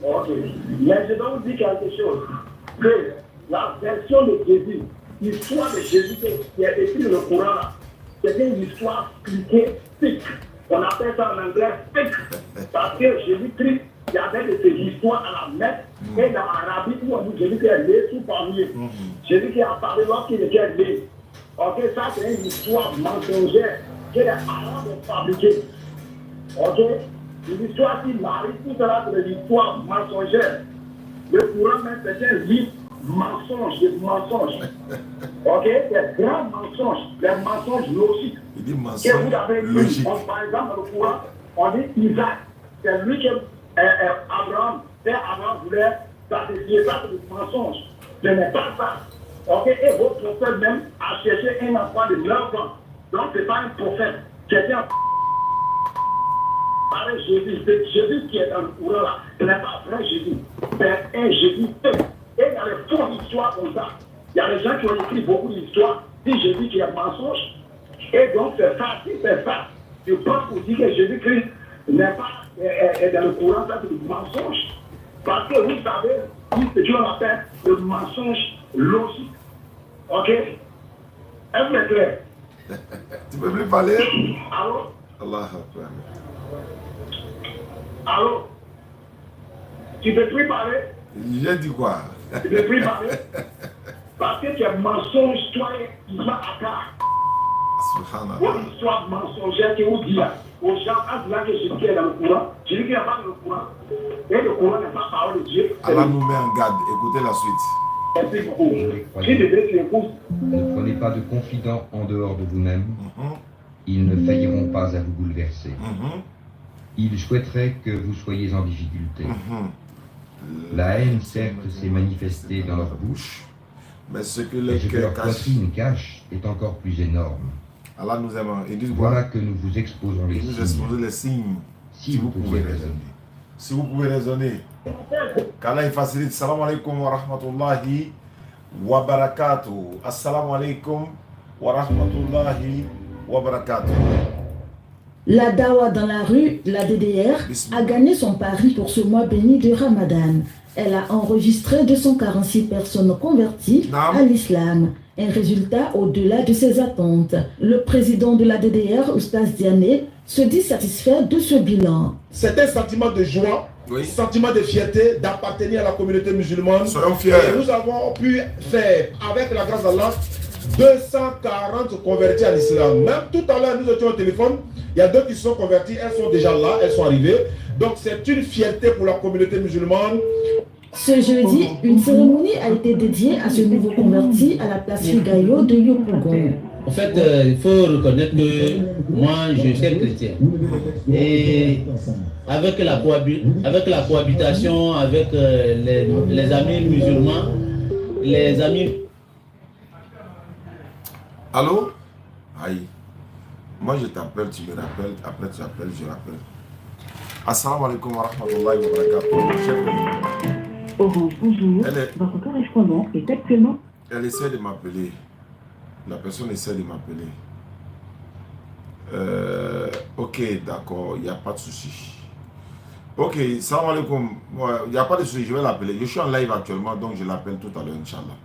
Ok. Mais je dois vous dire quelque chose. Que la version de Jésus, l'histoire de Jésus qui est écrite dans le Coran, là, c'est une histoire expliquée, fixe. On appelle ça en anglais fixe. Parce que Jésus-Christ, il y avait de ces histoires à la Mecque et dans l'Arabie où on dit Jésus qui est né sous palmier. Jésus qui a parlé lorsqu'il était né. Ok, ça c'est une histoire mensongère que les Arabes ont fabriquée. Ok, une histoire qui marie tout cela c'est une histoire mensongère. Le Coran même c'est un livre mensonge, des mensonges. Ok, des grands mensonges, des mensonges logiques. Il dit Que mensonge vous avez logique. par exemple, dans le Coran, on dit Isaac, c'est lui que Abraham, père Abraham voulait sacrifier, ça c'est des mensonges. Ce n'est pas ça. Ok, et votre prophète même a cherché un enfant de 9 ans. Donc ce n'est pas un prophète, c'est un pareil Jésus. C'est Jésus qui est dans le Coran là. Ce n'est pas vrai Jésus. C'est un Jésus. Et il y a des fausses histoires comme ça. Il y a des gens qui ont écrit beaucoup d'histoires. Si Jésus qui est mensonge, et donc c'est ça, si c'est ça, je pense pour dire que Jésus-Christ n'est pas dans le courant, ça c'est du mensonge. Parce que vous savez, c'est ce qu'on appelle le mensonge logique. Ok? Est-ce que c'est clair? Tu peux plus parler? Allô? Allah Akbar. Allô? Tu ne peux plus parler? J'ai dit quoi? Tu ne peux plus parler? Parce que tu es mensonge, toi, tu vas à part. Subhanallah. Une histoire mensongère qui vous dit aux gens, à là que Jésus est dans le courant, Jésus qui n'est pas dans le courant, et le courant n'est pas parole de Dieu. Allah nous met en garde. Écoutez la suite. Merci beaucoup. Si tu veux, tu écoutes. Ne prenez pas de confidents en dehors de vous-même. Ils ne failliront pas à vous bouleverser. Ils souhaiteraient que vous soyez en difficulté. La haine, certes, s'est manifestée dans leur bouche, mais ce que mais les ce que leur cœurs cachent, poitrine cache est encore plus énorme. Allah nous aime. Ils disent Voilà quoi? que nous vous exposons les Ils nous signes, exposent les signes. si vous pouvez pouviez raisonner. raisonner. Si vous pouvez raisonner. Qu'Allah facilite. Salam alaikum wa rahmatullahi wa barakatuh. Assalamu alaikum wa rahmatullahi wa barakatuh. La Dawa dans la rue, la DDR, a gagné son pari pour ce mois béni de Ramadan. Elle a enregistré 246 personnes converties à l'islam. Un résultat au-delà de ses attentes. Le président de la DDR, Oustaz Diané, se dit satisfait de ce bilan. C'est un sentiment de joie, un sentiment de fierté d'appartenir à la communauté musulmane. Soyons fiers. Et nous avons pu faire, avec la grâce d'Allah, 240 convertis à l'islam. Même tout à l'heure, nous étions au téléphone. Il y a deux qui se sont convertis, elles sont déjà là, elles sont arrivées. Donc c'est une fierté pour la communauté musulmane. Ce jeudi, une cérémonie a été dédiée à ce nouveau converti à la place Figayo de Yopougon. En fait, il faut reconnaître que moi, je suis chrétien. Et avec la cohabitation avec les amis musulmans, les amis... Allô? Aïe. Moi, je t'appelle, tu me rappelles. Après, tu appelles, je rappelle. Assalamu alaikum wa rahmatullahi wa barakatuh. Orange, bonjour. Votre correspondant est actuellement... Elle essaie de m'appeler. La personne essaie de m'appeler. Ok, d'accord, il n'y a pas de souci. Ok, salam alaikum. Il n'y a pas de souci, je vais l'appeler. Je suis en live actuellement, donc je l'appelle tout à l'heure, Inch'Allah.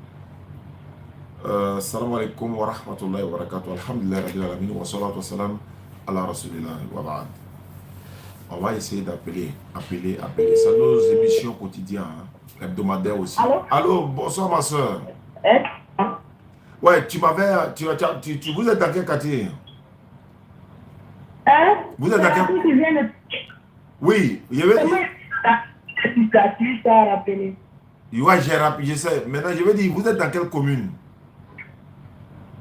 Salam alaikum wa rahmatullahi wa barakatuh. Alhamdulillah, rabbil alamin, wa salatu wa salam ala rasulillah wa ba'd. On va essayer d'appeler, appeler. C'est nos émissions quotidiennes, hein, hebdomadaires aussi. Allô, bonsoir ma soeur. Ouais, tu m'avais, vous êtes dans quel quartier? Vous êtes dans quel... Oui, il y avait... Ouais, j'ai rappelé, je sais. Maintenant, je vais dire, vous êtes dans quelle commune?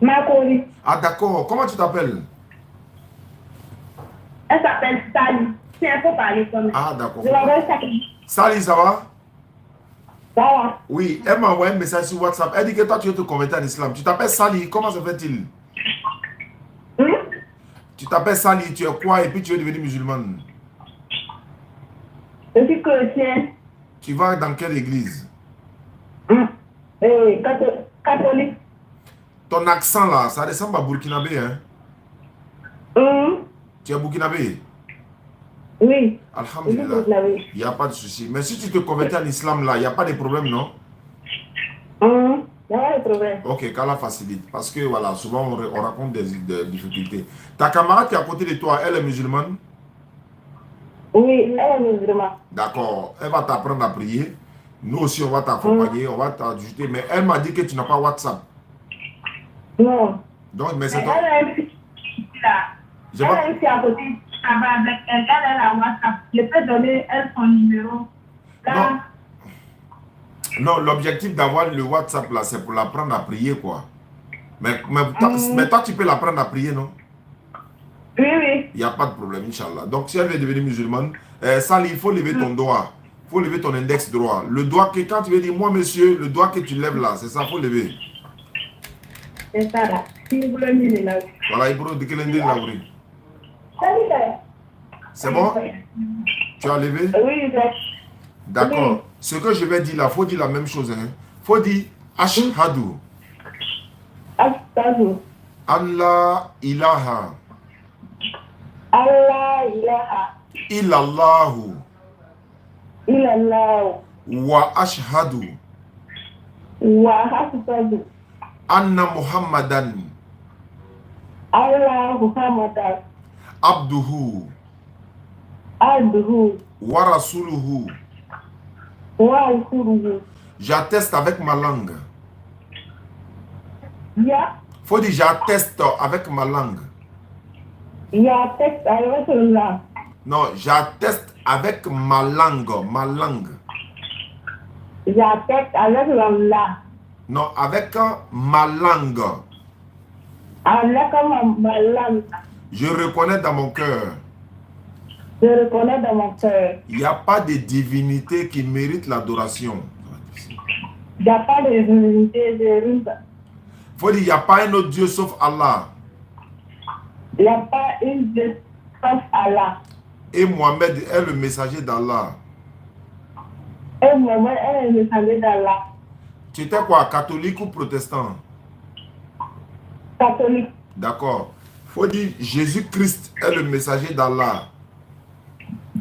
Makori. Ah d'accord, comment tu t'appelles? Elle s'appelle Sally. C'est un peu parler comme ça. Ah d'accord. Je l'envoie Sally. Sally, ça va? Ça va. Oui, elle m'a envoyé un message sur WhatsApp. Elle dit que toi, tu veux te convertir en islam. Tu t'appelles Sally, comment se fait-il? Tu t'appelles Sally, tu es quoi et puis tu veux devenir musulmane? Je suis chrétienne. Tu vas dans quelle église? Catholique. Ton accent là, ça ressemble à burkinabé, hein? Tu es burkinabé? Oui. Alhamdulillah. Il n'y a pas de souci. Mais si tu te convertis en islam là, il n'y a pas de problème, non? Il n'y a pas de problème. Ok, qu'Allah facilite. Parce que voilà, souvent on raconte des difficultés. Ta camarade qui est à côté de toi, elle est musulmane? Oui, elle est musulmane. D'accord. Elle va t'apprendre à prier. Nous aussi, on va t'accompagner, on va t'ajouter. Mais elle m'a dit que tu n'as pas WhatsApp. Non. Donc, mais c'est Elle a une fille là. Elle a une fille à côté. Ça va avec elle. Elle a WhatsApp. Je peux donner elle son numéro. Là. Non, l'objectif d'avoir le WhatsApp là, c'est pour l'apprendre à prier, quoi. Mais toi, tu peux l'apprendre à prier, non? Oui, oui. Il n'y a pas de problème, Inch'Allah. Donc, si elle veut devenir musulmane, Sali, il faut lever ton doigt. Il faut lever ton index droit. Le doigt que, quand tu veux dire, moi, monsieur, le doigt que tu lèves là, c'est ça, il faut lever. C'est ça, là. Voilà, il faut lever là. C'est bon? Tu as levé? Oui, d'accord. Oui. Ce que je vais dire là, il faut dire la même chose. Il faut dire Ashhadu. Ashhadu. Allah ilaha. Allah ilaha. Illallahu. Illallahu. Wa ashhadu. Wa ashhadu. Anna Muhammadan. Allah Muhammadan. Abduhu. Abduhu. Wa rasuluhu. Wa rasuluhu. J'atteste avec ma langue. Ya. Faut dire j'atteste avec ma langue. J'atteste avec la langue. Non, j'atteste avec ma langue. Ma langue. J'atteste avec la langue. Non, avec ma langue. Avec ma langue. Je reconnais dans mon cœur. Je reconnais dans mon cœur. Il n'y a pas de divinité qui mérite l'adoration. Il n'y a pas de divinité de faut dire, il n'y a pas un autre Dieu sauf Allah. Il n'y a pas une Dieu sauf Allah. Et Mohamed est le messager d'Allah. Et Mohamed est le messager d'Allah. Tu étais quoi, catholique ou protestant? Catholique. D'accord. Faut dire, Jésus-Christ est le messager d'Allah.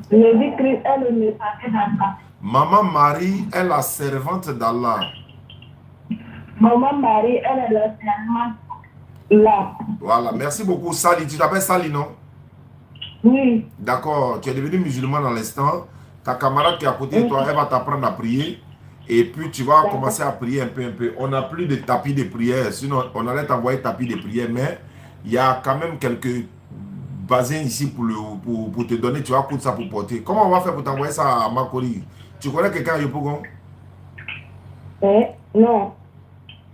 Jésus-Christ est le messager d'Allah. Maman Marie est la servante d'Allah. Maman Marie, elle est la servante là. Voilà, merci beaucoup. Sali, tu t'appelles Sali, non? Oui. D'accord, tu es devenu musulman dans l'instant. Ta camarade qui est à côté de toi, elle va t'apprendre à prier. Et puis tu vas commencer à prier un peu. On n'a plus de tapis de prière. Sinon, on allait t'envoyer tapis de prière. Mais il y a quand même quelques bassins ici pour te donner. Tu vas coudre ça pour porter. Comment on va faire pour t'envoyer ça à Makori? Tu connais quelqu'un à Yopougon? Non.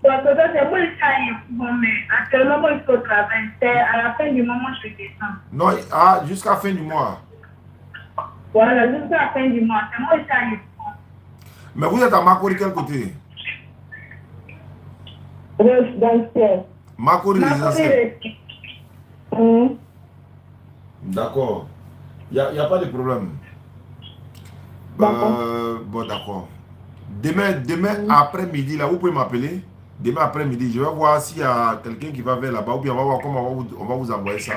Parce que c'est moi qui mais actuellement, moi, je suis au travail. C'est à la fin du mois, je descends. Non, jusqu'à la fin du mois. Voilà, jusqu'à la fin du mois. C'est moi qui suis. Mais vous êtes à Makori, quel côté? Résidentiel. Makori résidentiel. D'accord. Il n'y a pas de problème. Bon, d'accord. Demain après-midi, là, vous pouvez m'appeler. Demain après-midi, je vais voir s'il y a quelqu'un qui va vers là-bas ou bien on va voir comment on va vous envoyer ça.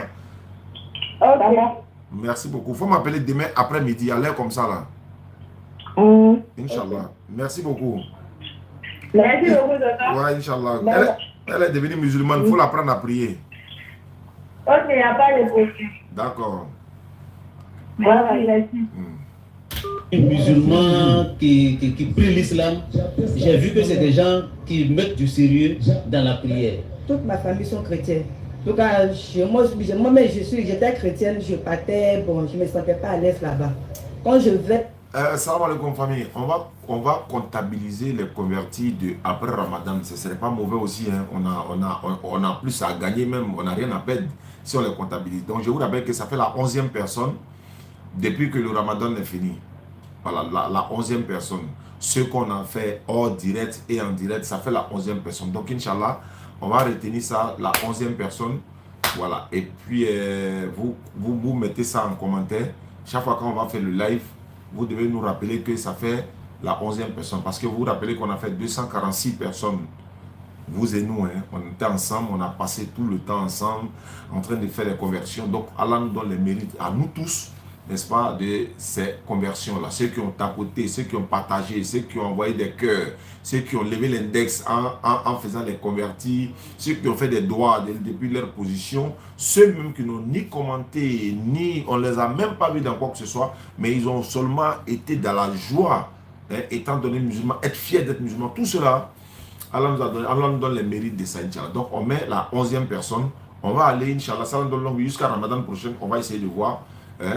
Ok. Merci beaucoup. Il faut m'appeler demain après-midi, à l'heure comme ça là. Inch'Allah. Merci beaucoup. Merci beaucoup, docteur. Ouais, Inch'Allah. Elle est devenue musulmane, il faut l'apprendre à prier. Ok, il n'y a pas de problème. D'accord. Voilà, merci. Les musulmans qui prient l'islam, j'ai vu que c'est des gens qui mettent du sérieux dans la prière. Toute ma famille sont chrétiennes. En tout cas, moi-même, j'étais chrétienne, je partais, bon, je ne me sentais pas à l'aise là-bas. Quand je vais... Salam alaikum famille, on va comptabiliser les convertis après Ramadan. Ce ne serait pas mauvais aussi, hein. On a plus à gagner même, on n'a rien à perdre si on les comptabilise. Donc je vous rappelle que ça fait la 11e personne depuis que le Ramadan est fini. Voilà, la 11e personne. Ce qu'on a fait hors direct et en direct, ça fait la 11e personne. Donc Inch'Allah, on va retenir ça, la 11e personne. Voilà, et puis vous mettez ça en commentaire. Chaque fois qu'on va faire le live, vous devez nous rappeler que ça fait la 11e personne. Parce que vous vous rappelez qu'on a fait 246 personnes. Vous et nous, hein, on était ensemble, on a passé tout le temps ensemble, en train de faire les conversions. Donc Allah nous donne les mérites à nous tous n'est-ce pas, de ces conversions-là. Ceux qui ont tapoté, ceux qui ont partagé, ceux qui ont envoyé des cœurs, ceux qui ont levé l'index en faisant les convertis, ceux qui ont fait des doigts depuis leur position, ceux même qui n'ont ni commenté, ni on les a même pas vus dans quoi que ce soit, mais ils ont seulement été dans la joie, hein, étant donné musulman, être fiers d'être musulmans. Tout cela, Allah nous donne les mérites de ça, Inch'Allah. Donc on met la 11e personne, on va aller, Inch'Allah, ça nous donne jusqu'à Ramadan prochain, on va essayer de voir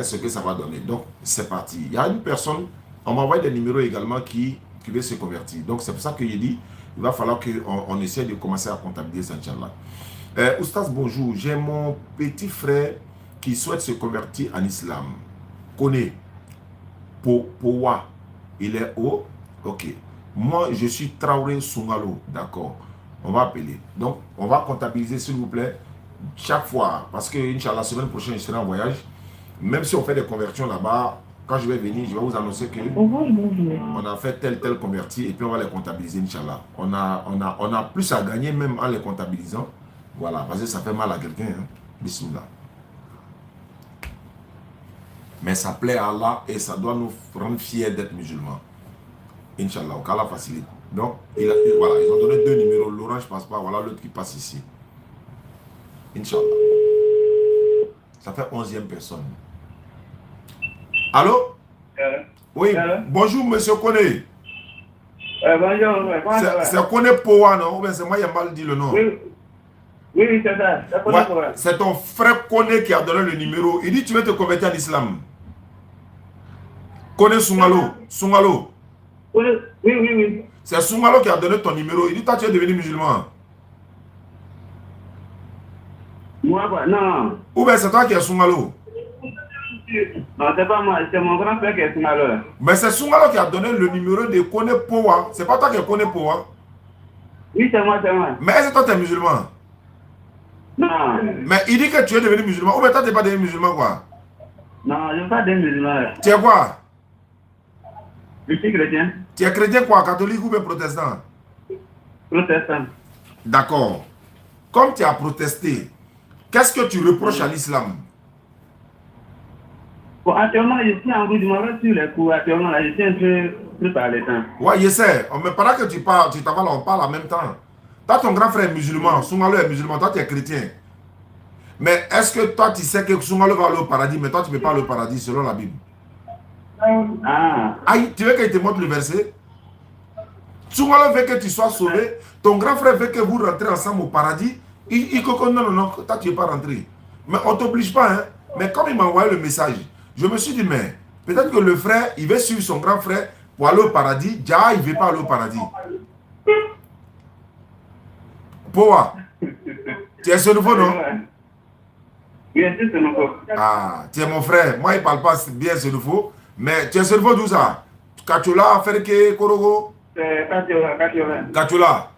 ce que ça va donner. Donc c'est parti. Il y a une personne, on m'a envoyé des numéros également qui veut se convertir. Donc c'est pour ça que j'ai dit, il va falloir qu'on essaie de commencer à comptabiliser ça, Inch'Allah. Oustaz, bonjour. J'ai mon petit frère qui souhaite se convertir en islam. Connaît. Powa. Il est haut. Ok. Moi, je suis Traoré Sungalo. D'accord. On va appeler. Donc, on va comptabiliser, s'il vous plaît, chaque fois. Parce que, Inch'Allah, la semaine prochaine, je serai en voyage. Même si on fait des conversions là-bas, quand je vais venir, je vais vous annoncer que on a fait tel converti et puis on va les comptabiliser, Inch'Allah. On a plus à gagner même en les comptabilisant. Voilà, parce que ça fait mal à quelqu'un. Hein. Bismillah. Mais ça plaît à Allah et ça doit nous rendre fiers d'être musulmans. Inch'Allah, qu'Allah facilite. Donc, voilà, ils ont donné 2 numéros. L'orange passe pas, voilà l'autre qui passe ici. Inch'Allah. Ça fait 11e personne. Allô? Oui, bonjour monsieur Kone. Bonjour. C'est Kone Powa, non? Ou bien c'est moi qui ai mal dit le nom? Oui, c'est ça. C'est ton frère Kone qui a donné le numéro. Il dit tu veux te convertir en islam. Kone Sungalo. Oui. C'est Sungalo qui a donné ton numéro. Il dit toi tu es devenu musulman. Moi, non. Ou bien c'est toi qui es Sungalo? Non, c'est pas moi, c'est mon grand frère qui est Sungalo. Mais c'est Sungalo qui a donné le numéro de Kone Powa. C'est pas toi qui es Kone Powa? Oui, c'est moi. Mais est-ce que toi tu es musulman? Non. Mais il dit que tu es devenu musulman. Ou bien toi tu n'es pas devenu musulman quoi? Non, je ne suis pas devenu musulman. Tu es quoi? Je suis chrétien. Tu es chrétien quoi? Catholique ou bien protestant? Protestant. D'accord. Comme tu as protesté, qu'est-ce que tu reproches à l'islam? Bon, actuellement, je suis en route, je m'en vais sur les coups. Actuellement, là, je suis un peu par les temps. Ouais, je sais. Mais pendant que tu parles, tu t'avales, on parle en même temps. Toi, ton grand frère est musulman, Sungalo est musulman, toi, tu es chrétien. Mais est-ce que toi, tu sais que Sungalo va aller au paradis, mais toi, tu ne peux pas aller au paradis selon la Bible? Ah, tu veux qu'il te montre le verset? Sungalo veut que tu sois sauvé. Ton grand frère veut que vous rentrez ensemble au paradis. Non, toi, tu n'es pas rentré. Mais on ne t'oblige pas, hein. Mais comme il m'a envoyé le message, je me suis dit, mais peut-être que le frère, il veut suivre son grand frère pour aller au paradis. Déjà, il ne veut pas aller au paradis. Powa, tu es ce nouveau, non? Oui, c'est ce nouveau. Ah, tu es mon frère. Moi, il ne parle pas bien ce nouveau. Mais tu es ce nouveau d'où ça? Kachula, Ferke, Korogo? C'est Kachula. Kachula.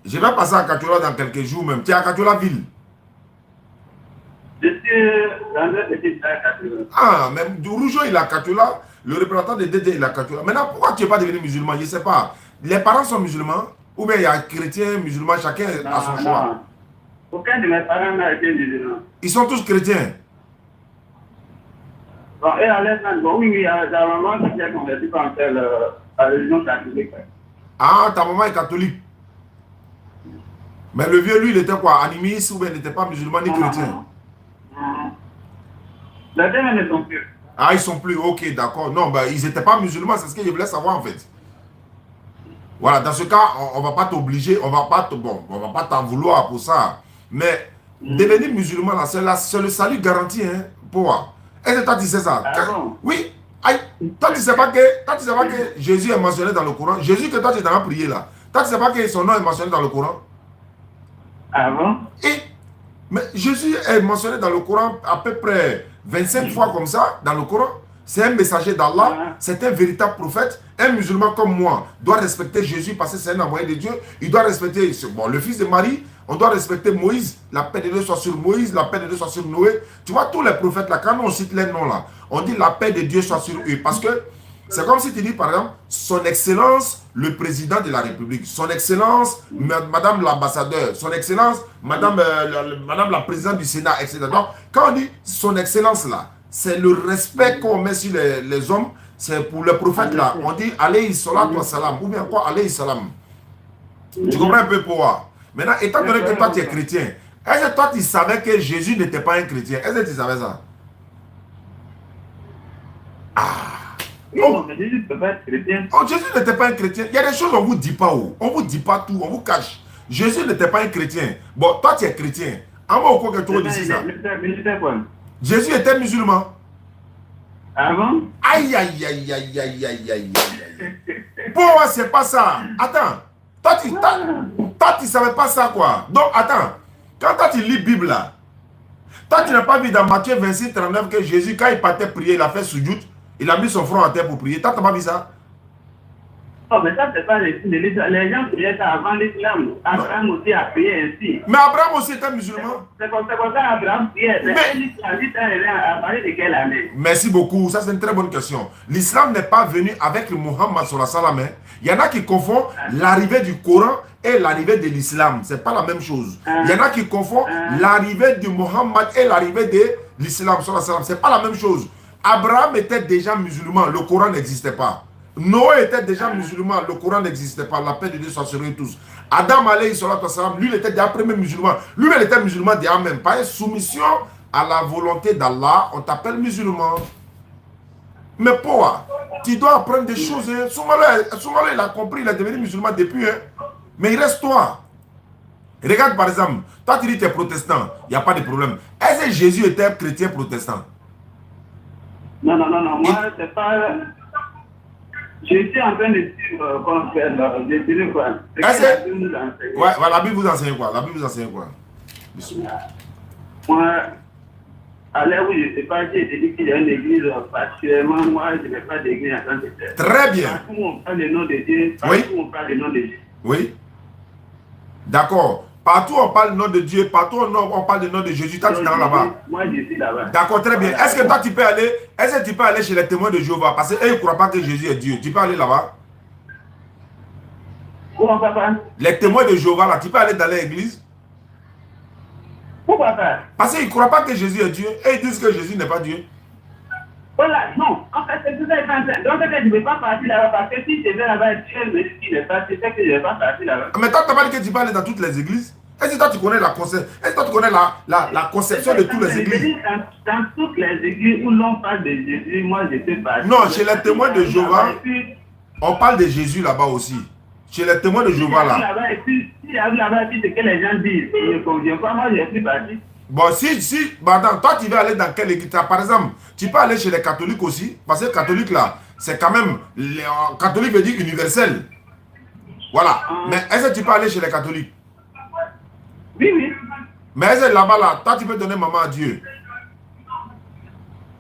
Je vais passer à Kachula dans quelques jours même. Tu es à Kachula ville? Je suis dans un petit village à Kachula. Ah, même Rougeau, il a Kachula. Le représentant de DD, il a Kachula. Maintenant, pourquoi tu n'es pas devenu musulman? Je ne sais pas. Les parents sont musulmans? Ou bien il y a chrétien, musulman, chacun a son choix? Non. Aucun de mes parents n'a été musulman. Ils sont tous chrétiens? Bon, et à l'instant, bon, oui, il y a la maman qui s'est convertie comme telle à la religion catholique. Ah, ta maman est catholique. Mais le vieux, lui, il était quoi? Animiste ou bien il n'était pas musulman ni chrétien? Les deux ne sont plus. Ah, ils sont plus, ok, d'accord. Non, ben, ils n'étaient pas musulmans, c'est ce que je voulais savoir en fait. Voilà, dans ce cas, on ne va pas t'obliger, on va pas t'en vouloir pour ça. Mais devenir musulman, là, c'est le salut garanti, hein, pour. Est-ce que toi tu sais ça? Ah bon? Oui. Aïe, toi tu sais pas que Jésus est mentionné dans le Coran. Jésus que toi tu es dans la prière là. Toi tu sais pas que son nom est mentionné dans le Coran. Ah bon? Mais Jésus est mentionné dans le Coran à peu près 25 fois comme ça dans le Coran. C'est un messager d'Allah, c'est un véritable prophète. Un musulman comme moi doit respecter Jésus parce que c'est un envoyé de Dieu. Il doit respecter le fils de Marie. On doit respecter Moïse. La paix de Dieu soit sur Moïse, la paix de Dieu soit sur Noé. Tu vois, tous les prophètes là, quand on cite les noms là, on dit la paix de Dieu soit sur eux. Parce que c'est comme si tu dis par exemple, son excellence, le président de la République, son excellence, madame l'ambassadeur, son excellence, madame la présidente du Sénat, etc. Donc, quand on dit son excellence là, c'est le respect qu'on met sur les hommes. C'est pour le prophète là. On dit alayhi salatu wa salam. Ou bien quoi? Alayhi salam. Tu comprends un peu pourquoi? Maintenant, étant donné que toi tu es chrétien, est-ce que toi tu savais que Jésus n'était pas un chrétien? Est-ce que tu savais ça? Non, mais Jésus ne peut pas être chrétien. Oh, Jésus n'était pas un chrétien. Il y a des choses qu'on ne vous dit pas. Oh. On ne vous dit pas tout, on vous cache. Jésus n'était pas un chrétien. Bon, toi tu es chrétien. En moi, au quoi que tu dis ça? Jésus était musulman. Avant? Aïe, aïe, aïe, aïe, aïe, aïe, aïe. Pourquoi c'est pas ça? Attends. Toi, tu savais pas ça, quoi. Donc, attends. Quand toi, tu lis la Bible, là, toi, tu n'as pas vu dans Matthieu 26, 39 que Jésus, quand il partait prier, il a fait soujoud, il a mis son front en terre pour prier. Toi, tu n'as pas vu ça? Oh, mais ça, c'est pas l'islam. Les gens priaient ça avant l'islam. Abraham aussi a prié ainsi. Mais Abraham aussi était musulman. C'est comme ça qu'Abraham priait. Mais l'islam a parlé de quelle année? Merci beaucoup. Ça, c'est une très bonne question. L'islam n'est pas venu avec le Muhammad sallallahu alayhi wa sallam. Il y en a qui confondent l'arrivée du Coran et l'arrivée de l'islam. Ce n'est pas la même chose. Il y en a qui confondent l'arrivée du Muhammad et l'arrivée de l'islam sallallahu alayhi wa sallam. Ce n'est pas la même chose. Abraham était déjà musulman. Le Coran n'existait pas. Noé était déjà musulman, le Coran n'existait pas, la paix de Dieu soit sur eux tous. Adam alayhi salatu wassalam, lui il était déjà premier musulman. Lui il était musulman déjà même. Par soumission à la volonté d'Allah, on t'appelle musulman. Mais pourquoi? Tu dois apprendre des choses. Hein. Soumalo il a compris, il est devenu musulman depuis. Hein. Mais il reste toi. Regarde par exemple, toi tu dis que tu es protestant, il n'y a pas de problème. Est-ce que Jésus était chrétien protestant? Non, moi c'est pas... Je suis en train de dire qu'on fait je dirais quoi. Ouais, la Bible vous enseigne quoi? La Bible vous enseigne quoi? Moi, à l'heure où je ne sais pas, j'ai dit qu'il y a une église particulièrement, moi je n'ai pas d'église en tant que telle. Très bien. Partout où on parle le nom de Dieu, partout où on parle le nom de Jésus. Oui. D'accord. Partout on parle le nom de Dieu, partout on parle le nom de Jésus, toi tu es là-bas. Moi je suis là-bas. D'accord, très bien. Est-ce que toi tu peux aller, chez les témoins de Jéhovah? Parce qu'eux ils ne croient pas que Jésus est Dieu. Tu peux aller là-bas? Pourquoi pas? Les témoins de Jéhovah là, tu peux aller dans l'église? Pourquoi pas? Parce qu'ils ne croient pas que Jésus est Dieu. Et ils disent que Jésus n'est pas Dieu. Voilà, non. En fait, c'est tout ça. Donc je ne vais pas partir là-bas parce que si je vais là-bas, Dieu me dit qu'il n'est pas, c'est que je ne vais pas partir là-bas. Mais toi, tu n'as pas dit que tu peux aller dans toutes les églises? Est-ce que toi, tu connais la conception de toutes les églises? Dans toutes les églises où l'on parle de Jésus, moi, je peux partir. Non, chez les témoins de Jéhovah, on parle de Jésus là-bas aussi. Chez les témoins de Jéhovah là. Et puis, si il y a là-bas, c'est ce que les gens disent. Je ne conviens pas, moi, je suis parti. Bon, attends, toi, tu veux aller dans quelle église? Par exemple, tu peux aller chez les catholiques aussi. Parce que les catholiques là, c'est quand même. Catholique veut dire universel. Voilà. Mais est-ce que tu peux aller chez les catholiques? Oui. Mais est-ce que là-bas, là, toi, tu peux donner maman à Dieu?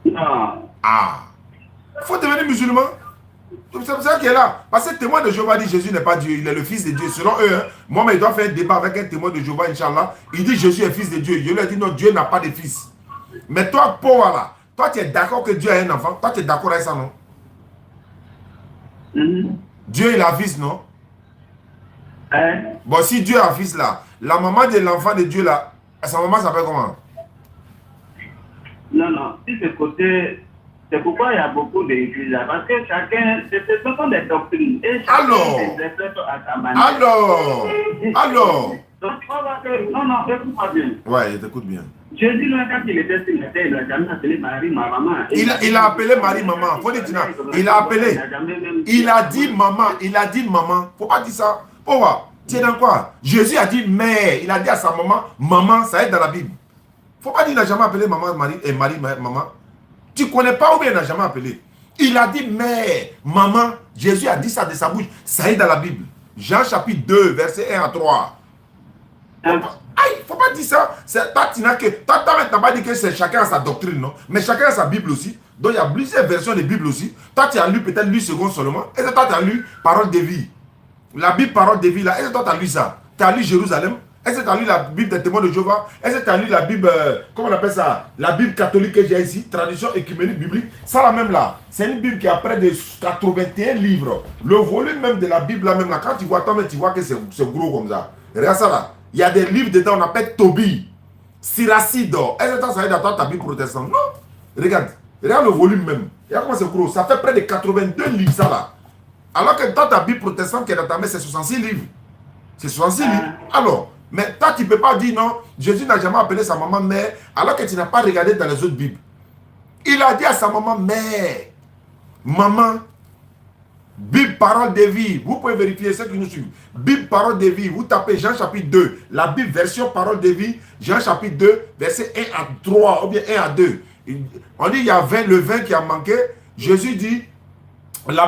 Non. Il faut devenir musulman. C'est pour ça qu'il est là. Parce que le témoin de Jéhovah dit Jésus n'est pas Dieu, il est le fils de Dieu. Selon eux, moi, il doit faire un débat avec un témoin de Jéhovah, Inch'Allah. Il dit Jésus est fils de Dieu. Je lui ai dit non, Dieu n'a pas de fils. Mais toi, pauvre là, toi, tu es d'accord que Dieu a un enfant? Toi, tu es d'accord avec ça, non? Dieu, il a un fils, non? Bon, si Dieu a un fils là, la maman de l'enfant de Dieu là, sa maman s'appelle comment? Non, si c'est côté... C'est pourquoi il y a beaucoup d'églises là. Parce que chacun, ce sont des doctrines. Et chacun les interprète à sa manière. Alors. Donc, on va que... Non, écoute-moi bien. Ouais, il t'écoute bien. Jésus, quand il était sur la terre, il n'a jamais appelé Marie, ma maman. Il a appelé Marie, maman. Faut dire, il a appelé. Il a dit maman. Faut pas dire ça. Pourquoi? Tu es dans quoi? Jésus a dit mère. Il a dit à sa maman, ça est dans la Bible. Faut pas dire qu'il n'a jamais appelé maman, Marie, maman. Tu ne connais pas ou bien il n'a jamais appelé. Il a dit mère, maman. Jésus a dit ça de sa bouche. Ça est dans la Bible. Jean chapitre 2, verset 1 à 3. Il ne faut pas dire ça. Toi, tu n'as pas dit que c'est chacun a sa doctrine, non? Mais chacun a sa Bible aussi. Donc il y a plusieurs versions de Bible aussi. Toi, tu as lu peut-être 8 secondes seulement. Est-ce que toi, tu as lu Parole de vie? La Bible Parole de vie, là. Est-ce que toi, tu as lu ça? Tu as lu Jérusalem? Est-ce que tu as lu la Bible des témoins de Jéhovah? Est-ce que tu as lu la Bible, comment on appelle ça? La Bible catholique que j'ai ici, tradition écuménique biblique. Ça là même là, c'est une Bible qui a près de 81 livres. Le volume même de la Bible là même là, quand tu vois toi-même, tu vois que c'est gros comme ça. Regarde ça là. Il y a des livres dedans, on appelle Tobie, Siracide. Est-ce que ça veut dire toi ta Bible protestante? Non. Regarde. Regarde le volume même. Regarde comment c'est gros. Ça fait près de 82 livres, ça là. Alors que dans ta Bible protestante qui est dans ta main, c'est 66 livres. C'est 66 livres. Alors, mais toi, tu ne peux pas dire non, Jésus n'a jamais appelé sa maman mère, alors que tu n'as pas regardé dans les autres Bibles. Il a dit à sa maman mère, maman, Bible parole de vie. Vous pouvez vérifier ceux qui nous suivent. Bible parole de vie. Vous tapez Jean chapitre 2. La Bible version parole de vie. Jean chapitre 2, verset 1 à 3 ou bien 1 à 2. On dit il y a le vin qui a manqué. Jésus dit,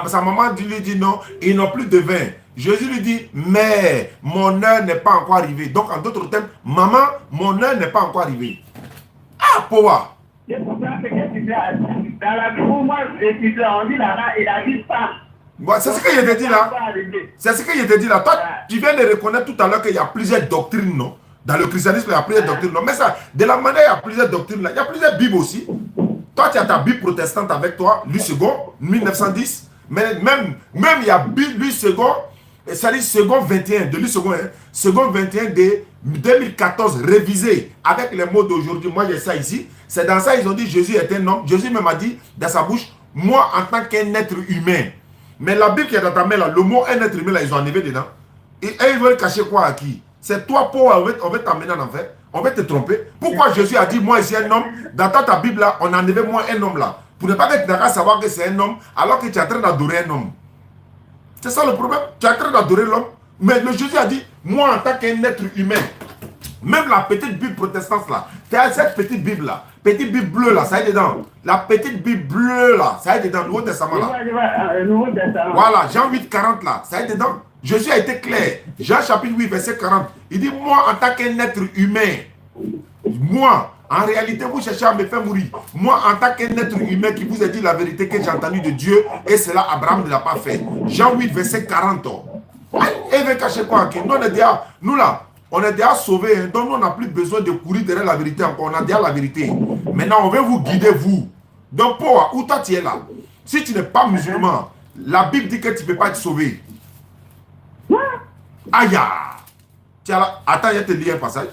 sa maman lui dit non, ils n'ont plus de vin. Jésus lui dit, mais mon heure n'est pas encore arrivée. Donc en d'autres termes, maman, mon heure n'est pas encore arrivée. Ah, Powa. Je comprends ce que tu dis. Dans la Bible, moi, on dit là-bas, il a dit ça. Bon, c'est ce que je te dis là. C'est ce que je te dis là. Toi, tu viens de reconnaître tout à l'heure qu'il y a plusieurs doctrines, non? Dans le christianisme, il y a plusieurs doctrines, non? Mais ça, de la manière, il y a plusieurs doctrines là. Il y a plusieurs Bibles aussi. Toi, tu as ta Bible protestante avec toi, Louis II, 1910. Mais même il y a Louis II, c'est-à-dire second 21, de Louis II, hein, second 21 de 2014, révisé avec les mots d'aujourd'hui. Moi, j'ai ça ici. C'est dans ça ils ont dit Jésus est un homme. Jésus même a dit dans sa bouche, moi en tant qu'un être humain. Mais la Bible qui est dans ta main là, le mot un être humain là, ils ont enlevé dedans. Et ils veulent cacher quoi à qui? C'est toi, Paul, on va t'emmener en enfer. On va te tromper. Pourquoi Jésus a dit moi ici un homme? Dans ta Bible là, on a enlevé moi un homme là. Pour ne pas que tu n'as qu'à savoir que c'est un homme alors que tu es en train d'adorer un homme. C'est ça le problème. Tu es en train d'adorer l'homme. Mais le Jésus a dit, moi en tant qu'un être humain, même la petite Bible protestante là, tu as cette petite Bible là, petite Bible bleue là, ça y est dedans. La petite Bible bleue là, ça y est dedans, le Nouveau Testament là. Voilà, Jean 8, 40 là, ça y est dedans. Jésus a été clair. Jean chapitre 8, verset 40. Il dit, moi en tant qu'un être humain, moi, en réalité, vous cherchez à me faire mourir. Moi, en tant qu'un être humain qui vous a dit la vérité que j'ai entendue de Dieu, et cela, Abraham ne l'a pas fait. Jean 8, verset 40. Et veut cacher quoi? Nous là, on est déjà sauvés. Hein, donc, nous, on n'a plus besoin de courir derrière la vérité encore. On a déjà la vérité. Maintenant, on veut vous guider, vous. Donc, pour où toi, tu es là? Si tu n'es pas musulman, la Bible dit que tu ne peux pas être sauvé. Aïe! Attends, je te lis un passage.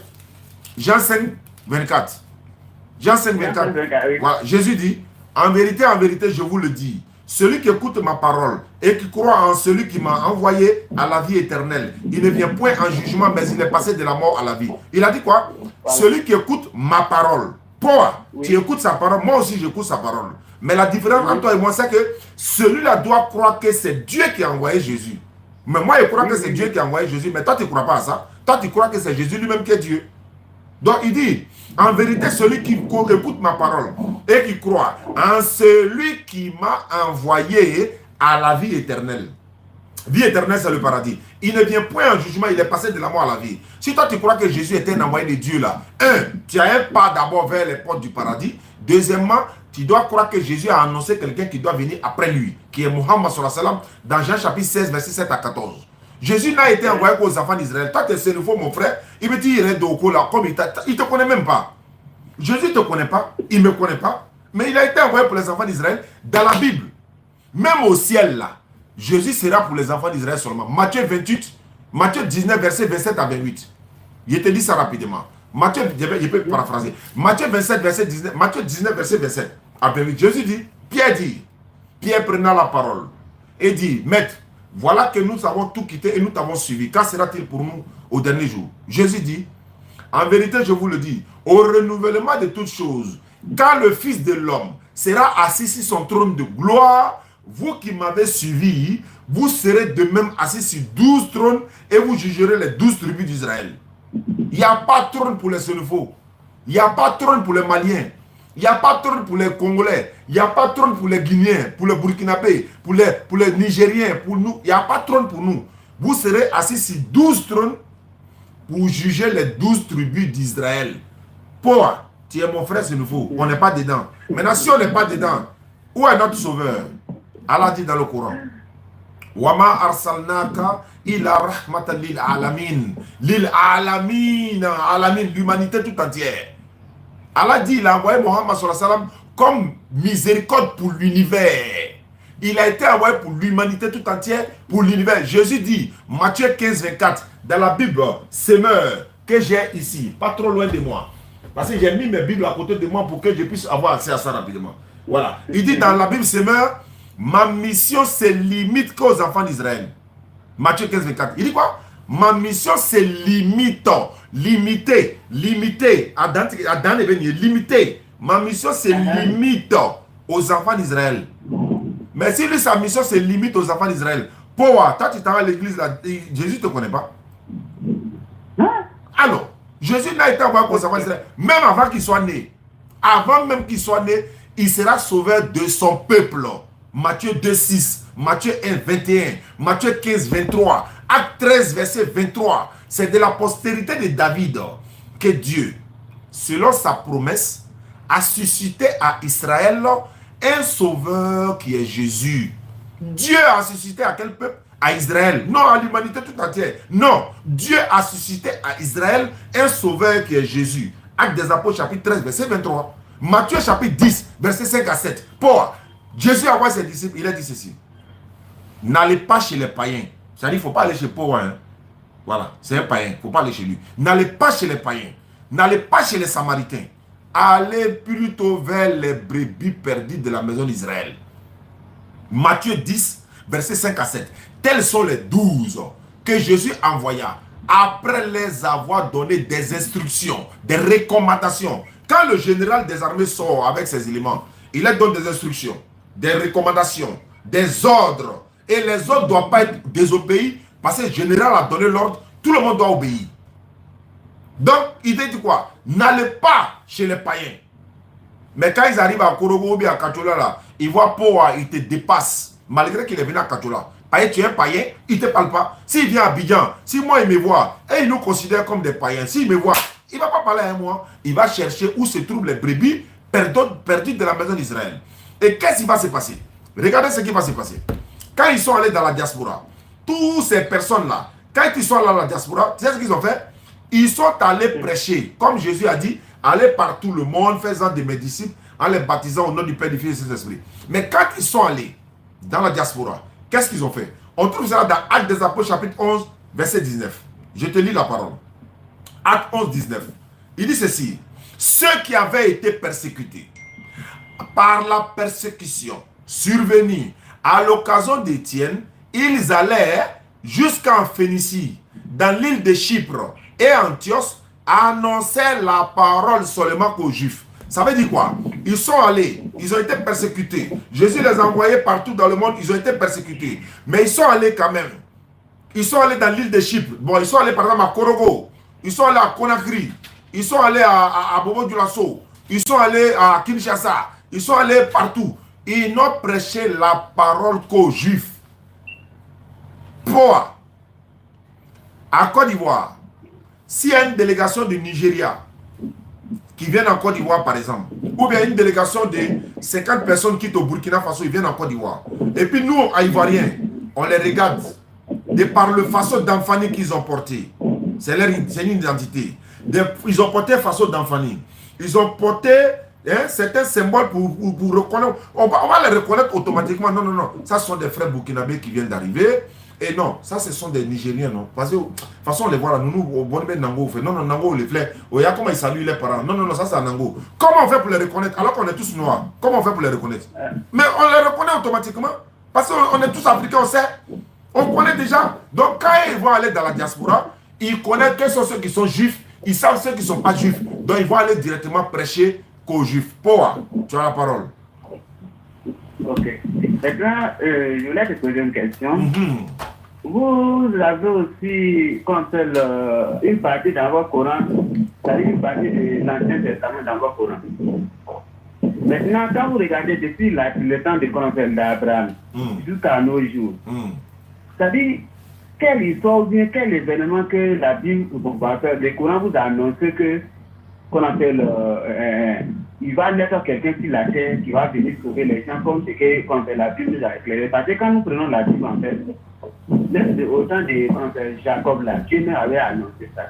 Jean 5, 24. Jean 5, 24. Voilà. Jésus dit, en vérité, je vous le dis, celui qui écoute ma parole et qui croit en celui qui m'a envoyé à la vie éternelle, il ne vient point en jugement, mais il est passé de la mort à la vie. Il a dit quoi? Celui qui écoute ma parole. Toi, tu écoutes sa parole, moi aussi j'écoute sa parole. Mais la différence entre toi et moi, c'est que celui-là doit croire que c'est Dieu qui a envoyé Jésus. Mais moi, je crois que c'est Dieu qui a envoyé Jésus, mais toi, tu ne crois pas à ça. Toi, tu crois que c'est Jésus lui-même qui est Dieu. Donc, il dit, en vérité, celui qui écoute ma parole et qui croit en celui qui m'a envoyé à la vie éternelle. Vie éternelle, c'est le paradis. Il ne vient point en jugement, il est passé de la mort à la vie. Si toi, tu crois que Jésus était un envoyé de Dieu, là, tu as un pas d'abord vers les portes du paradis. Deuxièmement, tu dois croire que Jésus a annoncé quelqu'un qui doit venir après lui, qui est Muhammad sallallahu alayhi wa sallam, dans Jean chapitre 16, verset 7 à 14. Jésus n'a été envoyé qu'aux enfants d'Israël. Toi, tu es sénéfaux, mon frère. Il me dit, il est là, comme il ne te connaît même pas. Jésus ne te connaît pas, il ne me connaît pas. Mais il a été envoyé pour les enfants d'Israël dans la Bible. Même au ciel, là, Jésus sera pour les enfants d'Israël seulement. Matthieu 28, Matthieu 19, verset 27 à 28. Je te dis ça rapidement. Matthieu, je peux paraphraser. Matthieu 27, verset 19, Matthieu 19, verset 27 à 28. Jésus dit, Pierre prenant la parole et dit, Maître, voilà que nous avons tout quitté et nous t'avons suivi. Qu'en sera-t-il pour nous au dernier jour? Jésus dit, en vérité, je vous le dis, au renouvellement de toutes choses, quand le Fils de l'homme sera assis sur son trône de gloire, vous qui m'avez suivi, vous serez de même assis sur 12 trônes et vous jugerez les 12 tribus d'Israël. Il n'y a pas de trône pour les Sénéfaux. Il n'y a pas de trône pour les Maliens. Il n'y a pas de trône pour les Congolais. Il n'y a pas de trône pour les Guinéens, pour les Burkinabés, pour les Nigériens, pour nous. Il n'y a pas de trône pour nous. Vous serez assis sur 12 trônes pour juger les 12 tribus d'Israël. Pourquoi? Tu es mon frère Sénéfaux. On n'est pas dedans. Maintenant, si on n'est pas dedans, où est notre sauveur? Allah dit dans le Coran, Wama arsalnaka ila rahmatan lil alamin. Lil alamin, alamin, l'humanité tout entière. Allah dit, il a envoyé Muhammad sallallahu alayhi wa sallam comme miséricorde pour l'univers. Il a été envoyé pour l'humanité tout entière, pour l'univers. Jésus dit, Matthieu 15, 24, dans la Bible, semeur que j'ai ici, pas trop loin de moi. Parce que j'ai mis mes Bibles à côté de moi pour que je puisse avoir accès à ça rapidement. Voilà. Il dit dans la Bible, Seigneur, ma mission se limite qu'aux enfants d'Israël. Matthieu 15, 24. Il dit quoi? Ma mission se limite. Limité. Adam est venu. Limité. Ma mission se limite aux enfants d'Israël. Mais si lui, sa mission se limite aux enfants d'Israël, toi, tu t'en vas à l'église, Jésus ne te connaît pas. Alors, Jésus n'a été envoyé qu'aux enfants d'Israël, même avant qu'il soit né. Avant même qu'il soit né, il sera sauveur de son peuple. Matthieu 2, 6, Matthieu 1, 21, Matthieu 15, 23, Acte 13, verset 23. C'est de la postérité de David que Dieu, selon sa promesse, a suscité à Israël un sauveur qui est Jésus. Dieu a suscité à quel peuple? À Israël. Non, à l'humanité tout entière. Non, Dieu a suscité à Israël un sauveur qui est Jésus. Acte des Apôtres, chapitre 13, verset 23. Matthieu, chapitre 10, verset 5 à 7. Paul, Jésus a envoyé ses disciples, il a dit ceci. N'allez pas chez les païens. C'est-à-dire, il ne faut pas aller chez Paul. Hein. Voilà, c'est un païen, il ne faut pas aller chez lui. N'allez pas chez les païens. N'allez pas chez les Samaritains. Allez plutôt vers les brebis perdues de la maison d'Israël. Matthieu 10, verset 5 à 7. Tels sont les 12 que Jésus envoya après les avoir donné des instructions, des recommandations. Quand le général des armées sort avec ses éléments, il leur donne des instructions, des recommandations, des ordres. Et les ordres ne doivent pas être désobéis parce que le général a donné l'ordre, tout le monde doit obéir. Donc, il dit quoi? N'allez pas chez les païens. Mais quand ils arrivent à Korogo ou à Kachola, là, ils voient Poa, il te dépasse. Malgré qu'il est venu à Kachola. Païen, tu es un païen, il ne te parle pas. S'il vient à Abidjan, si moi il me voit, et il nous considère comme des païens, s'il me voit, il ne va pas parler à moi. Il va chercher où se trouvent les brebis perdues de la maison d'Israël. Et qu'est-ce qui va se passer? Regardez ce qui va se passer. Quand ils sont allés dans la diaspora, toutes ces personnes-là, quand ils sont allés dans la diaspora, tu sais ce qu'ils ont fait? Ils sont allés prêcher. Comme Jésus a dit, allez par tout le monde, faisant de mes disciples, en les baptisant au nom du Père, du Fils et du Saint-Esprit. Mais quand ils sont allés dans la diaspora, qu'est-ce qu'ils ont fait? On trouve ça dans Acte des Apôtres, chapitre 11, verset 19. Je te lis la parole. Acte 11, 19. Il dit ceci. Ceux qui avaient été persécutés par la persécution survenue à l'occasion d'Étienne, ils allèrent jusqu'en Phénicie, dans l'île de Chypre et Antioche, annoncer la parole seulement qu'aux Juifs. Ça veut dire quoi? Ils sont allés, ils ont été persécutés. Jésus les a envoyés partout dans le monde, ils ont été persécutés. Mais ils sont allés quand même. Ils sont allés dans l'île de Chypre. Bon, ils sont allés par exemple à Korogo. Ils sont allés à Conakry. Ils sont allés à Bobo Dioulasso. Ils sont allés à Kinshasa. Ils sont allés partout. Ils n'ont prêché la parole qu'aux Juifs. Pourquoi? À Côte d'Ivoire, s'il y a une délégation du Nigeria qui vient en Côte d'Ivoire par exemple, ou bien une délégation de 50 personnes qui quittent au Burkina Faso, ils viennent en Côte d'Ivoire. Et puis nous, à Ivoiriens, on les regarde de par le façon d'enfanie qu'ils ont porté. C'est une identité. Ils ont porté façon d'enfanie. Ils ont porté certains symboles pour reconnaître. On va les reconnaître automatiquement. Non, non, non. Ça, ce sont des frères burkinabés qui viennent d'arriver. Et non, ça, ce sont des Nigériens, non. Parce que, de toute façon, on les voit là. Nous, au bon Nango, on fait. Non, non, Nango, on les fait. Regarde comment ils saluent les parents. Non, non, non, ça, c'est un Nango. Comment on fait pour les reconnaître alors qu'on est tous noirs? Comment on fait pour les reconnaître? Mais on les reconnaît automatiquement. Parce qu'on est tous africains, on sait. On connaît déjà. Donc, quand ils vont aller dans la diaspora, ils connaissent quels sont ceux qui sont juifs. Ils savent ceux qui ne sont pas juifs. Donc, ils vont aller directement prêcher qu'aux juifs. Pourquoi? Tu as la parole. Ok. Maintenant, je voulais te poser une question. Vous avez aussi contre une partie dans votre Coran, c'est-à-dire une partie de l'Ancien Testament dans votre Coran. Maintenant, quand vous regardez depuis le temps de Coran d'Abraham jusqu'à nos jours, c'est-à-dire quelle histoire ou bien quel événement que la Bible va faire, le Coran vous a annoncé que il va naître quelqu'un sur la terre qui va venir sauver les gens comme ce que la Bible nous a éclairé. Parce que quand nous prenons la Bible en fait, au temps de Jacob là, Dieu nous avait annoncé ça.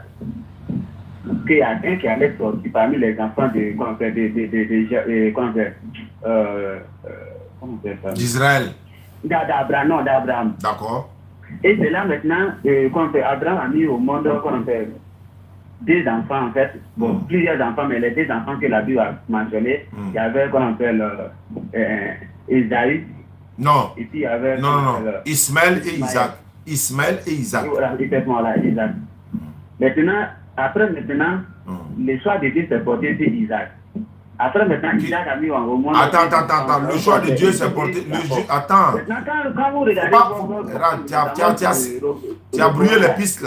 Qu'il y a un qui allait sortir parmi les enfants d'Israël. D'Abraham. D'accord. Et c'est là maintenant, quand Abraham a mis au monde deux enfants, en fait, bon, plusieurs enfants, mais les deux enfants que la Bible a mentionnés, il y avait qu'on appelle Esaïe. Non. Et puis il y avait Ismaël et Isaac. Ismaël et Isaac. Voilà, exactement, là, Isaac. Maintenant, le choix de Dieu s'est porté sur Isaac. Après, maintenant, Isaac a mis au monde. Attends. Le choix de Dieu s'est porté. Attends. Quand vous regardez. Tu as brouillé les pistes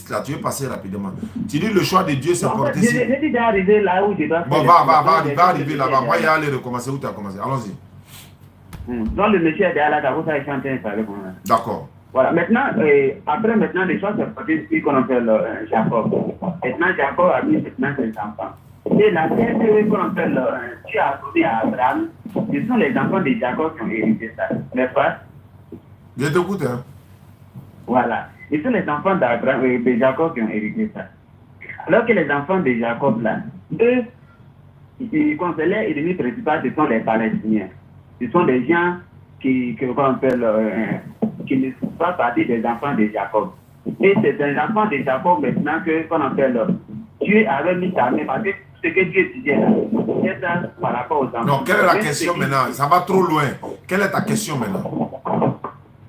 là. Tu veux passer rapidement. Tu dis le choix de Dieu s'est porté. J'ai dit d'arriver là où je dois. Bon, va arriver là-bas. Moi, il y a aller recommencer où tu as commencé. Allons-y. Donc, le monsieur est derrière là, vous savez chanter avec moi. D'accord. Voilà, maintenant, maintenant, les choses se portent sur qu'on appelle Jacob. Maintenant, Jacob a mis maintenant ses enfants. Et la terre qu'on appelle Dieu a donné à Abraham, ce sont les enfants de Jacob qui ont hérité ça, n'est-ce pas? Je t'écoute, hein. Voilà, ce sont les enfants d'Abraham et de Jacob qui ont hérité ça. Alors que les enfants de Jacob, là, eux, quand c'est leur ennemi principal, ce sont les Palestiniens. Ce sont des gens qui ne font pas partie des enfants de Jacob. Et c'est des enfants de Jacob maintenant qu'on appelle Dieu avait mis sa main parce que ce que Dieu disait là, c'est ça par rapport aux enfants. Non, quelle est la question maintenant? Ça va trop loin. Quelle est ta question maintenant?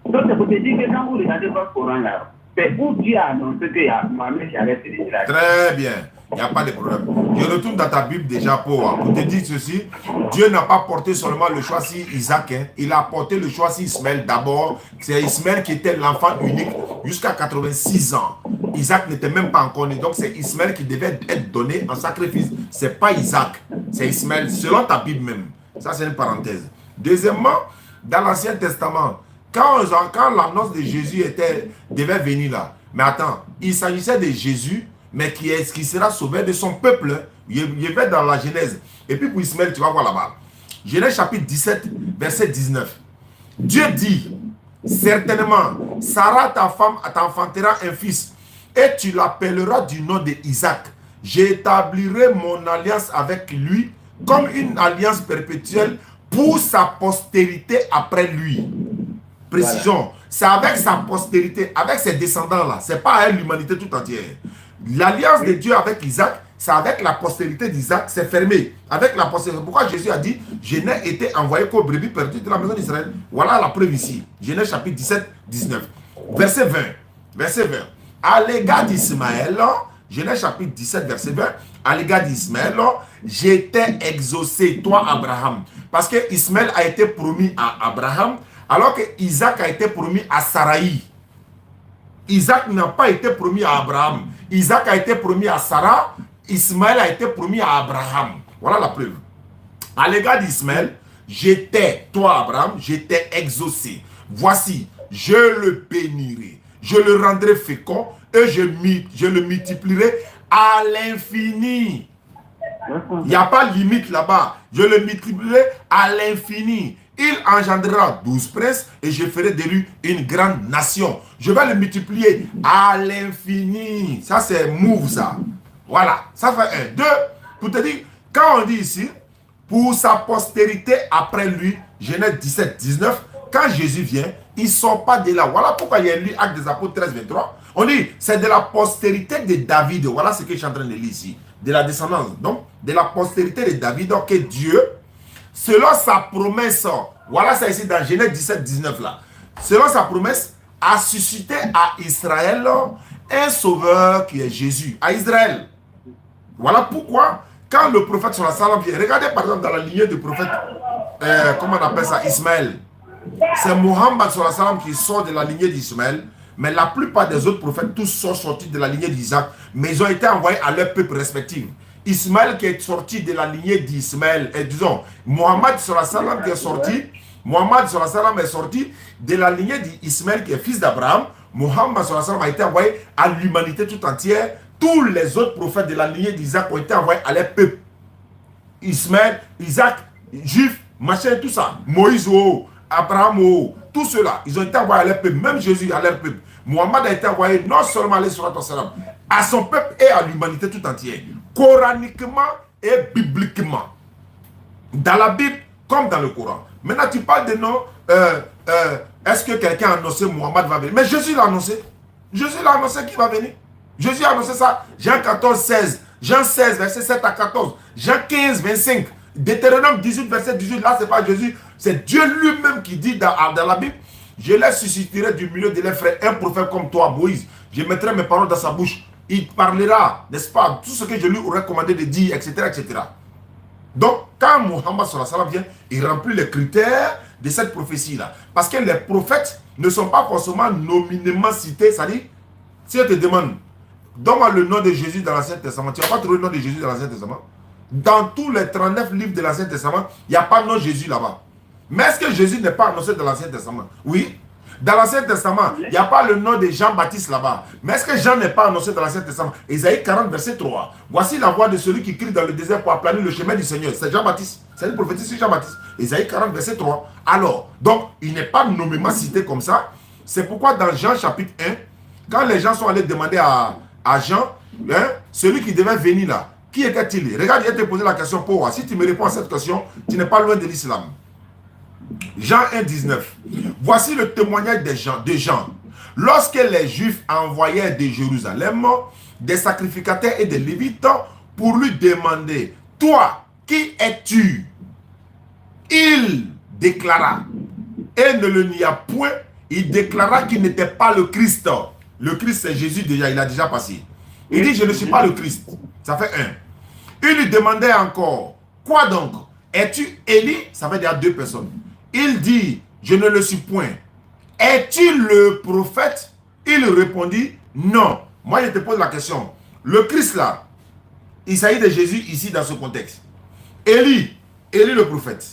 Donc c'est pour te dire que quand vous regardez votre Coran là, c'est où Dieu a annoncé que Mohamed avait fait l'Israël. Très bien. Il n'y a pas de problème. Je retourne dans ta Bible déjà pour te dire ceci. Dieu n'a pas porté seulement le choix sur Isaac. Hein. Il a porté le choix sur Ismaël d'abord. C'est Ismaël qui était l'enfant unique jusqu'à 86 ans. Isaac n'était même pas encore né. Donc c'est Ismaël qui devait être donné en sacrifice. Ce n'est pas Isaac. C'est Ismaël, selon ta Bible même. Ça, c'est une parenthèse. Deuxièmement, dans l'Ancien Testament, quand l'annonce de Jésus devait venir là, mais attends, il s'agissait de Jésus, mais qui sera sauvé de son peuple. Il va dans la Genèse. Et puis pour Ismaël, tu vas voir là-bas. Genèse chapitre 17, verset 19. Dieu dit, certainement, Sarah, ta femme, t'enfantera un fils, et tu l'appelleras du nom de Isaac. J'établirai mon alliance avec lui comme une alliance perpétuelle pour sa postérité après lui. Précision, voilà. C'est avec sa postérité, avec ses descendants-là. Ce n'est pas à l'humanité tout entière. L'alliance de Dieu avec Isaac, c'est avec la postérité d'Isaac, c'est fermé. Avec la postérité. Pourquoi Jésus a dit, je n'ai été envoyé qu'aux brebis perdues de la maison d'Israël. Voilà la preuve ici. Genèse chapitre 17, 19. Verset 20. Verset 20. À l'égard d'Ismaël, Genèse chapitre 17, verset 20. À l'égard d'Ismaël, j'étais exaucé, toi Abraham. Parce que Ismaël a été promis à Abraham, alors que Isaac a été promis à Saraï. Isaac n'a pas été promis à Abraham. Isaac a été promis à Sarah. Ismaël a été promis à Abraham. Voilà la preuve. À l'égard d'Ismaël, j'étais, toi Abraham, j'étais exaucé. Voici, je le bénirai. Je le rendrai fécond et je le multiplierai à l'infini. Il n'y a pas de limite là-bas. Je le multiplierai à l'infini. Il engendrera 12 princes et je ferai de lui une grande nation. Je vais le multiplier à l'infini. Ça, c'est move, ça. Voilà. Ça fait 1. 2. Pour te dire, quand on dit ici, pour sa postérité après lui, Genèse 17, 19, quand Jésus vient, il ne sort pas de là. Voilà pourquoi il y a lu Actes des Apôtres 13, 23. On dit, c'est de la postérité de David. Voilà ce que je suis en train de lire ici. De la descendance. Donc, de la postérité de David. Donc, que Dieu, selon sa promesse, voilà ça ici dans Genèse 17, 19 là. Selon sa promesse, a suscité à Israël un sauveur qui est Jésus. À Israël. Voilà pourquoi, quand le prophète sur la salam vient, regardez par exemple dans la lignée du prophète, comment on appelle ça, Ismaël. C'est Mohammed sur la salam qui sort de la lignée d'Ismaël. Mais la plupart des autres prophètes, tous sont sortis de la lignée d'Isaac. Mais ils ont été envoyés à leur peuple respectif. Ismaël qui est sorti de la lignée d'Ismaël, et disons, Mohammed sur la salam qui est sorti, Mohammed sur la salam est sorti de la lignée d'Ismaël qui est fils d'Abraham. Mohammed sur la salam a été envoyé à l'humanité tout entière. Tous les autres prophètes de la lignée d'Isaac ont été envoyés à leur peuple. Ismaël, Isaac, Juif, machin, tout ça. Moïse, Abraham, tout cela, ils ont été envoyés à leur peuple. Même Jésus à leur peuple. Mohammed a été envoyé non seulement à son peuple et à l'humanité tout entière. Coraniquement et bibliquement. Dans la Bible comme dans le Coran. Maintenant tu parles de non, est-ce que quelqu'un a annoncé Mohammed va venir? Mais Jésus l'a annoncé. Jésus l'a annoncé qu'il va venir. Jésus a annoncé ça. Jean 14, 16. Jean 16, verset 7 à 14. Jean 15, 25. Deutéronome 18, verset 18. Là, c'est pas Jésus. C'est Dieu lui-même qui dit dans la Bible, je les susciterai du milieu de leurs frères un prophète comme toi, Moïse. Je mettrai mes paroles dans sa bouche. Il parlera, n'est-ce pas, tout ce que je lui aurais commandé de dire, etc., etc. Donc, quand Muhammad sallallahu alayhi wa sallam vient, il remplit les critères de cette prophétie-là. Parce que les prophètes ne sont pas forcément nominément cités. C'est-à-dire, si on te demande, donne-moi le nom de Jésus dans l'Ancien Testament, tu n'as pas trouvé le nom de Jésus dans l'Ancien Testament. Dans tous les 39 livres de l'Ancien Testament, il n'y a pas de nom de Jésus là-bas. Mais est-ce que Jésus n'est pas annoncé dans l'Ancien Testament? Oui. Dans l'Ancien Testament, il n'y a pas le nom de Jean-Baptiste là-bas. Mais est-ce que Jean n'est pas annoncé dans l'Ancien Testament? Isaïe 40, verset 3. Voici la voix de celui qui crie dans le désert pour aplanir le chemin du Seigneur. C'est Jean-Baptiste. C'est une prophétie sur Jean-Baptiste. Isaïe 40, verset 3. Alors, donc, il n'est pas nommément cité comme ça. C'est pourquoi dans Jean chapitre 1, quand les gens sont allés demander à Jean, hein, celui qui devait venir là, qui était-il? Regarde, il t'a posé la question pour moi. Si tu me réponds à cette question, tu n'es pas loin de l'islam. Jean 1, 19. Voici le témoignage de Jean. Lorsque les Juifs envoyèrent de Jérusalem des sacrificateurs et des Lévites pour lui demander, toi, qui es-tu? Il déclara, et ne le nia point, il déclara qu'il n'était pas le Christ. Le Christ, c'est Jésus déjà, il a déjà passé. Il dit, je ne suis pas le Christ. Ça fait un. Il lui demandait encore, quoi donc? Es-tu Élie? Ça veut dire deux personnes. Il dit, je ne le suis point. Es-tu le prophète? Il répondit, non. Moi, je te pose la question. Le Christ là, il s'agit de Jésus ici dans ce contexte. Élie le prophète.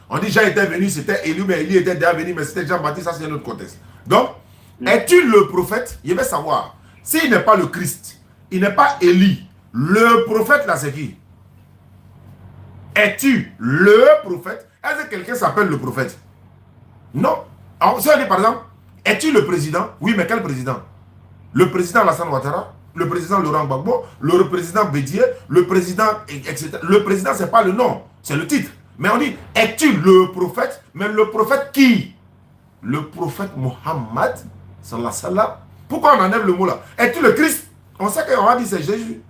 On dit, Jean était venu, c'était Élie, mais Élie était déjà venu, mais c'était Jean-Baptiste, ça c'est un autre contexte. Donc, es-tu le prophète? Je vais savoir. S'il n'est pas le Christ, il n'est pas Élie. Le prophète là, c'est qui? Es-tu le prophète? Est-ce que quelqu'un s'appelle le prophète? Non. Alors, si on dit par exemple, es-tu le président? Oui, mais quel président? Le président Alassane Ouattara, le président Laurent Gbagbo, le président Bédier, le président, etc. Le président, ce n'est pas le nom, c'est le titre. Mais on dit, es-tu le prophète? Mais le prophète qui? Le prophète Mohammed, sallallahu alayhi wa sallam. Pourquoi on enlève le mot là? Es-tu le Christ? On sait qu'on va dire c'est Jésus.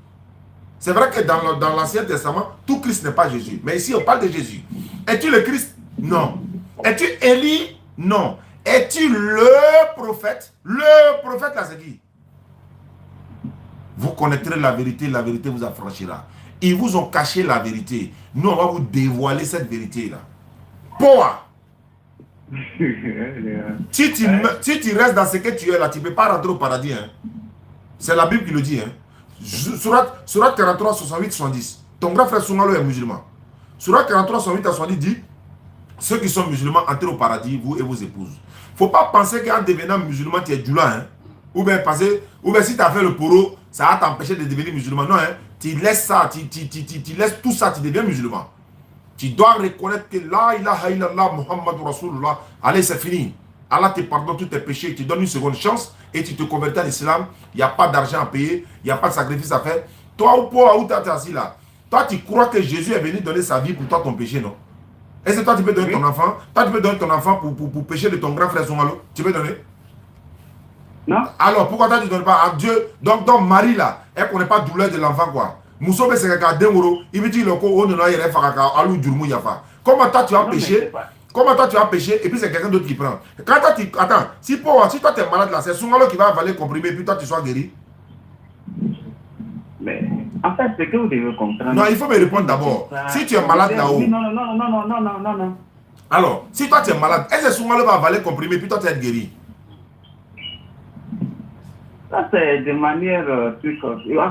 C'est vrai que dans l'Ancien Testament, tout Christ n'est pas Jésus. Mais ici, on parle de Jésus. Es-tu le Christ? Non. Es-tu Élie? Non. Es-tu le prophète? Le prophète, là, c'est qui? Vous connaîtrez la vérité vous affranchira. Ils vous ont caché la vérité. Nous, on va vous dévoiler cette vérité-là. Pourquoi? Si tu restes dans ce que tu es là, tu ne peux pas rentrer au paradis. Hein. C'est la Bible qui le dit. Hein. Surat 43, 68, 70. Ton grand frère Soumalo est musulman. Surat 43, 68 à 70 dit, ceux qui sont musulmans entrent au paradis, vous et vos épouses. Il ne faut pas penser qu'en devenant musulman, tu es djoula. Hein. Ou bien si tu as fait le poro, ça va t'empêcher de devenir musulman. Non, hein. Tu laisses ça, tu laisses tout ça, tu deviens musulman. Tu dois reconnaître que la ilaha illallah Muhammadur Rasulullah. Allez, c'est fini. Allah te pardonne tous tes péchés, il te donne une seconde chance et tu te convertis à l'islam. Il n'y a pas d'argent à payer, il n'y a pas de sacrifice à faire. Toi ou pour où tu es assis là, toi tu crois que Jésus est venu donner sa vie pour toi ton péché, non? Est-ce que toi tu peux donner ton enfant? Toi tu peux donner ton enfant pour pécher de ton grand frère Soumalo? Tu peux donner? Non. Alors pourquoi toi tu ne donnes pas à Dieu? Donc Marie là, elle ne connaît pas la douleur de l'enfant quoi. Moussobe c'est quelqu'un d'euro, il veut dire le coup, on ne l'a pas alou djourmou yafa. Comment toi tu as péché? Comment toi tu as péché et puis c'est quelqu'un d'autre qui prend. Quand toi tu... Attends, si toi tu es malade là, c'est Soumalo qui va avaler comprimé et puis toi tu sois guéri. Mais en fait, c'est que vous devez comprendre. Non, il faut me répondre d'abord. Si tu es malade là-haut. Non. Alors, si toi tu es malade, est-ce que Soumalo va avaler comprimé et puis toi tu es guéri? Ça, c'est de manière en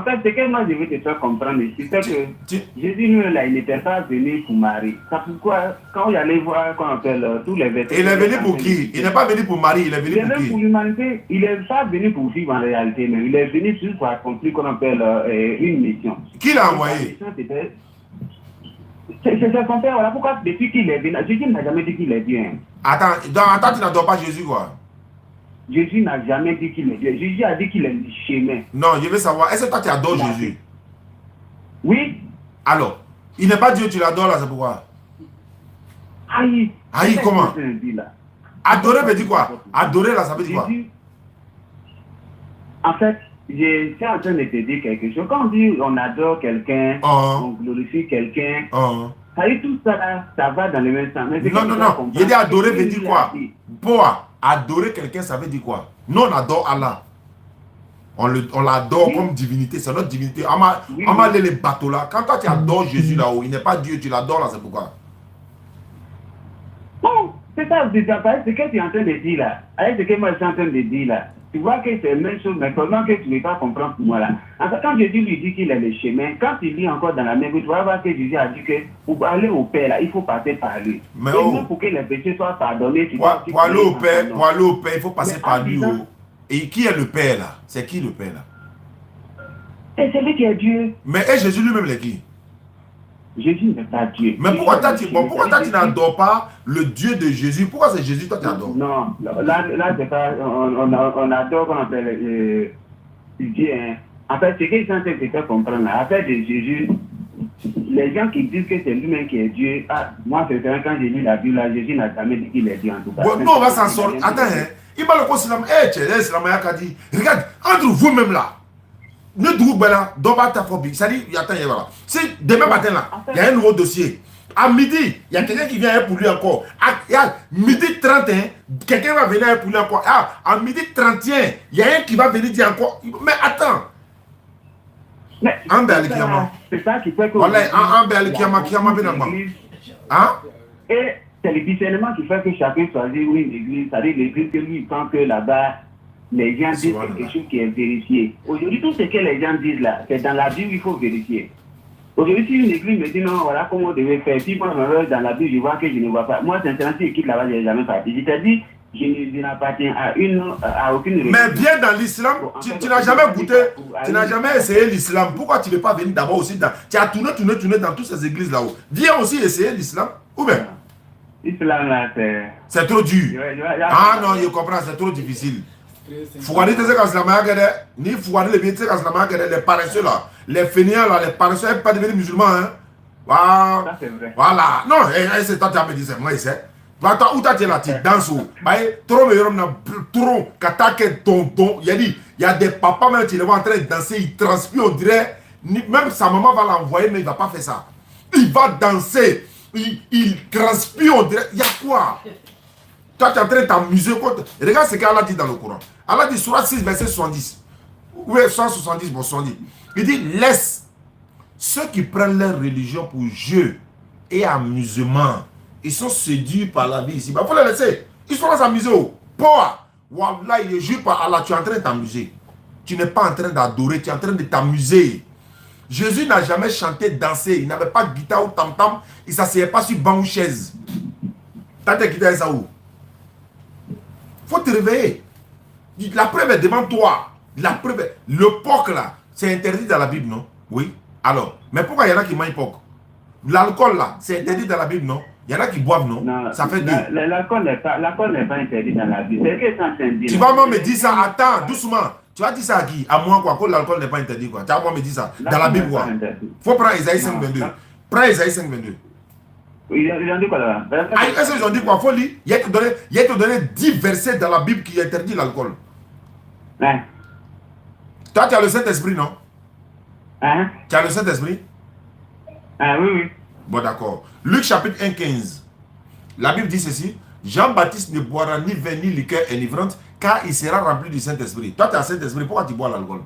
fait, ce que moi je veux te faire comprendre ici, c'est que Jésus, nous, là, il n'était pas venu pour Marie. C'est pourquoi, quand il allait voir, qu'on appelle tous les versets. Il est venu pour qui? Il n'est pas venu pour Marie, il est venu pour qui? Pour l'humanité, il n'est pas venu pour vivre en réalité, mais il est venu juste pour accomplir, qu'on appelle une mission. Qui l'a envoyé? C'est son père, voilà pourquoi depuis qu'il est venu, Jésus n'a jamais dit qu'il est bien. Attends, tu n'adores pas Jésus quoi? Jésus n'a jamais dit qu'il est Dieu. Jésus a dit qu'il est le chemin. Non, je veux savoir, est-ce que toi tu adores Jésus? Oui. Alors, il n'est pas Dieu, tu l'adores là, c'est pourquoi? Aïe, comment? Adorer veut dire quoi? Adorer là, ça veut dire quoi? En fait, je suis en train de te dire quelque chose. Quand on dit on adore quelqu'un, on glorifie quelqu'un, ça dit tout ça là, ça va dans le même sens. Non. Il dit adorer veut dire quoi? Pour adorer quelqu'un, ça veut dire quoi? Nous, on adore Allah. On l'adore comme divinité, c'est notre divinité. On m'a les bateaux là. Quand toi tu adores Jésus là-haut, il n'est pas Dieu, tu l'adores là, c'est pourquoi? Non, c'est ça, ce que tu es en train de dire là. Avec ce que moi je suis en train de dire là. Tu vois que c'est la même chose, mais comment que tu ne peux pas comprendre pour moi là. En fait, quand Jésus lui dit qu'il est le chemin, quand il lit encore dans la même Bible, tu vas voir que Jésus a dit que pour aller au Père là, il faut passer par lui. Mais pour que les péchés soient pardonnés, pour aller au Père, il faut passer par lui. Et qui est le Père là? C'est qui le Père là? C'est celui qui est Dieu. Mais Jésus lui-même est qui? Jésus n'est pas Dieu. Mais pourquoi tu n'adores pas le Dieu de Jésus? Pourquoi c'est Jésus toi tu adores? Non, là c'est pas. On adore, qu'on appelle Dieu. Hein. En fait, ce qu'ils sont en train de faire comprendre là, après de Jésus, les gens qui disent que c'est lui-même qui est Dieu, moi c'est vrai, quand j'ai lu la Bible là, Jésus n'a jamais dit qu'il est Dieu en tout cas. Bon, nous on va s'en sortir. Attends, hein. Il va le considérer, regarde, entre vous-même là, ne trouve pas là, d'où ta phobie. Ça dit, attends, voilà. Si demain matin là, il y a un nouveau dossier. À midi, il y a quelqu'un qui vient pour lui encore. À midi 31, quelqu'un va venir pour lui encore. À midi 31, il y a un qui va venir dire encore. Mais attends. C'est ça qui fait que. Hein? Et c'est le discernement qui fait que chacun choisit une église. C'est-à-dire l'église que lui pense que là-bas, les gens disent quelque chose qui est vérifié. Aujourd'hui, tout ce que les gens disent là, c'est dans la Bible, il faut vérifier. Aujourd'hui, si une église me dit non, voilà comment on devait faire. Si moi, dans la Bible, je vois que je ne vois pas. Moi, sincèrement, si je quitte là-bas, je n'ai jamais parti. Je t'ai dit, je n'appartiens à aucune religion. Mais bien dans l'islam, tu n'as jamais goûté, tu n'as jamais essayé l'islam. Pourquoi tu ne veux pas venir d'abord aussi tu as tourné dans toutes ces églises là-haut. Viens aussi essayer l'islam. Ou bien? L'islam là, c'est trop dur. Non, je comprends, c'est trop difficile. Fouani te ni Fouani les paresseux là, les fainéants là, les paresseux, ils ne pas devenir musulmans. Hein? Voilà. Non, c'est toi qui as me dit, c'est moi, ici. Où tu es là, tu danses. Trop meilleur, trop, katake, tonton. Il y a des papas même qui les voient en train de danser, ils transpirent, on dirait, même sa maman va l'envoyer, mais il ne va pas faire ça. Il va danser, il transpire, on dirait, il y a quoi? Toi, tu es en train de t'amuser. Regarde ce qu'Allah dit dans le Coran. Allah dit, Surah 6, verset 70. Oui, 170, bon, 70. Il dit, laisse ceux qui prennent leur religion pour jeu et amusement. Ils sont séduits par la vie ici. Il faut les laisser. Ils sont là s'amuser. Pourquoi? Wallah, il est jure par Allah. Tu es en train de t'amuser. Tu n'es pas en train d'adorer. Tu es en train de t'amuser. Jésus n'a jamais chanté, dansé. Il n'avait pas de guitare ou tam-tam. Il ne s'asseyait pas sur banc ou chaise. T'as tes guitares ça où? Faut te réveiller. La preuve est devant toi. La preuve est... Le porc là, c'est interdit dans la Bible, non? Oui. Alors, mais pourquoi il y en a qui mangent porc? L'alcool là, c'est interdit dans la Bible, non? Il y en a qui boivent, non? Non, ça fait deux. L'alcool n'est pas interdit dans la Bible. C'est que ça interdit. Tu vas me dire ça, attends, doucement. Tu vas dire ça à qui? À moi, quoi, que l'alcool n'est pas interdit, quoi. Tu vas me dire ça. Dans la Bible, quoi. Faut prendre Isaïe 5.22. Prends Isaïe 5.22. Ils ont dit quoi là? Est-ce qu'ils ont dit quoi? Faut lire. Il y a te donné 10 versets dans la Bible qui interdit l'alcool. Hein? Toi, tu as le Saint-Esprit, non? Hein? Tu as le Saint-Esprit? Ah oui, oui. Bon, d'accord. Luc chapitre 1, 15. La Bible dit ceci. Jean-Baptiste ne boira ni vin ni liqueur enivrante, car il sera rempli du Saint-Esprit. Toi, tu as le Saint-Esprit, pourquoi tu bois l'alcool?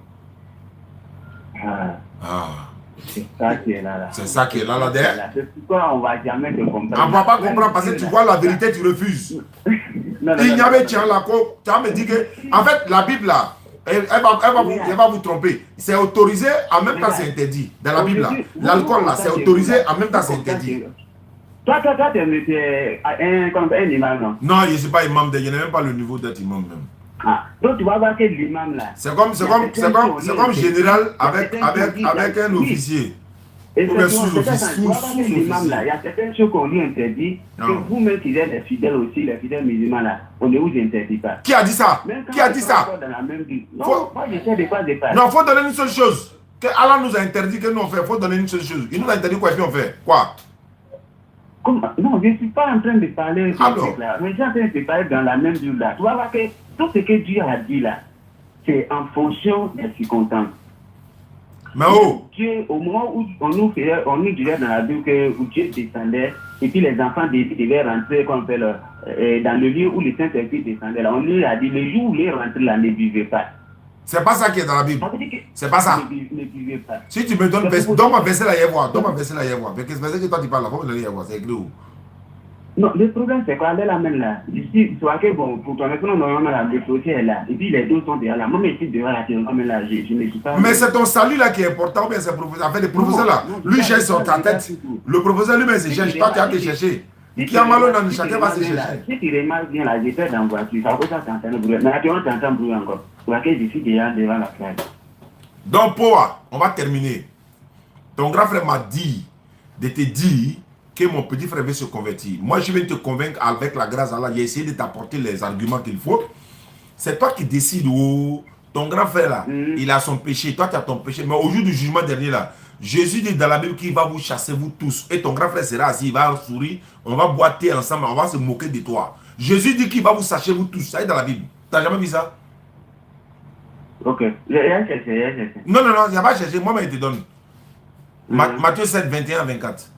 C'est ça qui est là. C'est ça qui est là, derrière. C'est pourquoi on ne va jamais te comprendre. On ne va pas comprendre parce que tu vois la vérité, tu refuses. Il n'y avait tiens là, tu vas me dire que, en fait, la Bible là, elle va vous tromper. C'est autorisé, en même temps c'est interdit. Dans la Bible là, l'alcool là, c'est autorisé, en même temps c'est interdit. Toi, tu es un imam, non? Non, je ne suis pas imam, je n'ai même pas le niveau d'être imam même. Donc tu vas voir que l'imam là. C'est comme général avec un officier. Et c'est l'imam là. Il y a certaines choses qu'on lui interdit. Que vous-même qui êtes les fidèles aussi, les fidèles musulmans là, on ne vous interdit pas. Qui a dit ça? Qui a dit ça? Non, moi je sais de quoi je parle. Non, il faut donner une seule chose. Que Allah nous a interdit que nous on fait. Il faut donner une seule chose. Il nous a interdit quoi et puis on fait quoi? Non, je ne suis pas en train de parler de ce truc là. Mais je suis en train de parler dans la même Bible là. Tu vas voir que tout ce que Dieu a dit là, c'est en fonction des circonstances. Mais oh! Dieu, au moment où on nous disait dans la Bible que Dieu descendait, et puis les enfants devaient rentrer dans le lieu où le Saint-Esprit descendait. Là, on lui a dit, le jour où il est rentré là, ne buvez pas. C'est pas ça qui est dans la Bible. C'est pas ça. Ne buvez pas. Si tu me donnes donne-moi verset là, y voir. Donne-moi verset là, y voir. Parce que verset que toi tu parles là, faut me donner y voir. C'est écrit où? Non, le problème c'est quoi? Elle l'amène là. Ici, soit que bon, pour ton école, on a le dossier est là. Et puis les deux sont déjà là. Moi, je suis dehors là, je ne suis pas. Mais c'est ton salut là qui est important, ou bien c'est le professeur? En fait, le professeur là, lui cherche sur ta tête. Le professeur lui-même se cherche. Toi, tu as te chercher. Qui a mal dans chacun va se chercher. Si tu remarques bien là, j'étais dans la voiture, ça va pas t'entendre bruit. Mais tu entends bruit encore. Soit que je suis déjà devant la classe. Donc, Poa, on va terminer. Ton grand frère m'a dit de te dire que mon petit frère veut se convertir. Moi, je vais te convaincre avec la grâce d'Allah. J'ai essayé de t'apporter les arguments qu'il faut. C'est toi qui décides. Oh, ton grand frère là, il a son péché. Toi, tu as ton péché. Mais au jour du jugement dernier là, Jésus dit dans la Bible qu'il va vous chasser vous tous. Et ton grand frère sera assis, il va sourire. On va boiter ensemble, on va se moquer de toi. Jésus dit qu'il va vous chasser vous tous. Ça est dans la Bible. Tu n'as jamais vu ça? Ok. J'ai cherché. Non, il n'y a pas cherché. Moi, je te donne. Matthieu 7, 21 à 24.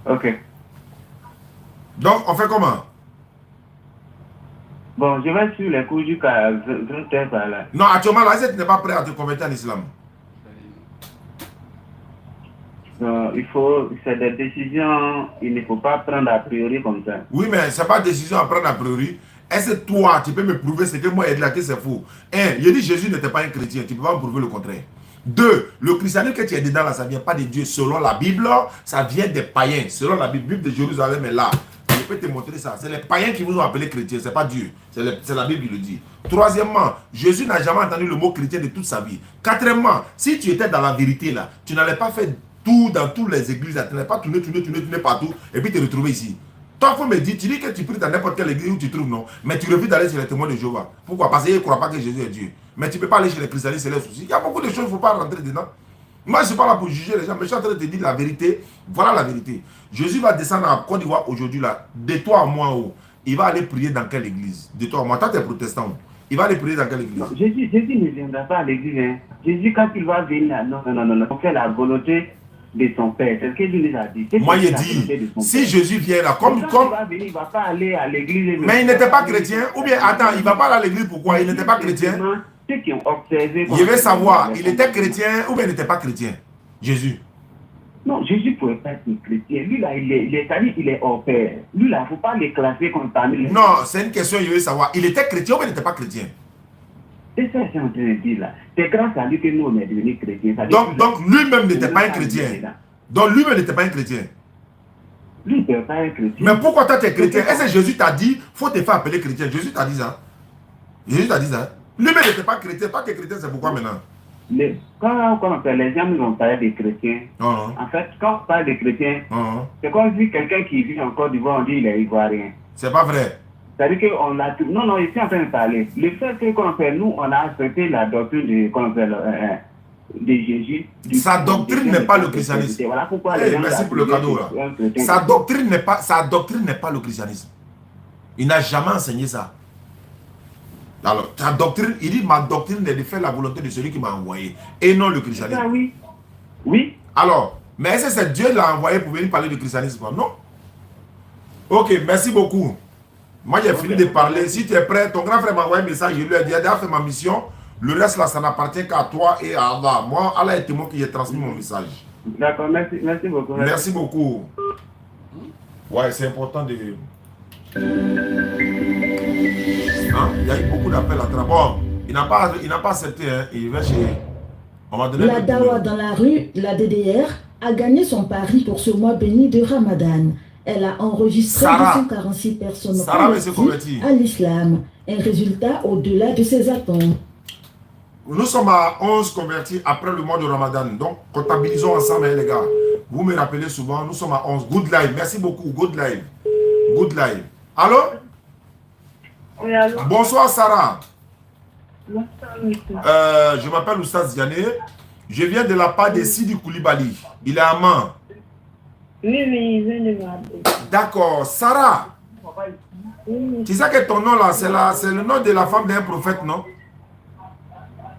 Ok. Donc, on fait comment? Bon, je vais sur les coups jusqu'à 20h par là. Non, actuellement, là, tu n'es pas prêt à te convertir en islam. C'est des décisions, il ne faut pas prendre a priori comme ça. Oui, mais ce n'est pas une décision à prendre a priori. Est-ce que toi, tu peux me prouver ce que moi, Edla, que c'est faux? Il dit Jésus n'était pas un chrétien, tu ne peux pas me prouver le contraire. 2, le christianisme que tu es dedans là, ça ne vient pas de Dieu. Selon la Bible, ça vient des païens. Selon la Bible de Jérusalem est là. Je peux te montrer ça. C'est les païens qui vous ont appelé chrétiens, ce n'est pas Dieu. C'est la Bible qui le dit. 3èmement, Jésus n'a jamais entendu le mot chrétien de toute sa vie. 4èmement, si tu étais dans la vérité là, tu n'allais pas faire tout dans toutes les églises là, tu n'allais pas tourner partout et puis te retrouver ici. Toi, il faut me dire, tu dis que tu pries dans n'importe quelle église où tu trouves, non? Mais tu refuses d'aller chez les témoins de Jéhovah. Pourquoi? Parce qu'ils ne croient pas que Jésus est Dieu. Mais tu ne peux pas aller chez les christianistes, c'est leur souci. Il y a beaucoup de choses, il ne faut pas rentrer dedans. Moi, je ne suis pas là pour juger les gens, mais je suis en train de te dire la vérité. Voilà la vérité. Jésus va descendre en Côte d'Ivoire aujourd'hui, là, de toi à moi, oh. Il va aller prier dans quelle église? De toi à moi, toi, tu es protestant. Il va aller prier dans quelle église? Non, Jésus ne viendra pas à l'église. Hein. Jésus, quand il va venir, non. On fait la volonté de son Père. C'est ce que lui a dit. Moi, il dit, si Jésus vient là, comme... Il va venir, il ne va pas aller à l'église. Mais il n'était pas chrétien. Ou bien, attends, il ne va pas aller à l'église, pourquoi? Il n'était pas chrétien. Ceux qui ont observé... Je veux savoir, il était chrétien ou bien il n'était pas chrétien? Jésus. Non, Jésus ne pouvait pas être chrétien. Lui, là, il est hors pair. Lui, là, il ne faut pas le classer comme parmi les... Non, c'est une question, je veux savoir. Il était chrétien ou bien il n'était pas chrétien? C'est ça que je suis en train de dire là. C'est grâce à lui que nous, on est devenus chrétiens. Donc lui-même n'était pas un chrétien. Donc lui-même n'était pas un chrétien. Lui, il ne peut pas être chrétien. Mais pourquoi toi, tu es chrétien? Est-ce que Jésus t'a dit, faut te faire appeler chrétien? Jésus t'a dit ça? Jésus t'a dit ça? Lui-même n'était pas chrétien. Toi, tu es chrétien, c'est pourquoi maintenant? Quand on appelle les gens, nous on parle des chrétiens. En fait, quand on parle des chrétiens, c'est comme si quelqu'un qui vit en Côte d'Ivoire, on dit qu'il est ivoirien. C'est pas vrai. C'est-à-dire qu'on l'a tout. Non, je suis en train de parler. Le fait que qu'on fait, nous, on a accepté la doctrine de Jésus. Sa doctrine n'est pas le christianisme. Voilà pourquoi merci pour le cadeau là. Sa doctrine n'est pas le christianisme. Il n'a jamais enseigné ça. Alors, ta doctrine, il dit, ma doctrine est de faire la volonté de celui qui m'a envoyé et non le christianisme. Ah, oui. Oui. Alors, mais est-ce que c'est Dieu qui l'a envoyé pour venir parler du christianisme? Non. Ok, merci beaucoup. Moi, j'ai fini de parler. Si tu es prêt, ton grand frère m'a envoyé un message, je lui ai dit, j'ai déjà fait ma mission. Le reste là, ça n'appartient qu'à toi et à Allah. Moi, Allah est témoin qui a transmis mon message. D'accord, merci beaucoup. Merci beaucoup. Ouais, c'est important de... Il y a eu beaucoup d'appels à travers. Bon, il n'a pas accepté, hein. Il va chez... On va donner la dawa dans la rue, la DDR, a gagné son pari pour ce mois béni de Ramadan. Elle a enregistré 246 personnes converties à l'islam. Un résultat au-delà de ses attentes. Nous sommes à 11 convertis après le mois de Ramadan. Donc, comptabilisons ensemble, hein, les gars. Vous me rappelez souvent, nous sommes à 11. Good live. Merci beaucoup. Good live. Good live. Allô? Oui, allô? Bonsoir, Sarah. Bonsoir, monsieur. Je m'appelle Oustaz Diané. Je viens de la part de Sidi Koulibaly. Il est amant. Oui, il vient de m'appeler. D'accord. Sarah. Oui. Tu sais que ton nom là, c'est le nom de la femme d'un prophète, non?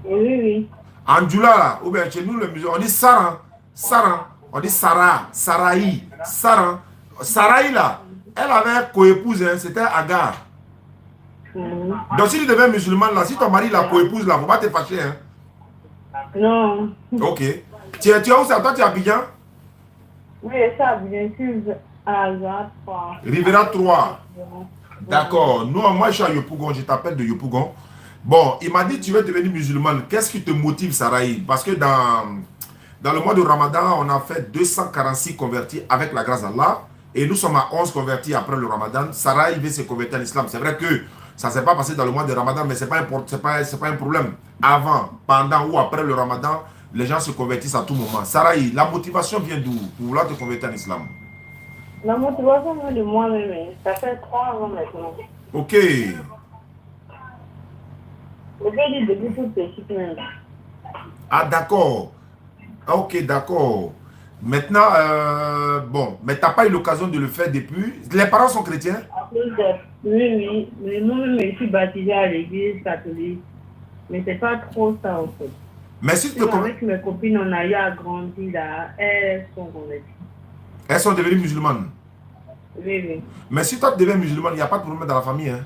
Oui. Andjoula, là, ou bien chez nous, le musulman, on dit Saran. Saran. On dit Sarah. Saraï. Saran. Saraï, là, elle avait un coépouse, hein, c'était Agar. Donc, si tu deviens musulman, là, si ton mari la coépouse, là, faut pas te fâcher, hein. Non. Ok. Tu es où ça? Toi, tu es à Abidjan? Oui, ça, bien sûr, à Rivera 3. Rivera 3. D'accord. Non, moi, je suis à Yopougon, je t'appelle de Yopougon. Bon, il m'a dit tu veux devenir musulmane. Qu'est-ce qui te motive, Saraï? Parce que dans le mois de Ramadan, on a fait 246 convertis avec la grâce d'Allah. Et nous sommes à 11 convertis après le Ramadan. Saraï veut se convertir en islam. C'est vrai que ça ne s'est pas passé dans le mois de Ramadan, mais ce n'est pas un problème. Avant, pendant ou après le Ramadan, les gens se convertissent à tout moment. Saraï, la motivation vient d'où pour vouloir te convertir en islam? La motivation vient de moi-même. Ça fait 3 ans maintenant. Ok. Je vais dire depuis toute petite même. Ah, d'accord. Ok, d'accord. Maintenant, bon, mais tu n'as pas eu l'occasion de le faire depuis. Les parents sont chrétiens? Oui. Mais moi-même, je suis baptisée à l'église catholique. Mais c'est pas trop ça, en fait. Mais si tu te avec mes copines, on a eu à grandir là. Elles sont converties. Elles sont devenues musulmanes? Oui. Mais si toi tu deviens musulmane, il n'y a pas de problème dans la famille, hein?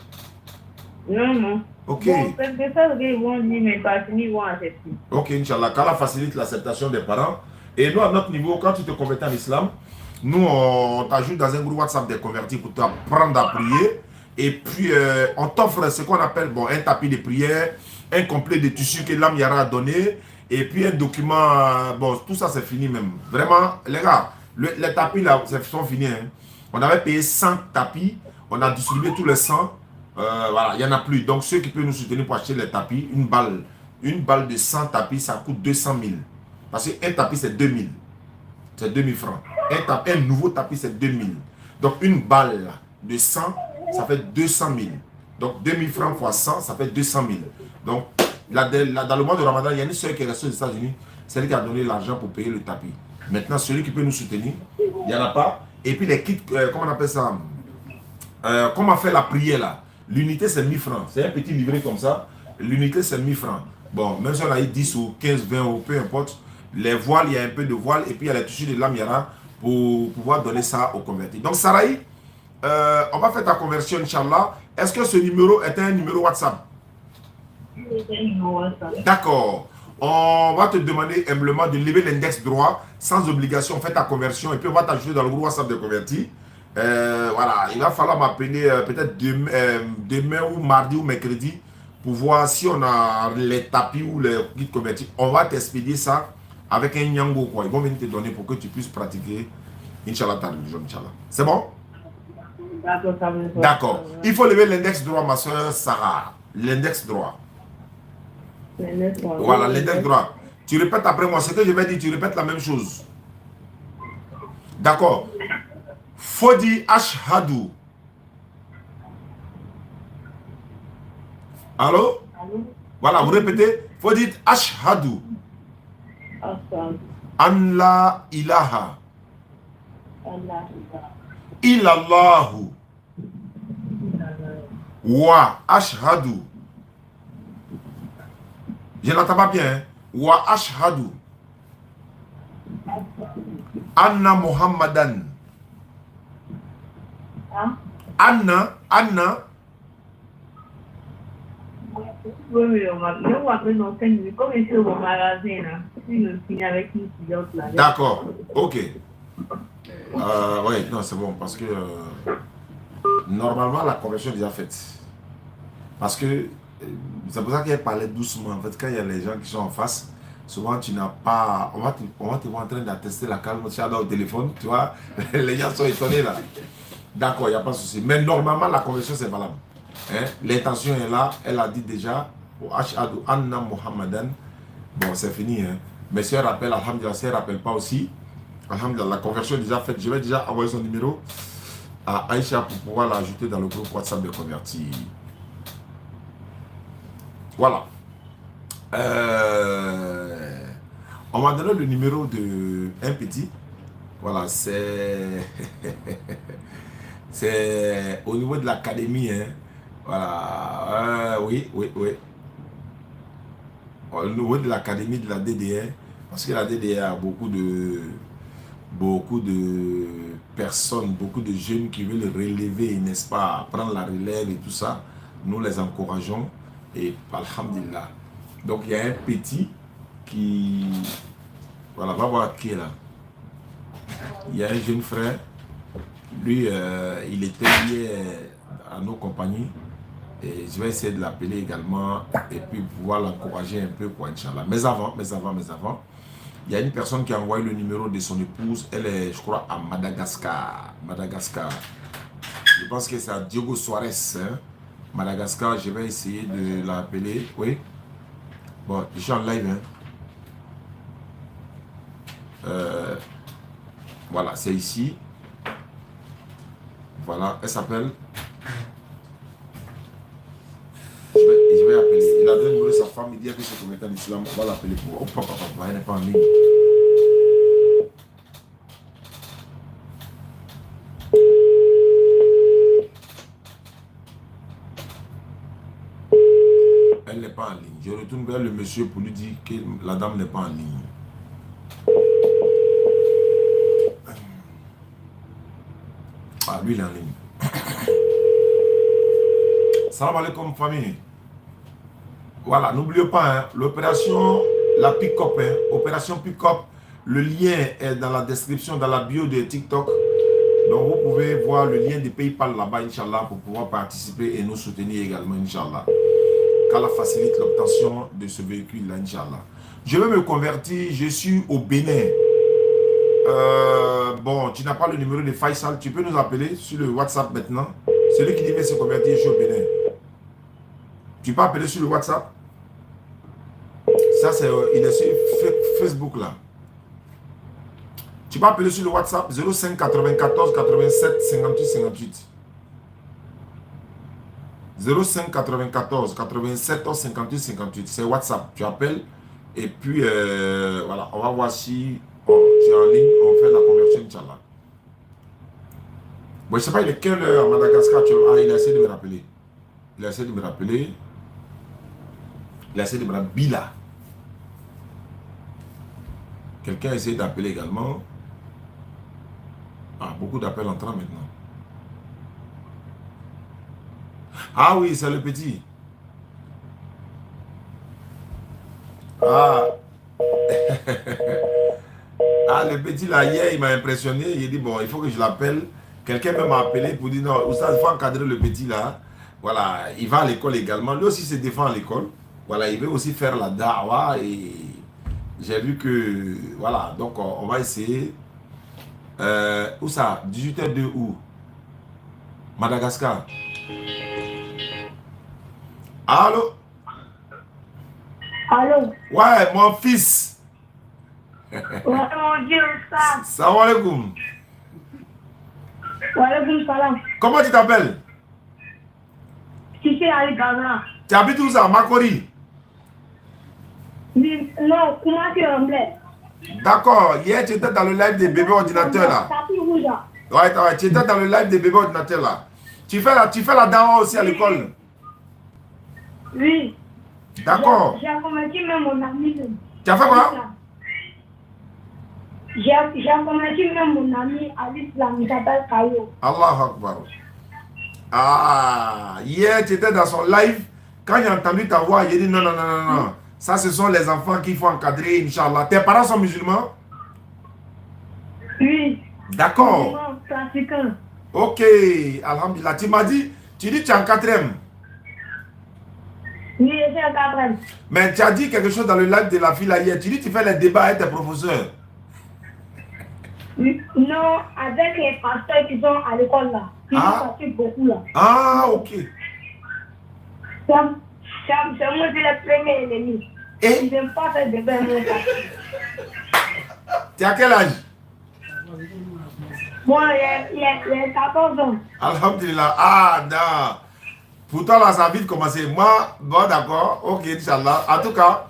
Non. Ok. Bon, c'est ça qu'ils vont dire, mais pas fini, ils vont accepter. Ok, Inch'Allah. Qu'Allah facilite l'acceptation des parents. Et nous, à notre niveau, quand tu te convertis en islam, nous, on t'ajoute dans un groupe WhatsApp des convertis pour t'apprendre à prier. Et puis, on t'offre ce qu'on appelle un tapis de prière, un complet de tissu que l'âme Yara a donné, et puis un document. Bon, tout ça, c'est fini même. Vraiment, les gars, les tapis là, sont finis. Hein. On avait payé 100 tapis, on a distribué tous les 100. Voilà, il n'y en a plus. Donc, ceux qui peuvent nous soutenir pour acheter les tapis, une balle de 100 tapis, ça coûte 200 000. Parce qu'un tapis, c'est 2000. C'est 2000 francs. Un nouveau tapis, c'est 2000. Donc, une balle de 100, ça fait 200 000. Donc, 2000 francs fois 100, ça fait 200 000. Donc, dans le mois de Ramadan, il y a une seule qui est restée aux États-Unis, celle qui a donné l'argent pour payer le tapis. Maintenant, celui qui peut nous soutenir, il n'y en a pas. Et puis, les kits, comment on appelle ça? Comment faire la prière là? L'unité, c'est 1000 francs. C'est un petit livret comme ça. L'unité, c'est 1000 francs. Bon, même si on a eu 10 ou 15, 20 ou peu importe, les voiles, il y a un peu de voile et puis il y a les tissus de l'âme Yara pour pouvoir donner ça aux convertis. Donc, Saraï, on va faire ta conversion, Inch'Allah. Est-ce que ce numéro est un numéro WhatsApp? D'accord. On va te demander humblement de lever l'index droit sans obligation. On fait ta conversion et puis on va t'ajouter dans le groupe WhatsApp des convertis. Voilà, il va falloir m'appeler peut-être demain ou mardi ou mercredi pour voir si on a les tapis ou les guides convertis. On va t'expédier ça avec un nyango quoi. Ils vont venir te donner pour que tu puisses pratiquer Inch'Allah ta religion, Inch'Allah. C'est bon? D'accord. Il faut lever l'index droit, ma soeur Sarah. L'index droit. Voilà, l'index droit. Tu répètes après moi. Ce que je vais dire, tu répètes la même chose. D'accord. Faut dire ashhadu. Allô? Voilà, vous répétez. Faut dire ashhadu. An la ilaha. Illallahu. Wa ashhadu. Je n'entends pas bien. Hein? Wa ashhadu. Anna Muhammadan. Anna. D'accord, ok. Oui, non, c'est bon, parce que normalement la conversion est déjà faite. Parce que c'est pour ça qu'elle parlait doucement. En fait, quand il y a les gens qui sont en face, souvent tu n'as pas. On va te voir en train d'attester la calme au téléphone, tu vois. Les gens sont étonnés là. D'accord, il n'y a pas de souci. Mais normalement, la conversion, c'est valable. Hein? L'intention est là. Elle a dit déjà, Ashhadu Anna Muhammadan. Bon, c'est fini. Hein? Mais si elle rappelle, alhamdulillah, si elle ne rappelle pas aussi, alhamdulillah, la conversion est déjà faite. Je vais déjà envoyer son numéro à Aïcha pour pouvoir l'ajouter dans le groupe WhatsApp de convertis. Voilà. On m'a donné le numéro de un petit. Voilà, c'est... C'est au niveau de l'académie, hein. Voilà, oui. au niveau de l'académie de la DDR, parce que la DDR a beaucoup de personnes, beaucoup de jeunes qui veulent relever, n'est-ce pas, prendre la relève et tout ça. Nous les encourageons et alhamdulillah. Donc il y a un petit qui, voilà, va voir qui est là. Il y a un jeune frère, lui, il était lié à nos compagnies. Et je vais essayer de l'appeler également et puis pouvoir l'encourager un peu pour Inch'Allah. Mais avant, il y a une personne qui a envoyé le numéro de son épouse. Elle est, je crois, à Madagascar. Je pense que c'est à Diogo Soares. Hein? Madagascar, je vais essayer de l'appeler. Oui. Bon, je suis en live. Hein? Voilà, c'est ici. Voilà, elle s'appelle... Je vais appeler. Il a donné le numéro de sa femme, il dit que c'est converti en islam. On va l'appeler pour... Oh, papa, elle n'est pas en ligne. Elle n'est pas en ligne. Je retourne vers le monsieur pour lui dire que la dame n'est pas en ligne. Ah, lui, il est en ligne. Salam alaikum famille. Voilà, n'oubliez pas, hein, l'opération, la pick-up, hein, opération pick-up, le lien est dans la description, dans la bio de TikTok. Donc vous pouvez voir le lien de PayPal là-bas, Inch'Allah, pour pouvoir participer et nous soutenir également, Inch'Allah. Qu'Allah facilite l'obtention de ce véhicule-là, Inch'Allah. Je vais me convertir, je suis au Bénin. Bon, tu n'as pas le numéro de Faisal, tu peux nous appeler sur le WhatsApp maintenant. Celui qui devait se convertir, je suis au Bénin. Tu peux appeler sur le WhatsApp. Ça, c'est il est sur Facebook là. Tu peux appeler sur le WhatsApp 05 94 87 58 58. 05 94 87 58 58. C'est WhatsApp. Tu appelles et puis voilà, on va voir si tu es en ligne, on fait la conversion, Inch'Allah. Bon, je ne sais pas, il est quelle heure à Madagascar. Ah, il a essayé de me rappeler. Il a essayé de me rappeler. Bila. Quelqu'un a essayé d'appeler également. Ah, beaucoup d'appels entrant maintenant. Ah oui, c'est le petit. Ah. Ah, le petit là, hier, il m'a impressionné. Il a dit, bon, il faut que je l'appelle. Quelqu'un m'a appelé pour dire, non, Oustaz, il faut encadrer le petit là. Voilà, il va à l'école également. Lui aussi se défend à l'école. Voilà, il veut aussi faire la da'wa et j'ai vu que, voilà, donc on va essayer. Où ça? 18h02 où? Madagascar. Allô? Allô? Ouais, mon fils. Ouais, mon Dieu, ça. Salam alaikum. Wa alaikum salam. Comment tu t'appelles? Tissé Ali Gabra. Tu habites où ça? Makori? Non, comment tu es? D'accord, hier tu étais dans le live des bébés ordinateurs là. Ouais, tu étais dans le live des bébés ordinateurs là. Tu fais la dawa aussi à l'école? Oui. D'accord. J'ai convaincu même mon ami. Tu as fait quoi? J'ai convaincu même mon ami à l'islam, il s'appelle Kayo. Allah Akbar. Ah, hier tu étais dans son live. Quand il a entendu ta voix, il a dit non. Ça, ce sont les enfants qu'il faut encadrer, Inch'Allah. Tes parents sont musulmans? Oui. D'accord. Pratiquant. Ok, alhamdulillah. Tu m'as dit, tu es en 4e. Oui, je suis en 4e. Mais tu as dit quelque chose dans le live de la fille là hier. Tu dis que tu fais les débats avec tes professeurs. Non, avec les pasteurs qui sont à l'école là. Qui pratiquent beaucoup là. Ah, ok. C'est moi qui le premier ennemi. Et ils n'aiment pas faire des bains. Tu as quel âge? Moi, j'ai 14 ans. Alhamdulillah. Ah, non. Pour toi, là, ça a vite commencé. Moi, bon, d'accord. Ok, Inch'Allah. En tout cas,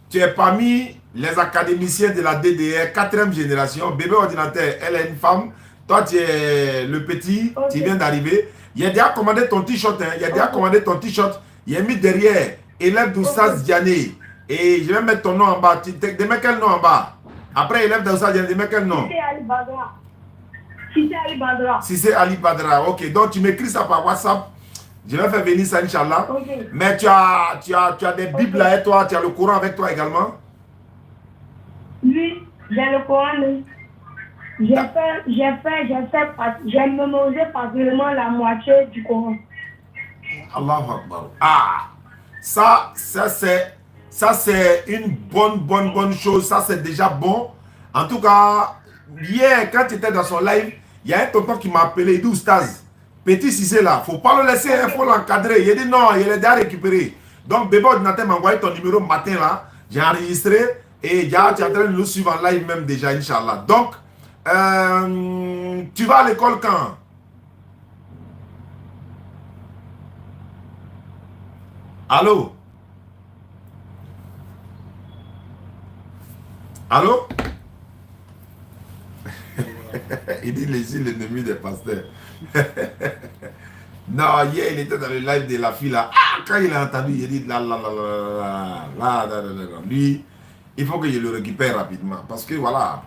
tu es parmi les académiciens de la DDR, 4e génération. Bébé ordinateur, elle est une femme. Toi, tu es le petit. Okay. Tu viens d'arriver. Il a déjà commandé ton t-shirt. Hein. Il a déjà commandé ton t-shirt. Il a mis derrière élève d'Oustaz Diané. Et je vais mettre ton nom en bas. Tu mets quel nom en bas? Après, élève de ça, je mets quel nom? Cissé Ali Badra. Cissé Ali Badra. Cissé Ali Badra. Ok, donc tu m'écris ça par WhatsApp. Je vais faire venir ça, Inch'Allah. Okay. Mais tu as des Bibles avec toi, tu as le Coran avec toi également? Oui, j'ai le Coran. J'ai mémorisé particulièrement la moitié du Coran. Allahu Akbar. Ah, ça c'est une bonne chose. Ça c'est déjà bon. En tout cas, hier quand tu étais dans son live, il y a un tonton qui m'a appelé. Il dit Oustaz, petit Cissé là, faut pas le laisser, il faut l'encadrer. Il a dit non, il est déjà récupéré. Donc bébé ordinateur m'a envoyé ton numéro matin là. J'ai enregistré et déjà tu es en train de nous suivre en live même déjà, Inch'Allah. Donc tu vas à l'école quand? Allô? Allô? Il dit les l'ennemi des pasteurs. Non, hier il était dans le live de la fille là. Ah, quand il a entendu, il dit là. Lui, il faut que je le récupère rapidement. Parce que voilà,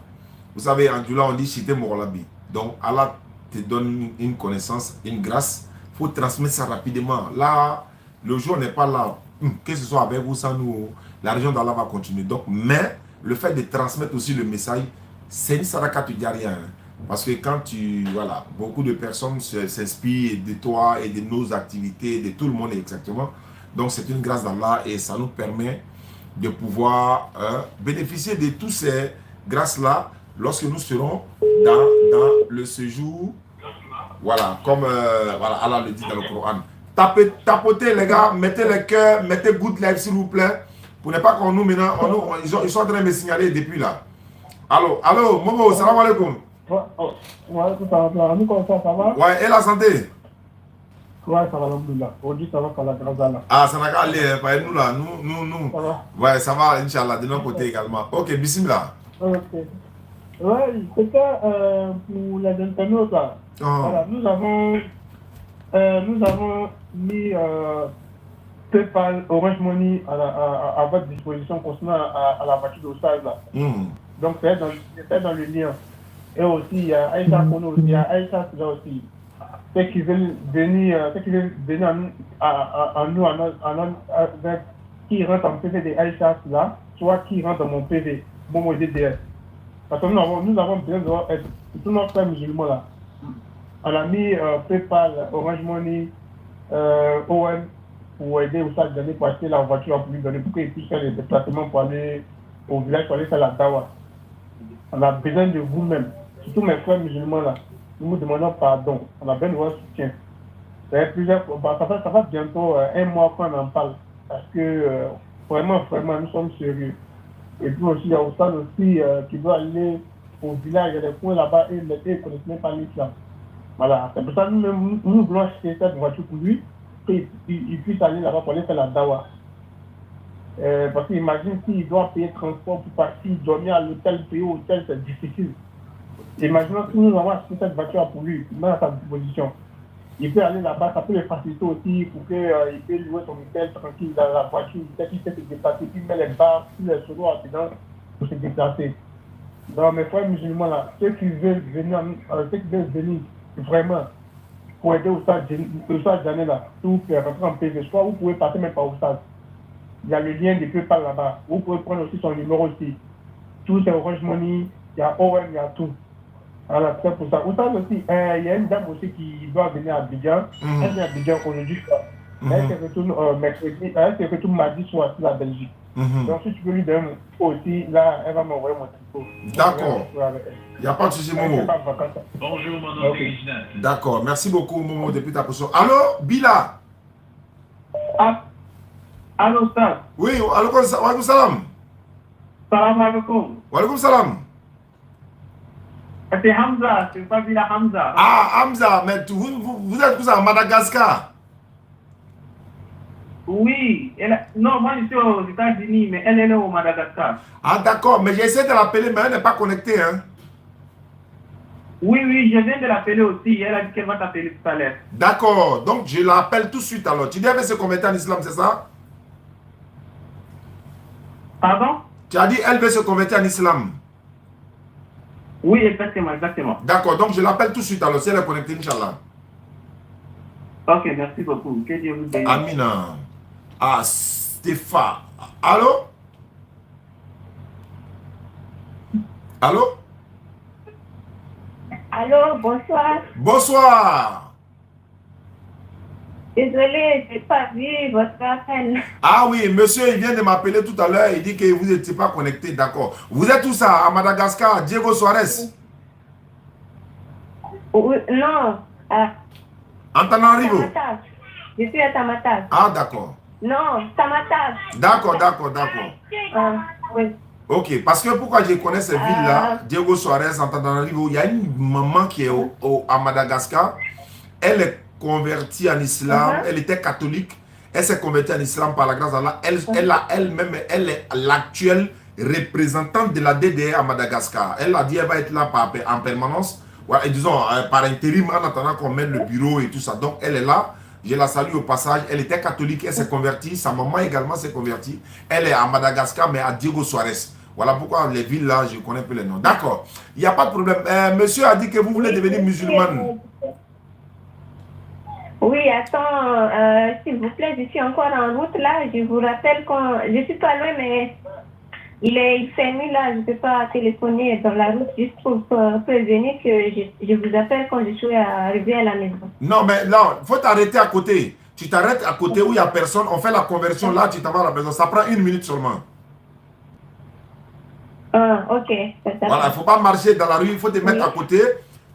vous savez, en Djoula on dit Chité Morolabi. Donc Allah te donne une connaissance, une grâce. Il faut transmettre ça rapidement. Là, le jour n'est pas là. Que ce soit avec vous, sans nous, la région d'Allah va continuer. Donc, mais le fait de transmettre aussi le message, c'est une saraka, tu dis rien. Parce que quand voilà, beaucoup de personnes s'inspirent de toi et de nos activités, de tout le monde exactement. Donc, c'est une grâce d'Allah et ça nous permet de pouvoir bénéficier de toutes ces grâces-là lorsque nous serons dans le séjour. Voilà, comme voilà, Allah le dit dans le Coran. Tapotez les gars, mettez les cœurs, mettez good live s'il vous plaît. Pour ne pas qu'on nous maintenant, ils sont en train de me signaler depuis là. Allô, Momo, salam alaikum. Ouais, ça va? Ouais, et la santé? Ouais, ça va, alhamdoulilah. Aujourd'hui, ça va par la grâce d'Allah. Ah, ça n'a qu'à aller, par nous là, nous. Ça va? Ouais, ça va, Inch'Allah, de notre côté également. Ok, bismillah. Ok. Ouais, c'était pour les internautes là. Voilà, nous avons mis PayPal, Orange Money à votre disposition concernant à la voiture d'Oustaz là. Donc c'est dans le lien. Et aussi il y a Aïcha Kono aussi, il y a Aïcha là aussi. Ceux qui veulent venir à nous, qui rentrent en PV de Aïcha là, soit qui rentrent dans mon PV, mon DDS. Parce que nous avons besoin de tous nos frères musulmans là. On a mis PayPal, Orange Money, OM pour aider Oustaz Djani pour acheter la voiture pour lui donner pour qu'il puisse faire les déplacements pour aller au village pour aller faire la dawa. On a besoin de vous-même, surtout mes frères musulmans là. Nous demandons pardon. On a besoin de votre soutien. Ça va bientôt un mois qu'on en parle parce que vraiment nous sommes sérieux. Et puis aussi il y a Oustaz aussi qui doit aller au village, il y a des coins là-bas et les ne connaissent même pas l'islam. Voilà, c'est pour ça que nous voulons acheter cette voiture pour lui, qu'il puisse aller là-bas pour aller faire la dawa. Parce qu'imagine s'il doit payer transport pour partir, dormir à l'hôtel, payer au hôtel, c'est difficile. Imaginons que nous avons acheté cette voiture pour lui, il met à sa disposition. Il peut aller là-bas, ça peut le faciliter aussi pour qu'il puisse louer son hôtel tranquille dans la voiture, il peut se déplacer, puis il met les barres, puis les secours dedans pour se déplacer. Donc mes frères musulmans là, ceux qui veulent venir vraiment pour aider Oustaz Djani là, vous pouvez rentrer en PV, soit vous pouvez passer même par Oustaz. Il y a le lien de PayPal là-bas. Vous pouvez prendre aussi son numéro aussi. Tout c'est Orange Money, il y a OM, il y a tout. Voilà, c'est pour ça. Oustaz aussi, il y a une dame aussi qui doit venir à Abidjan. Elle vient à Abidjan aujourd'hui. Elle se retourne mercredi, elle se retourne mardi soir sur la Belgique. Donc si tu peux lui donner mon aussi, là, elle va m'envoyer mon typo. D'accord. Il n'y a pas de souci, Momo. Bonjour, mon nom est D'accord, merci beaucoup, Momo, depuis ta position. Allô, Bila? Allô, Oustaz? Oui, alaikum salam. Salam alaikum. Walaikum salam. C'est Hamza, c'est pas Bila Hamza. Ah, Hamza, mais vous êtes où ça, à Madagascar? Oui, non, moi je suis aux États-Unis, mais elle est au Madagascar. Ah d'accord, mais j'ai essayé de l'appeler, mais elle n'est pas connectée, hein? Oui, je viens de l'appeler aussi, elle a dit qu'elle va t'appeler tout à l'heure. D'accord, donc je l'appelle tout de suite alors. Tu dis avec se convertir en islam, c'est ça? Pardon? Tu as dit elle veut se convertir en islam. Oui, exactement, exactement. D'accord, donc je l'appelle tout de suite alors, si elle est connectée, Inch'Allah. Ok, merci beaucoup. Que Dieu vous bénisse. Amina. Ah, Stéphane. Allô? Allô? Allô, bonsoir. Bonsoir. Désolée, je n'ai pas vu votre appel. Ah oui, monsieur, il vient de m'appeler tout à l'heure, il dit que vous n'étiez pas connecté, d'accord. Vous êtes où ça, à Madagascar, Diego Suarez? Oui, non, Antananarivo? Tamatave. Je suis à Tamatave. Ah, d'accord. Non, Tamatave. D'accord, d'accord, d'accord. Oui. Ok, parce que pourquoi je connais ces villes-là, Diego Suarez, Antananarivo, il y a une maman qui est à Madagascar, elle est convertie en islam, elle était catholique, elle s'est convertie en islam par la grâce d'Allah, elle-même, elle est l'actuelle représentante de la DDR à Madagascar. Elle a dit qu'elle va être là en permanence, ouais, et disons par intérim en attendant qu'on mette le bureau et tout ça. Donc elle est là, je la salue au passage, elle était catholique, elle s'est convertie, sa maman également s'est convertie, elle est à Madagascar mais à Diego Suarez. Voilà pourquoi les villes là, je connais plus les noms. D'accord, il n'y a pas de problème. Monsieur a dit que vous voulez devenir musulmane. Oui, attends, s'il vous plaît, je suis encore en route là. Je vous rappelle quand je suis pas loin, mais il fait nuit là. Je ne peux pas téléphoner dans la route juste pour prévenir que je vous appelle quand je suis arrivé à la maison. Non, mais là, il faut t'arrêter à côté. Tu t'arrêtes à côté où il n'y a personne. On fait la conversion là, tu t'en vas à la maison. Ça prend 1 minute seulement. Ah, ok. Voilà, il ne faut pas marcher dans la rue, il faut te mettre à côté.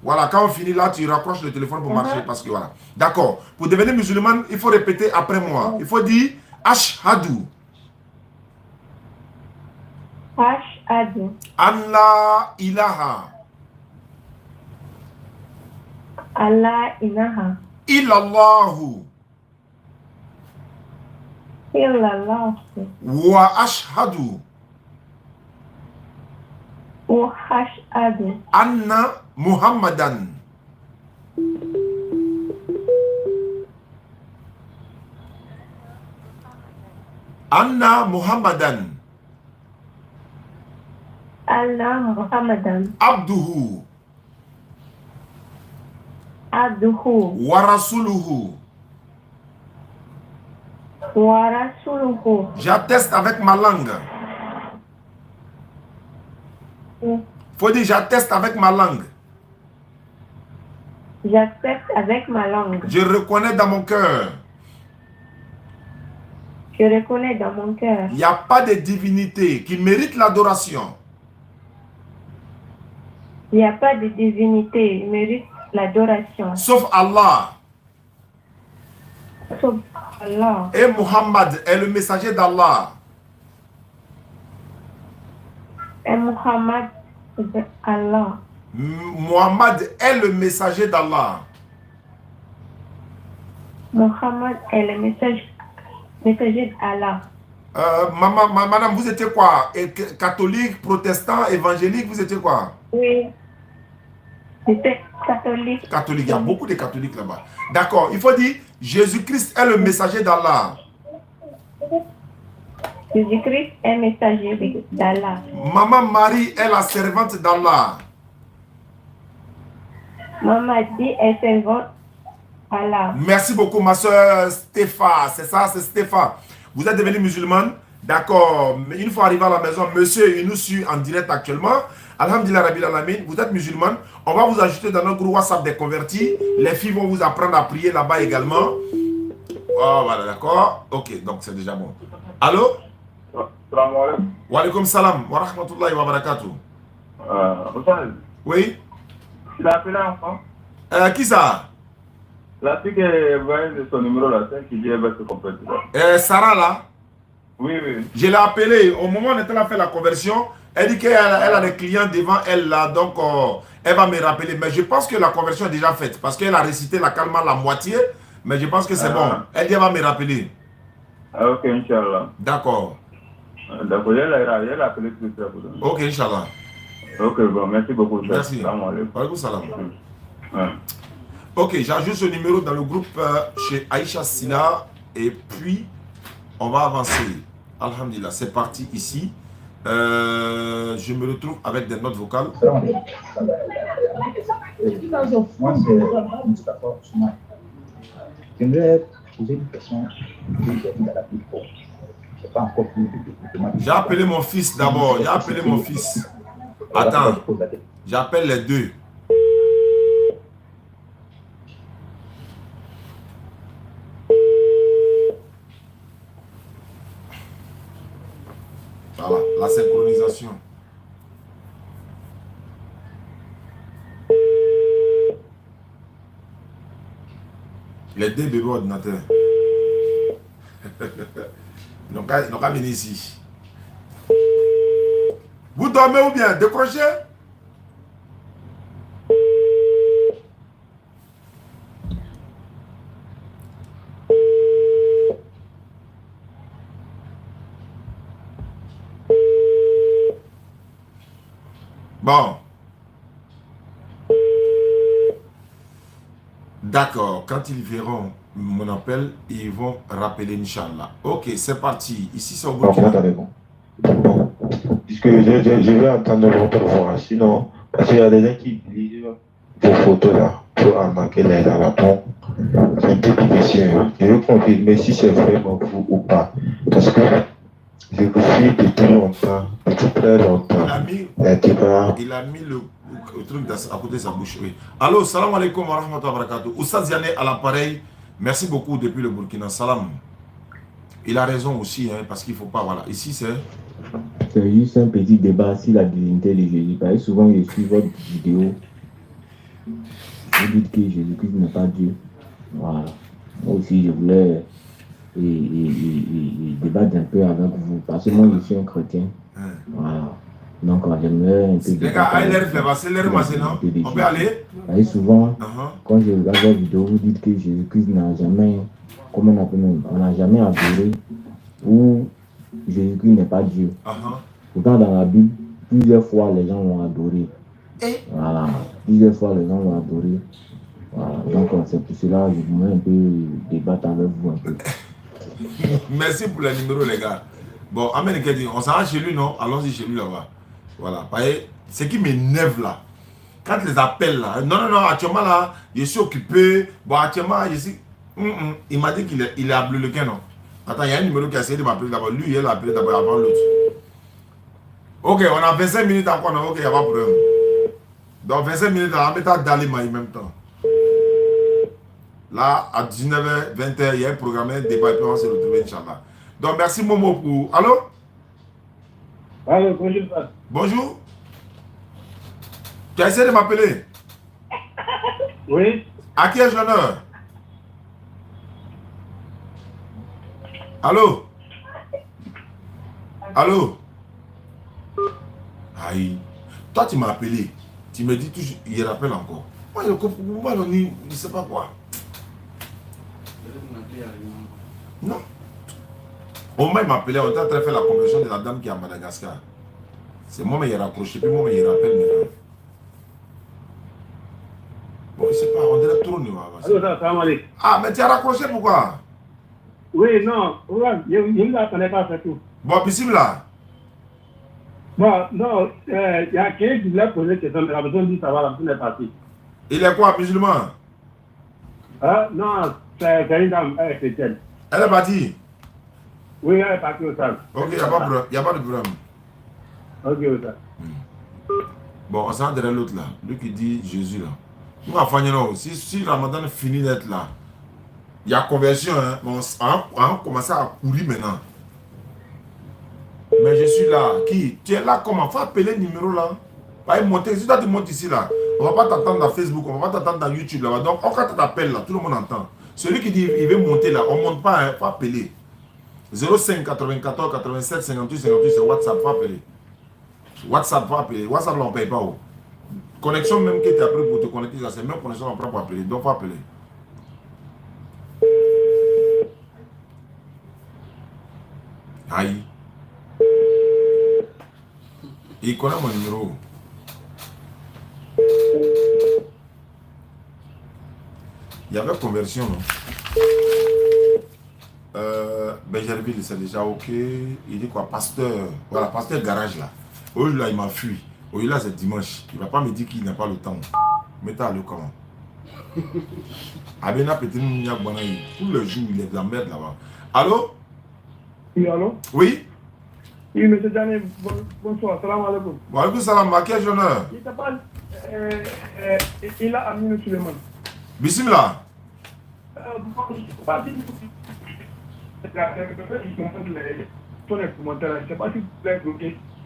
Voilà, quand on finit là, tu raccroches le téléphone pour marcher parce que voilà. D'accord. Pour devenir musulman, il faut répéter après moi. Il faut dire Ashhadu. Ashhadu. Allah ilaha. Allah ilaha. Illallahu. Illallahu. Wa ashhadu. Wa ashhadu. Anna Muhammadan. Anna Muhammadan. Allah Muhammadan. Abduhu. Abduhu. Wa rasuluhu. Wa rasuluhu. J'atteste avec ma langue. Faut dire j'atteste avec ma langue. J'accepte avec ma langue. Je reconnais dans mon cœur. Je reconnais dans mon cœur. Il n'y a pas de divinité qui mérite l'adoration. Il n'y a pas de divinité qui mérite l'adoration. Sauf Allah. Sauf Allah. Et Muhammad est le messager d'Allah. Et Muhammad est Allah. Muhammad est le messager d'Allah. Muhammad est le messager d'Allah. Madame, vous étiez quoi? Catholique, protestant, évangélique, vous étiez quoi? Oui, j'étais catholique. Catholique, il y a beaucoup de catholiques là-bas. D'accord, il faut dire Jésus-Christ est le messager d'Allah. Jésus-Christ est messager d'Allah. Maman Marie est la servante d'Allah. Maman dit est servante d'Allah. Merci beaucoup, ma soeur Stéphane. C'est ça, c'est Stéphane. Vous êtes devenu musulmane? D'accord. Mais une fois arrivé à la maison, monsieur, il nous suit en direct actuellement. Alhamdulillah Rabbil Alamin, vous êtes musulmane. On va vous ajouter dans notre groupe WhatsApp des convertis. Les filles vont vous apprendre à prier là-bas également. Oh, voilà, d'accord. Ok, donc c'est déjà bon. Allô? Salam alaikum. Wa alaikum salam. Wa rahmatullahi wa barakatuh. Oui? Tu l'as appelé enfant? Qui ça? La fille qui est de son numéro là, celle qui dit elle va se convertir. Sarah là? Oui, oui. Je l'ai appelée. Au moment où on était là faire la conversion, elle dit qu'elle a des clients devant elle là, donc elle va me rappeler. Mais je pense que la conversion est déjà faite parce qu'elle a récité la calma la moitié, mais je pense que c'est bon. Elle dit qu'elle va me rappeler. Ah, ok, Inch'Allah. D'accord. D'accord, elle a appelé tout ça. Ok, Inch'Allah. Ok, bon, merci beaucoup. Merci. Salam. Ok, j'ajoute ce numéro dans le groupe chez Aïcha Sina et puis on va avancer. Alhamdulillah, c'est parti ici. Je me retrouve avec des notes vocales. Moi, c'est Mustafa Ousmane. J'aimerais poser une question. J'ai appelé mon fils d'abord. J'ai appelé mon fils. Attends. J'appelle les deux. Voilà, la synchronisation. Les deux bébés ordinateurs. Ils n'ont qu'à venir ici. Vous dormez ou bien? Décrochez? Bon. D'accord. Quand ils verront mon appel, ils vont rappeler Inch'Allah. Ok, c'est parti. Ici, c'est au Burkina. Bon, puisque je vais entendre votre voix. Sinon, parce qu'il y a des gens qui utilisent vos photos là pour arnaquer les Arabes. C'est un peu difficile. Je veux confirmer si c'est vraiment vous ou pas. Parce que je vous suis depuis longtemps, depuis très longtemps. Il a mis le truc à côté de sa bouche. Oui. Allô, salam alaikum wa rahmatullahi wa barakatuh. Oustaz Yane à l'appareil. Merci beaucoup depuis le Burkina. Salam. Il a raison aussi, hein, parce qu'il ne faut pas. Voilà. Ici, c'est juste un petit débat sur la divinité de Jésus. Parce que souvent, je suis votre vidéo. Vous dites que Jésus-Christ n'est pas Dieu. Voilà. Moi aussi, je voulais débattre un peu avec vous. Parce que moi, je suis un chrétien. Voilà. Donc, j'aimerais un peu. Les gars, c'est l'air maintenant. On peut aller? Et souvent, quand je regarde vos vidéos, vous dites que Jésus-Christ n'a jamais, comment on appelle, on n'a jamais adoré, ou Jésus-Christ n'est pas Dieu. Pourtant, dans la Bible, plusieurs fois, les gens l'ont adoré. Voilà. Plusieurs fois, les gens l'ont adoré. Voilà. Donc, c'est pour cela que je voulais un peu débattre avec vous un peu. Merci pour le numéro, les gars. Bon, Amen, on s'en va chez lui, non? Allons-y chez lui là-bas. Voilà. Ce qui m'énerve là, quand les appels là, non, actuellement là, je suis occupé. Bon, actuellement, je suis. Il m'a dit qu'il est à Bleu-le-Quin, non? Attends, il y a un numéro qui a essayé de m'appeler d'abord. Lui, il a appelé d'abord avant l'autre. Ok, on a 25 minutes encore, non? Ok, il n'y a pas de problème. Donc, 25 minutes, on va mettre Dalima en même temps. Là, à 19h, 20h, il y a un programme, un débat, et puis on va se retrouver, Inch'Allah. Donc, merci Momo pour. Allô? Allô, bonjour. Bonjour. Tu as essayé de m'appeler? Oui. À qui ai-je l'honneur? Allô? Allô? Aïe. Toi, tu m'as appelé. Tu me dis toujours, il rappelle encore. Moi, je ne sais pas quoi. Non. Au moins, il m'a appelé. On était en train de faire la conversion de la dame qui est à Madagascar. C'est moi, mais il a raccroché. Puis moi, mais il rappelle maintenant. Bon, je sais pas, on dirait trop nous. Ah, mais tu as raccroché pourquoi? Oui, non, je ne l'attendais pas, c'est tout. Bon, Bissim là. Bon, non, il y a quelqu'un qui voulait poser question, mais la personne dit ça va, la personne est partie. Il est quoi, musulman? Non, c'est une dame, elle est chrétienne. Elle est partie? Oui, elle est partie au salle. Ok, il n'y a pas de problème. Ok, au salle. Bon, on s'en derrière l'autre là. Lui qui dit Jésus là. Nous, à Fagnon, si Ramadan finit d'être là, il y a conversion, hein. On a commencé à courir maintenant. Mais je suis là. Qui? Tu es là comment? Faut appeler le numéro là. Va monter. Si toi tu montes ici là, on ne va pas t'attendre dans Facebook, on ne va pas t'attendre dans YouTube là-bas. Donc, quand tu t'appelles là, tout le monde entend. Celui qui dit il veut monter là, on ne monte pas, il faut appeler. 05 94 87 58 58, c'est WhatsApp, faut appeler. WhatsApp, faut appeler. WhatsApp là, on ne paye pas. Oh. Connexion même que tu as pris pour te connecter, c'est même connexion qu'on prend pour appeler. Donc, faut appeler. Aïe. Il connaît mon numéro. Il y avait conversion, non? Benjerville, c'est déjà ok. Il dit quoi, pasteur? Voilà, pasteur garage là. Oh là, il m'a fui. Oh là, c'est dimanche. Il ne va pas me dire qu'il n'a pas le temps. Mettez-le comment? Abena peut-être tout le jour, il est de la merde là-bas. Allô? Oui, allô? Oui? Oui, monsieur Djani, bonsoir. Salam alaikum. Wa alaikum salam, à quel honneur? Il t'appelle. Il a Aminou Suleiman. Bismillah.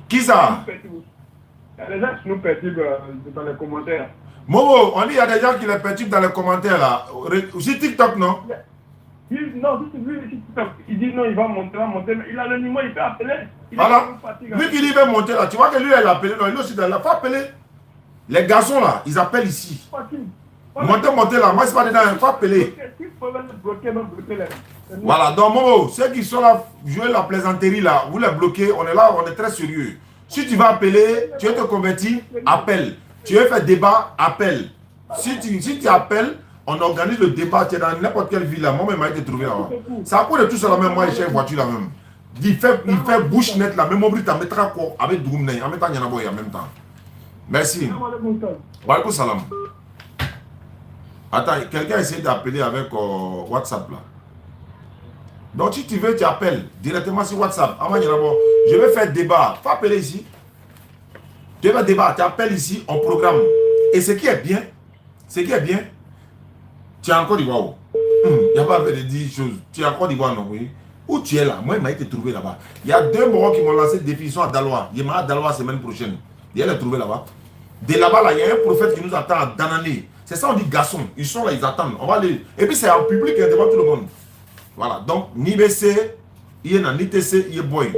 Qui ça? Les gens qui nous perturbent dans les commentaires. Momo, on dit qu'il y a des gens qui les perturbent dans les commentaires là. Sur TikTok, non? Non, il dit non, il va monter, mais il a le numéro, il peut appeler. Voilà. Lui qui dit il va monter là, tu vois que lui il a appelé, non, il est aussi dans la. Faut appeler. Les garçons là, ils appellent ici. Montez là, moi c'est pas dedans, il faut appeler. Voilà, donc Momo, ceux qui sont là, jouer la plaisanterie là, vous les bloquez, on est là, on est très sérieux. Si tu vas appeler, tu veux te convertir, appelle. Tu veux faire débat, appelle. Si tu appelles, on organise le débat, tu es dans n'importe quelle ville là, moi-même m'a été trouvé là-bas. Ça a coûté tout ça la même, moi j'ai une voiture là même. Il fait bouche nette là, même Mobri, tu mettra quoi avec Doumne, en même temps Yanaboy en même temps. Merci. Wa alaikum salam. Attends, quelqu'un a essayé d'appeler avec WhatsApp là. Donc si tu veux, tu appelles directement sur WhatsApp. Je vais faire débat. Faut appeler ici. Tu veux débat, tu appelles ici, on programme. Et ce qui est bien, tu es en Côte d'Ivoire. Il n'y a pas de 10 choses. Tu es en Côte d'Ivoire, non, oui. Où tu es là? Moi, il m'a été trouvé là-bas. Il y a 2 morons qui m'ont lancé des défis, ils sont à Daloa. Il m'a à Daloa la semaine prochaine. Il les trouvé là-bas. De là-bas, là, il y a un prophète qui nous attend à Danané. C'est ça, on dit garçon. Ils sont là, ils attendent. On va aller. Et puis c'est en public, devant tout le monde. Voilà. Donc, ni BC, il est dans l'ITC, il est boy.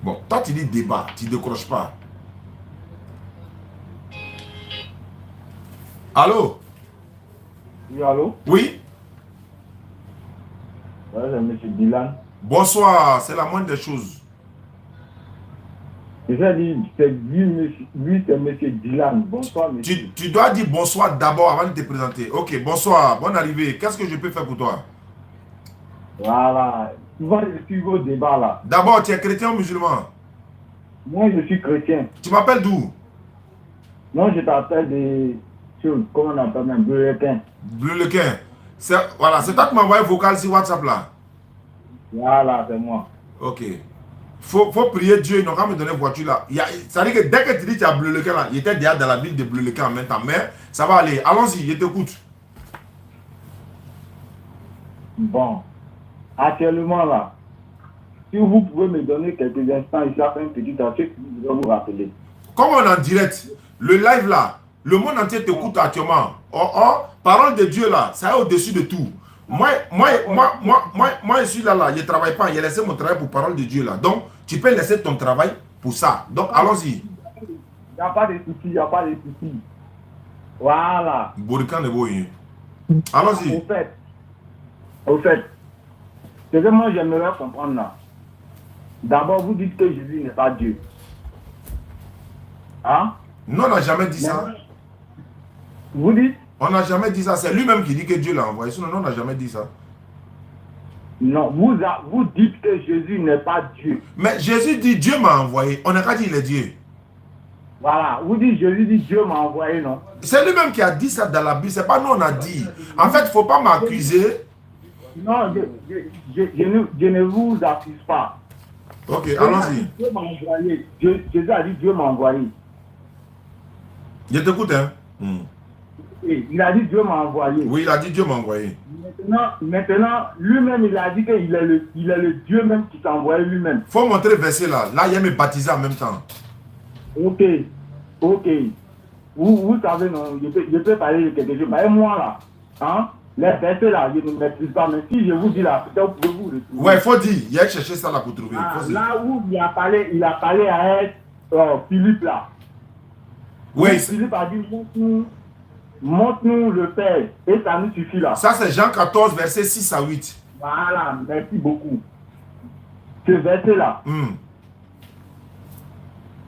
Bon, toi, tu dis débat, tu ne décroches pas. Allô? Oui, allô? Oui? Ouais, c'est M. Dylan. Bonsoir, c'est la moindre des choses. J'ai dit, lui, c'est M. Dylan. Bonsoir, monsieur. Tu dois dire bonsoir d'abord avant de te présenter. Ok, bonsoir, bonne arrivée. Qu'est-ce que je peux faire pour toi? Voilà. Tu vas suivre au débat là. D'abord, tu es chrétien ou musulman? Moi, je suis chrétien. Tu m'appelles d'où? Non, je t'appelle de... Comment on appelle même? Bleu-Lequin. Bleu-Lequin. Voilà, c'est toi qui m'as envoyé vocal sur WhatsApp là. Voilà, c'est moi. Ok. Faut prier Dieu, ils n'ont qu'à me donner voiture là. Ça veut dire que dès que tu dis que tu as Bleu-Lequin là, il était déjà dans la ville de Bleu-Lequin en même temps. Mais ça va aller. Allons-y, je t'écoute. Bon. Actuellement là, si vous pouvez me donner quelques instants ici après un petit article, je vais vous rappeler. Comme on est en direct, le live là, le monde entier t'écoute actuellement. Parole de Dieu là, ça est au-dessus de tout. Moi, je suis là, je ne travaille pas. J'ai laissé mon travail pour parole de Dieu là. Donc, tu peux laisser ton travail pour ça. Donc, allons-y. Il n'y a pas de soucis, il n'y a pas de soucis. Voilà. Bourikan de Boye. Allons-y. Au fait, ce que moi j'aimerais comprendre là. D'abord, vous dites que Jésus n'est pas Dieu. Hein? Non, on n'a jamais dit ça. Vous dites? On n'a jamais dit ça. C'est lui-même qui dit que Dieu l'a envoyé. Sinon, on n'a jamais dit ça. Non, vous dites que Jésus n'est pas Dieu. Mais Jésus dit Dieu m'a envoyé. On n'a pas dit il est Dieu. Voilà, vous dites Jésus dit Dieu m'a envoyé, non? C'est lui-même qui a dit ça dans la Bible. C'est pas nous, on a dit. En fait, il ne faut pas m'accuser. Non, je ne vous accuse pas. Ok, allons-y. Dieu m'a envoyé. Jésus a dit Dieu m'a envoyé. Je t'écoute, hein. Il a dit Dieu m'a envoyé. Oui, il a dit Dieu m'a envoyé. Maintenant lui-même, il a dit qu'il est le Dieu même qui t'a envoyé lui-même. Faut montrer le verset là. Là, il y a mes baptisés en même temps. Ok. Vous savez, non, je peux parler de quelque chose. Mais moi là, hein, les versets là, je ne maîtrise pas. Mais si je vous dis là, peut-être vous pouvez vous retrouver. Ouais, il faut dire. Il a cherché ça là pour trouver. Là où il a parlé à Philippe là. Oui. Philippe a dit, montre-nous le Père, et ça nous suffit là. Ça, c'est Jean 14, verset 6 à 8. Voilà, merci beaucoup. Ce verset-là.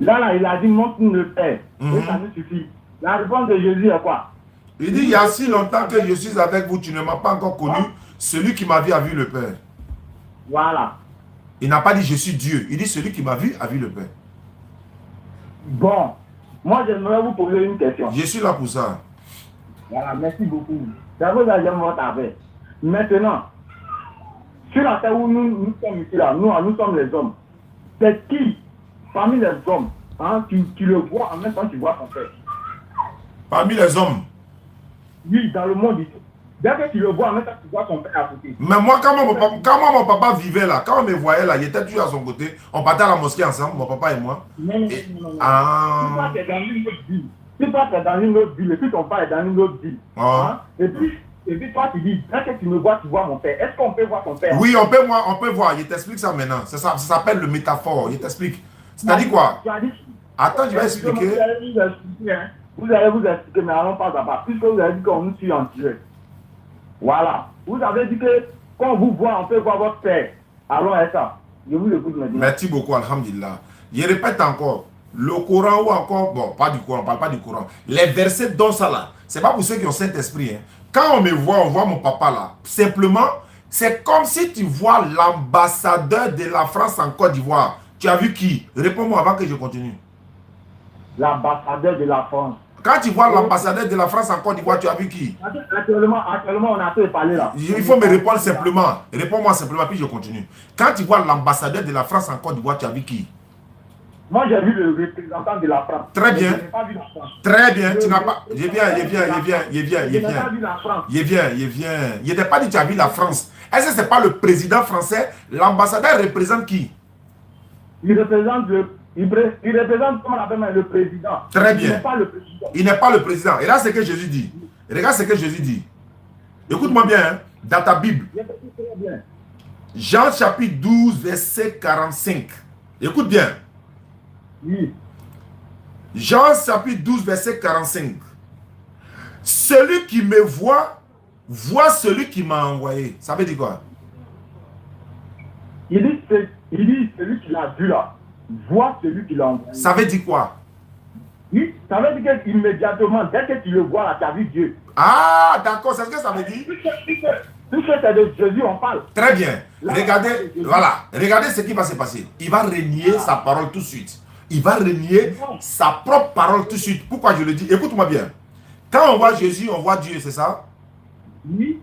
Là, il a dit, montre-nous le Père, et ça nous suffit. La réponse de Jésus est quoi? Il dit, il y a si longtemps que je suis avec vous, tu ne m'as pas encore connu. Celui qui m'a vu a vu le Père. Voilà. Il n'a pas dit je suis Dieu. Il dit celui qui m'a vu a vu le Père. Bon, moi j'aimerais vous poser une question. Je suis là pour ça. Voilà, merci beaucoup. Ça vous a jamais avec. Maintenant, sur la terre où nous sommes ici, là, nous sommes les hommes. C'est qui, parmi les hommes, hein, tu le vois en même temps que tu vois son père? Parmi les hommes? Oui, dans le monde ici. Dès que tu le vois en même temps que tu vois son père à côté. Mais moi, quand mon papa vivait là, quand on me voyait là, il était toujours à son côté. On partait à la mosquée ensemble, mon papa et moi. Non. Si toi, tu es dans une autre ville, et puis ton père est dans une autre ville, hein, et puis toi, tu dis, dès que tu me vois, tu vois mon père. Est-ce qu'on peut voir ton père? Oui, on peut voir. Je t'explique ça maintenant. Ça s'appelle le métaphore. Je t'explique. C'est-à-dire quoi? Attends, je vais expliquer. Vous allez vous expliquer, mais allons pas là-bas. Puisque vous avez dit qu'on nous suit en direct. Voilà. Vous avez dit que quand on vous voit, on peut voir votre père. Allons à ça. Je vous écoute maintenant. Merci beaucoup, alhamdulillah. Je répète encore. Le Coran ou encore, bon, pas du Coran, on parle pas du Coran. Les versets dans ça là, c'est pas pour ceux qui ont Saint-Esprit. Hein. Quand on me voit, on voit mon papa là. Simplement, c'est comme si tu vois l'ambassadeur de la France en Côte d'Ivoire. Tu as vu qui? Réponds-moi avant que je continue. L'ambassadeur de la France. Quand tu vois l'ambassadeur de la France en Côte d'Ivoire, tu as vu qui? Actuellement, on a tout parlé là. Il faut me répondre simplement. Réponds-moi simplement, puis je continue. Quand tu vois l'ambassadeur de la France en Côte d'Ivoire, tu as vu qui? Moi, j'ai vu le représentant de la France. Très bien. Je n'ai pas vu la France. Très bien. Tu n'as pas... Je viens. Je t'ai pas dit que tu as vu la France. Est-ce que ce n'est pas le président français? L'ambassadeur représente qui? Il représente comment on appelle le président. Très bien. Il n'est pas le président. Il n'est pas le président. Et là, c'est ce que Jésus dit. Regarde ce que Jésus dit. Écoute-moi bien, hein, dans ta Bible. Jean chapitre 12, verset 45. Écoute bien. Oui. Jean chapitre 12, verset 45. Celui qui me voit, voit celui qui m'a envoyé. Ça veut dire quoi? Il dit celui qui l'a vu là, voit celui qui l'a envoyé. Ça veut dire quoi? Oui, ça veut dire qu'immédiatement, dès que tu le vois là, tu as vu Dieu. Ah, d'accord, c'est ce que ça veut dire? Puisque c'est de Jésus, on parle. Très bien. Regardez, voilà. Regardez ce qui va se passer. Il va renier sa parole tout de suite. Il va renier sa propre parole tout de suite. Pourquoi je le dis? Écoute-moi bien. Quand on voit Jésus, on voit Dieu, c'est ça? Oui.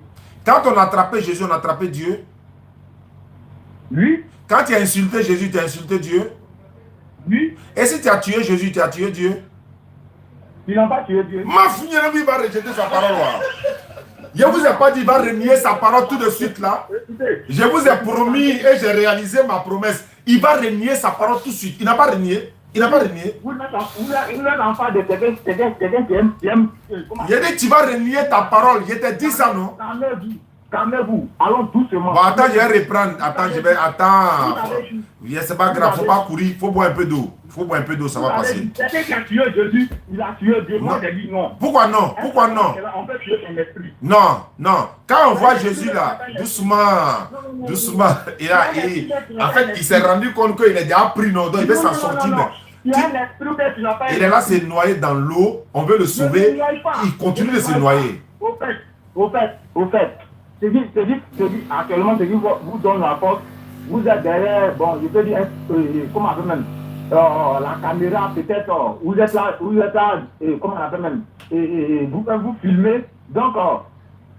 Quand on a attrapé Jésus, on a attrapé Dieu? Oui. Quand tu as insulté Jésus, tu as insulté Dieu? Oui. Et si tu as tué Jésus, tu as tué Dieu? Il n'a pas tué Dieu. Ma fille, il va rejeter sa parole. Je ne vous ai pas dit, il va renier sa parole tout de suite là. Je vous ai promis et j'ai réalisé ma promesse. Il va renier sa parole tout de suite. Il n'a pas renié. Il n'a pas renié. Vous n'êtes enfant de quelqu'un qui aime. Il a dit, tu vas renier ta parole. Je t'ai dit ça, non? Calmez-vous. Allons doucement. Bon, attends, je vais reprendre. Attends. C'est pas grave, faut pas courir. Il faut boire un peu d'eau. Il faut boire un peu d'eau, ça va passer. Quelqu'un qui a tué Jésus, il a tué Dieu. Moi, j'ai dit non. Pourquoi non? Pourquoi non? On peut tuer son esprit. Non. Quand on voit Jésus là, doucement. En fait, il s'est rendu compte qu'il est déjà pris, non? Donc il veut s'en sortir. Il est là, s'est noyé dans l'eau. On veut le sauver. Il continue de se noyer. Au fait, c'est dit, actuellement, c'est dit, vous donne la force. Vous êtes derrière, bon, je peux dire, comment on appelle même, la caméra peut-être, vous êtes là, comment on appelle même, vous filmez, donc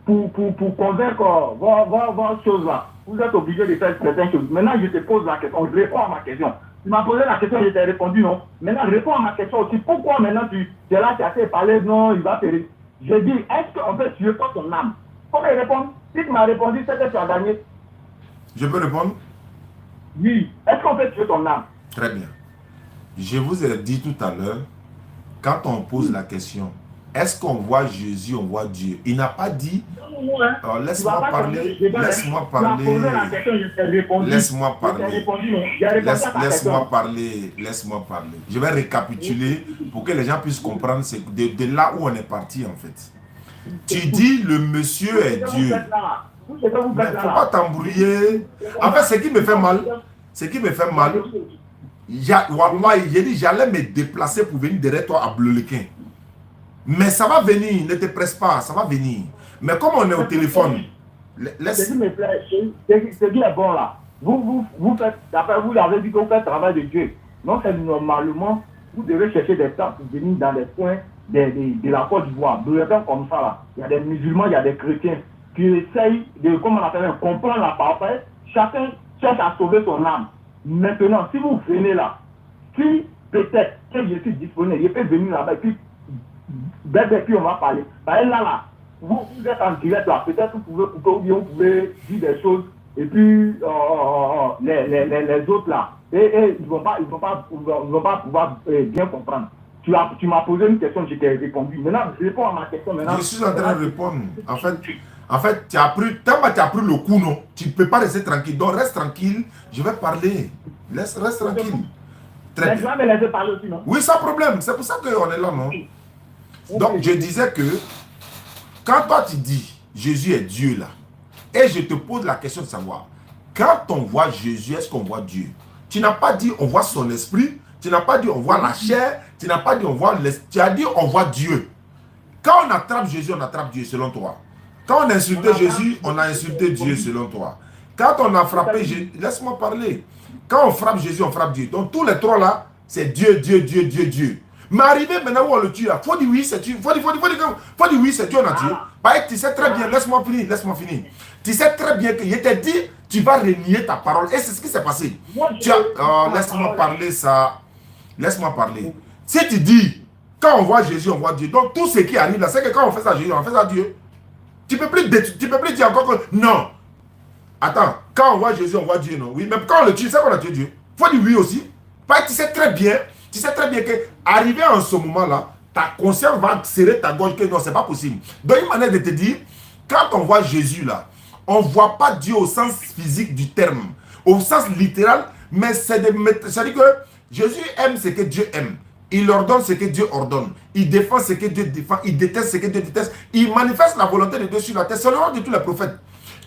pour convaincre vos choses là, vous êtes obligé de faire certaines choses. Maintenant, je te pose la question, je réponds à ma question. Tu m'as posé la question, je t'ai répondu non. Maintenant, réponds à ma question aussi. Pourquoi maintenant tu es là, tu as fait parler, non, il va périr. Je dis, est-ce qu'on peut tuer pas ton âme? Comment répondre? Si tu m'as répondu, c'est que tu as gagné. Je peux répondre? Oui. Est-ce qu'on peut tuer ton âme? Très bien. Je vous ai dit tout à l'heure, quand on pose la question, est-ce qu'on voit Jésus, on voit Dieu? Il n'a pas dit, laisse-moi parler, laisse-moi parler. Je vais récapituler pour que les gens puissent comprendre de là où on est parti en fait. Tu dis le monsieur est Dieu. Mais il ne faut pas t'embrouiller. En fait, ce qui me fait mal, j'ai dit j'allais me déplacer pour venir derrière toi à Bleu-le-Quin. Mais ça va venir, ne te presse pas, ça va venir. Mais comme on est au téléphone, Ce qui me plaît, ce qui est bon là, vous faites, d'après vous avez dit que vous faites le travail de Dieu. Non, c'est normalement, vous devez chercher des temps pour venir dans les coins de la Côte d'Ivoire. De repères comme ça là, il y a des musulmans, il y a des chrétiens qui essayent de, comment on appelle, comprendre la parole. Chacun cherche à sauver son âme. Maintenant, si vous venez là, si peut-être que je suis disponible, je peux venir là-bas et puis on va parler. Là, vous êtes en direct là, peut-être vous pouvez dire des choses et puis les autres là, et ils vont pas pouvoir bien comprendre. Tu m'as posé une question, je t'ai répondu. Maintenant, je réponds à ma question. Maintenant, je suis en train de répondre. En fait, tu as pris le coup, non? Tu ne peux pas rester tranquille. Donc, reste tranquille, je vais parler. Reste tranquille. Très bien. Mais laisser parler aussi, non? Oui, sans problème. C'est pour ça qu'on est là, non? Donc, je disais que quand toi tu dis Jésus est Dieu là, et je te pose la question de savoir, quand on voit Jésus, est-ce qu'on voit Dieu? Tu n'as pas dit on voit son esprit, tu n'as pas dit on voit la chair, tu n'as pas dit on voit l'esprit, tu as dit on voit Dieu. Quand on attrape Jésus, on attrape Dieu selon toi. Quand on a insulté Jésus, on a insulté Dieu selon toi. Quand on a frappé Jésus, laisse-moi parler. Quand on frappe Jésus, on frappe Dieu. Donc tous les trois là, c'est Dieu, Dieu, Dieu, Dieu, Dieu. Mais arrivé maintenant où on le tue là, faut dire oui, c'est Dieu. Faut dire oui, c'est Dieu, on a tué. Bah, tu sais très bien, laisse-moi finir. Tu sais très bien que je t'ai dit, tu vas renier ta parole. Et c'est ce qui s'est passé. Laisse-moi parler ça. Laisse-moi parler. Si tu dis, quand on voit Jésus, on voit Dieu. Donc tout ce qui arrive là, c'est que quand on fait ça à Jésus, on fait ça à Dieu. Tu peux plus dire encore que non. Attends, quand on voit Jésus, on voit Dieu, non? Oui, même quand on le tue, c'est qu'on a tué Dieu. Faut dire oui aussi. Parce que tu sais très bien que arrivé en ce moment-là, ta conscience va serrer ta gorge que non, c'est pas possible. Donc une manière de te dire, quand on voit Jésus là, on ne voit pas Dieu au sens physique du terme, au sens littéral, mais c'est-à-dire que Jésus aime ce que Dieu aime. Il ordonne ce que Dieu ordonne. Il défend ce que Dieu défend. Il déteste ce que Dieu déteste. Il manifeste la volonté de Dieu sur la terre. C'est le rôle de tous les prophètes.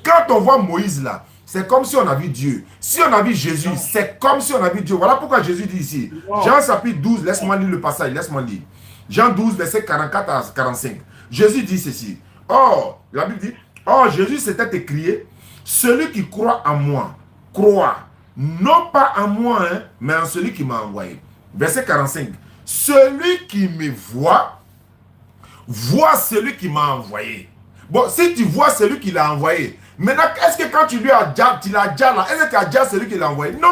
Quand on voit Moïse là, c'est comme si on a vu Dieu. Si on a vu Jésus, c'est comme si on a vu Dieu. Voilà pourquoi Jésus dit ici. Jean chapitre 12, laisse-moi lire le passage, laisse-moi lire. Jean 12, verset 44 à 45. Jésus dit ceci. Oh, la Bible dit, oh, Jésus s'était écrié, celui qui croit en moi, croit, non pas en moi, hein, mais en celui qui m'a envoyé. Verset 45. Celui qui me voit, voit celui qui m'a envoyé. Bon, si tu vois celui qui l'a envoyé, maintenant, est-ce que quand tu lui as déjà, tu l'as déjà là, est-ce que tu as déjà celui qui l'a envoyé? Non.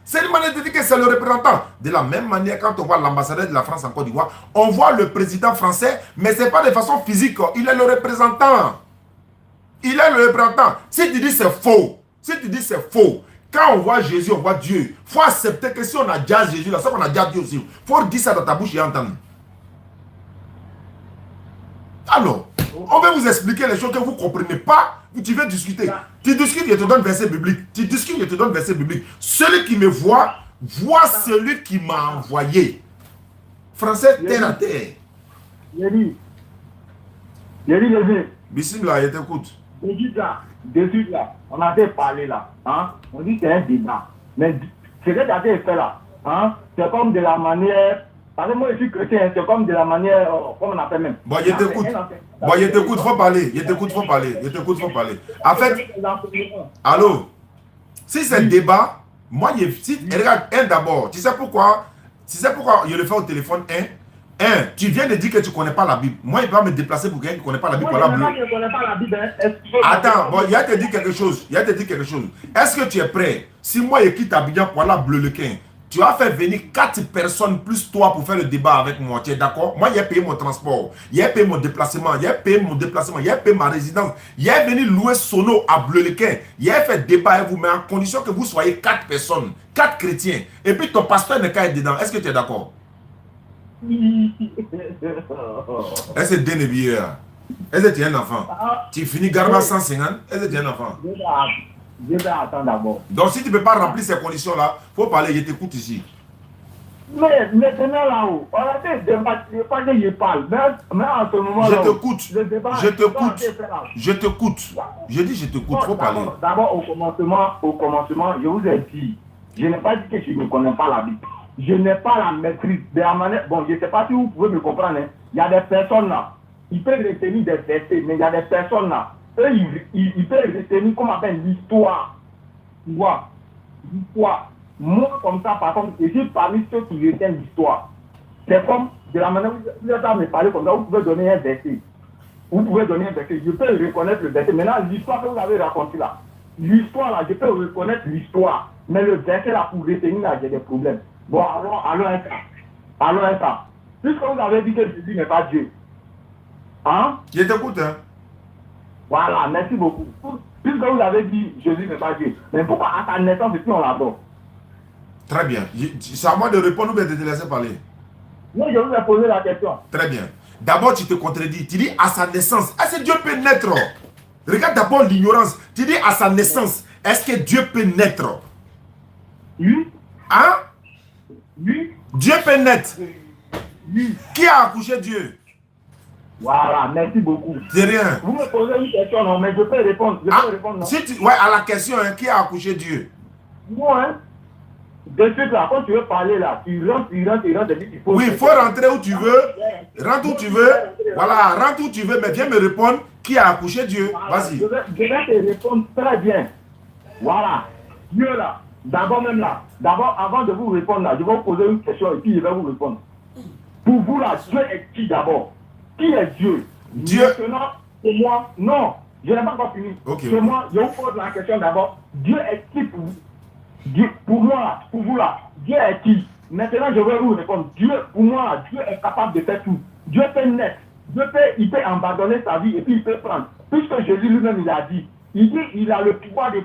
C'est une manière de dire que c'est le représentant. De la même manière, quand on voit l'ambassadeur de la France en Côte d'Ivoire, on voit le président français, mais ce n'est pas de façon physique. Il est le représentant. Il est le représentant. Si tu dis c'est faux, quand on voit Jésus, on voit Dieu. Il faut accepter que si on a déjà Jésus, là, ça qu'on a déjà Dieu aussi. Il faut dire ça dans ta bouche et entendre. Alors, on va vous expliquer les choses que vous ne comprenez pas. Tu veux discuter. Tu discutes, je te donne verset biblique. Tu discutes, je te donne verset biblique. Celui qui me voit, voit celui qui m'a envoyé. Français, terre à terre. Jésus. Bismillah, je t'écoute. Jésus là, on a parlé là. Hein? On dit que c'est un débat. Mais ce que tu as fait là, hein? C'est comme de la manière. Parce que moi je suis chrétien, c'est comme de la manière. Comment on appelle même. Bon, je t'écoute. Bon, je t'écoute, faut parler. Faut parler. En fait, allô, si c'est un débat, moi, regarde, d'abord, tu sais pourquoi je le fais au téléphone, tu viens de dire que tu ne connais pas la Bible. Moi, il va me déplacer pour quelqu'un qui ne connaît pas la Bible. Moi, je ne connais pas la Bible. Attends, bon, il a te dit quelque chose. Est-ce que tu es prêt? Si moi, je quitte Abidjan pour aller à Bleu-le-Quin, tu vas faire venir 4 personnes plus toi pour faire le débat avec moi. Tu es d'accord? Moi, j'ai payé mon transport. J'ai payé mon déplacement. J'ai payé ma résidence. J'ai venu louer Sono à Bleu-le-Quin. J'ai fait débat avec vous, mais en condition que vous soyez 4 personnes, 4 chrétiens. Et puis ton pasteur n'est qu'à être dedans. Est-ce que tu es d'accord? Est-ce que tu es un billet? Est-ce que tu es un enfant? Tu finis Garba 150? Est-ce que tu es un enfant? Je vais attendre d'abord. Donc si tu ne peux pas remplir ces conditions-là, il faut parler, je t'écoute ici. Mais maintenant là-haut, on a fait débattre, pas que je parle, mais en ce moment là. Je t'écoute. Je dis je t'écoute, il faut parler. D'abord au commencement, je vous ai dit, je n'ai pas dit que je ne connais pas la Bible. Je n'ai pas la maîtrise de la manière. Bon, je ne sais pas si vous pouvez me comprendre. Hein. Il y a des personnes là, ils peuvent retenir des versets, mais il y a des personnes là, eux, ils peuvent retenir comme on appelle l'histoire. Tu vois, l'histoire. Moi, comme ça, par contre, je suis parmi ceux qui retiennent l'histoire. C'est comme, de la manière où vous êtes à me parler comme ça, vous pouvez donner un verset. Vous pouvez donner un verset. Je peux reconnaître le verset. Maintenant, l'histoire que vous avez racontée là, l'histoire là, je peux reconnaître l'histoire. Mais le verset là, pour retenir là, j'ai des problèmes. Bon, allons un cas. Allons un cas. Puisque vous avez dit que Jésus n'est pas Dieu. Hein? Je t'écoute, hein? Voilà, merci beaucoup. Puisque vous avez dit Jésus n'est pas Dieu. Mais pourquoi à sa naissance, ici, on l'adore? Très bien. C'est à moi de répondre ou bien de te laisser parler? Non, je vous ai posé la question. Très bien. D'abord, tu te contredis. Tu dis à sa naissance. Est-ce que Dieu peut naître? Regarde d'abord l'ignorance. Tu dis à sa naissance. Est-ce que Dieu peut naître? Oui. Hein? Oui. Dieu peut naître. Oui. Qui a accouché Dieu? Voilà, merci beaucoup. C'est rien. Vous me posez une question, non, mais je peux répondre. Je peux répondre, non. Si tu, ouais, à la question, hein, qui a accouché Dieu? Moi, hein? De suite là, quand tu veux parler là, tu rentres, il faut... Oui, il faut rentrer où tu veux, rentre où tu veux, voilà, rentre où tu veux, mais viens me répondre qui a accouché Dieu. Vas-y. Je vais te répondre très bien. Voilà. Dieu là, d'abord même là, d'abord avant de vous répondre là, je vais vous poser une question et puis je vais vous répondre. Pour vous là, Dieu est qui d'abord? Qui est Dieu? Dieu. Maintenant, pour moi, non, je n'ai pas encore fini. Okay. Pour moi, je vous pose la question d'abord. Dieu est qui pour vous? Dieu, pour moi, pour vous là, Dieu est qui? Maintenant, je vais vous répondre. Dieu, pour moi, Dieu est capable de faire tout. Dieu peut naître. Il peut abandonner sa vie et puis il peut prendre. Puisque Jésus lui-même, il a dit, il dit, il a le pouvoir de,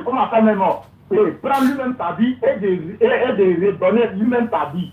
comment faire même mort, prendre lui-même sa vie et de redonner lui-même sa vie.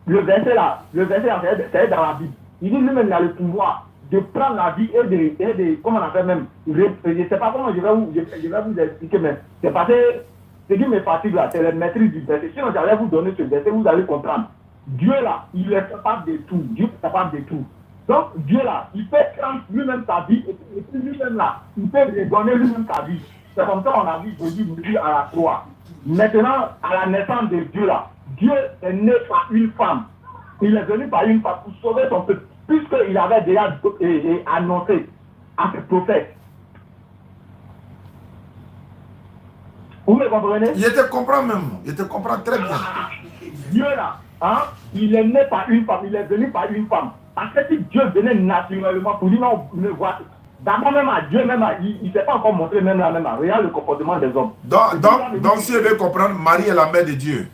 Le verset là, c'est dans la Bible. Il dit lui-même, il a le pouvoir de prendre la vie et de comment on appelle même, je ne sais pas comment je vais vous expliquer, mais c'est parce que ce qui me fatigue là, c'est la maîtrise du verset. Sinon, j'allais vous donner ce verset, vous allez comprendre. Dieu là, il est capable de tout. Dieu est capable de tout. Donc, Dieu là, il peut prendre lui-même sa vie et puis lui-même là, il peut redonner lui-même sa vie. C'est comme ça qu'on a vu Jésus mourir à la croix. Maintenant, à la naissance de Dieu là, Dieu est né par une femme. Il est venu par une femme pour sauver son peuple, puisqu'il avait déjà annoncé à ses prophètes. Vous me comprenez? Je te comprends même. Je te comprends très bien. Dieu là, hein, il est né par une femme, il est venu par une femme. Parce que si Dieu venait naturellement pour dire non, me voit. D'abord même à Dieu, même il ne s'est pas encore montré même là, même à regarde le comportement des hommes. Donc si je veux comprendre, Marie est la mère de Dieu.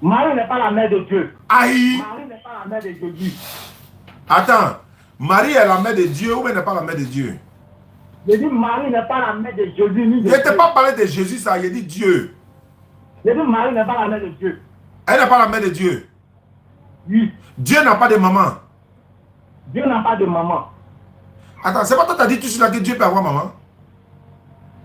Marie n'est pas la mère de Dieu. Aïe! Marie n'est pas la mère de Dieu. Attends, Marie est la mère de Dieu ou elle n'est pas la mère de Dieu? Je dis Marie n'est pas la mère de Jésus ni de Dieu. Je ne t'ai pas parlé de Jésus, ça, je dis Dieu. Je dis Marie n'est pas la mère de Dieu. Elle n'est pas la mère de Dieu. Oui. Dieu n'a pas de maman. Dieu n'a pas de maman. Attends, c'est pas toi qui as dit tout cela que Dieu peut avoir maman?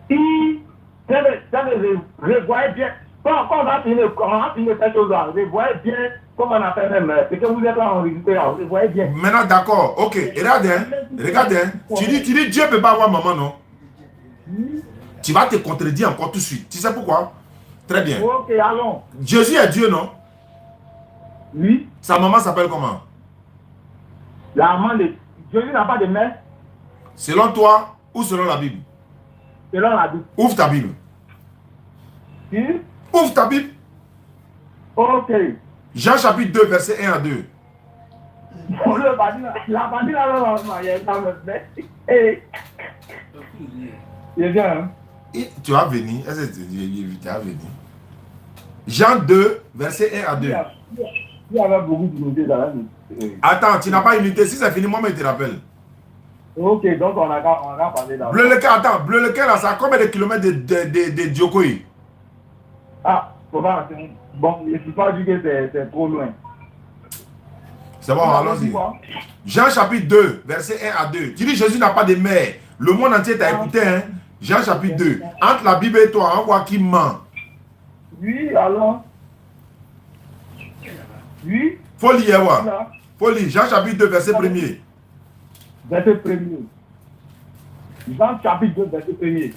Si, ça veut revoyez bien. Quand on va finir cette chose-là, revoyez bien comment on a fait même. C'est que vous êtes là en réalité là, revoyez bien. Maintenant, d'accord, ok. Regarde, tu dis Dieu ne peut pas avoir maman, non? Tu vas te contredire encore tout de suite. Tu sais pourquoi? Très bien. Ok, allons. Jésus est Dieu, non? Oui. Sa maman s'appelle comment? La maman de Jésus n'a pas de mère. Selon toi ou selon la Bible? Selon la Bible. Ouvre ta Bible. Oui. Ouvre ta Bible. Ok. Jean chapitre 2, verset 1 à 2. La bandit là, il vient, hein? Tu vas venir. Est-ce que tu vas venir? Jean 2, verset 1 à 2. Il y avait beaucoup d'unité là. Attends, tu n'as pas unité. Si c'est fini, moi, je te rappelle. Ok, donc on a parlé là. Bleu le cœur, là, ça a combien de kilomètres de Djokoui? Ah, bon, je ne suis pas dit que c'est trop loin. C'est bon, allons-y. Jean chapitre 2, verset 1 à 2. Tu dis Jésus n'a pas de mère. Le monde entier t'a écouté, hein? Jean chapitre 2. Entre la Bible et toi, on voit qui ment. Oui, alors. Oui. Faut lire, faut lire. Jean chapitre 2, verset 1er. Verset 1er. Jean chapitre 2, verset 1er.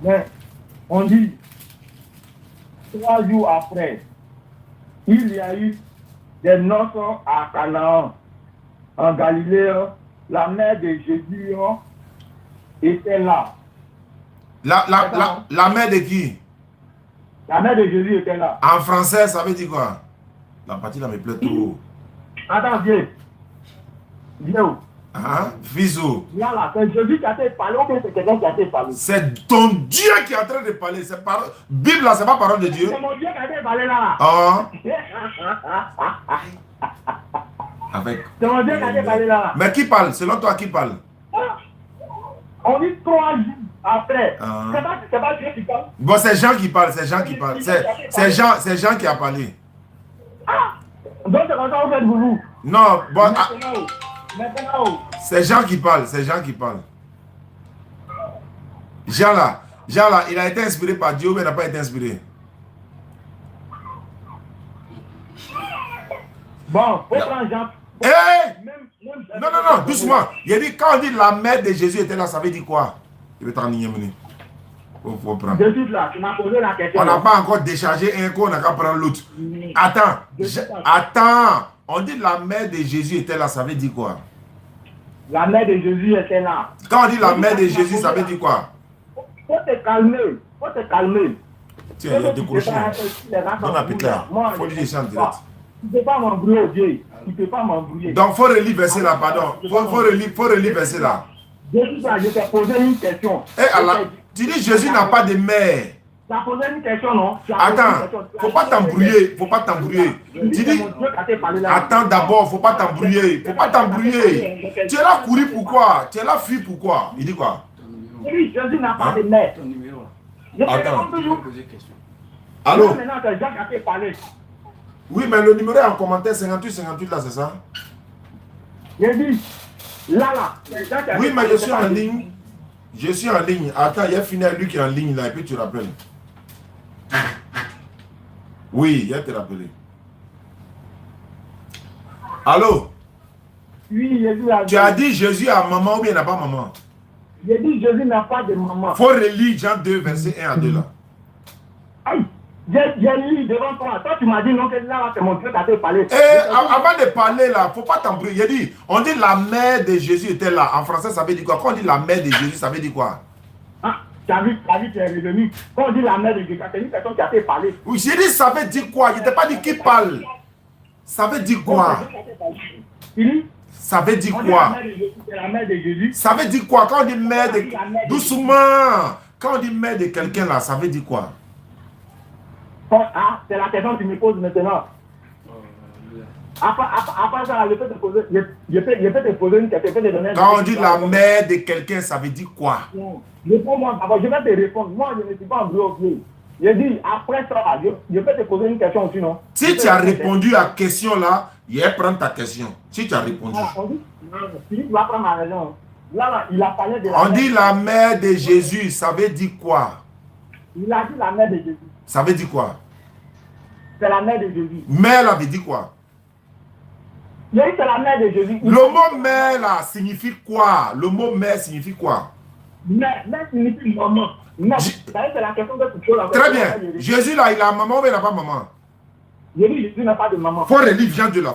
Mais, on dit, 3 jours après, il y a eu des noces à Canaan, en Galilée, la mère de Jésus était là. La mère de qui? La mère de Jésus était là. En français, ça veut dire quoi? La partie là me plaît trop. Attends, viens. Viens. Hein? Fiso. Là, c'est Jésus qui a été parlé ou bien c'est quelqu'un qui a été parlé? C'est ton Dieu qui est en train de parler. C'est Bible là, c'est pas parole de Dieu. C'est mon Dieu qui a été parlé là. Ah. Avec... C'est mon Dieu qui a été parlé là. Mais qui parle? Selon toi, qui parle? On dit 3 jours après. C'est pas Dieu qui parle. Bon, c'est Jean qui parle, c'est Jean qui parle. C'est Jean qui a parlé. Ah! Donc c'est comme ça vous faites vous. Non, bon. Maintenant. C'est Jean qui parle, c'est Jean qui parle. Jean là, il a été inspiré par Dieu ou il n'a pas été inspiré? Bon, faut prendre Jean. Non, doucement. Il a dit, quand on dit la mère de Jésus était là, ça veut dire quoi? Il veut t'en dire. Faut prendre. De suite là, tu m'as posé la question. On n'a pas encore déchargé un coup, on n'a qu'à prendre l'autre. Attends. On dit la mère de Jésus était là, ça veut dire quoi? La mère de Jésus était là. Quand on dit la mère de Jésus, ça veut dire quoi? Faut te calmer. Tiens, il y a décroché. Donne la pétale. Faut lui laisser en direct. Tu ne peux pas m'embrouiller, Dieu. Tu ne peux pas m'embrouiller. Donc, il faut relire verset là, pardon. Faut relire verset là. Je t'ai posé une question. Tu dis Jésus n'a pas de mère. Tu as posé une question, non? Attends, faut pas t'embrouiller. Tu dis, attends d'abord, faut pas t'embrouiller. Tu es là courir pourquoi? Tu es là fuir pourquoi? Il dit quoi? Oui, Jésus n'a pas de mère. Attends. Allô? Maintenant, c'est Jacques qui a parlé. Oui, mais le numéro est en commentaire 58 là, c'est ça? J'ai dit, là. Oui, mais je suis en ligne. Attends, il y a fini lui qui est en ligne là, et puis tu rappelles. Oui, il a te rappelé. Allô? Oui, Jésus a dit. Tu as dit Jésus a maman ou bien il n'a pas maman? J'ai dit Jésus n'a pas de maman. Faut relire Jean 2, verset 1 à 2 là. Aïe! J'ai lu devant toi. Toi, tu m'as dit non, que là, c'est mon Dieu qui a fait parler. Avant de parler là, faut pas t'embrouiller. J'ai dit, on dit la mère de Jésus était là. En français, ça veut dire quoi? Quand on dit la mère de Jésus, ça veut dire quoi? Ah, tu as vu, tu es revenu. Quand on dit la mère de Jésus, c'est une personne qui a fait parler. Oui, j'ai dit, ça veut dire quoi? Je ne t'ai pas dit qui parle. Ça veut dire quoi? Ça veut dire quoi? C'est la mère de Jésus. Ça veut dire quoi? Quand on dit mère de... Doucement. Quand on dit mère de quelqu'un là, ça veut dire quoi? Ah, c'est la question que tu me poses maintenant. Après ça, je peux te poser, je peux te poser une question. Quand on dit la mère de quelqu'un, ça veut dire quoi? Réponds-moi d'abord, je vais te répondre. Moi, je ne suis pas bloqué. Je dis, après ça, je peux te poser une question aussi, non? Si tu as répondu à la question là, je vais prendre ta question. Si tu as répondu. Tu vas prendre ma raison. Là, il a parlé de on dit la mère de Jésus, ça veut dire quoi? Il a dit la mère de Jésus. Ça veut dire quoi? C'est la mère de Jésus. Mère là veut dire quoi? Il a dit c'est la mère de Jésus. Le mot mère là signifie quoi? Le mot mère signifie quoi? Mère signifie maman. C'est la question que tu poses. Très bien. Jésus là, il a maman ou il n'a pas maman? Jésus n'a pas de maman. Faut relire Jean 2 là.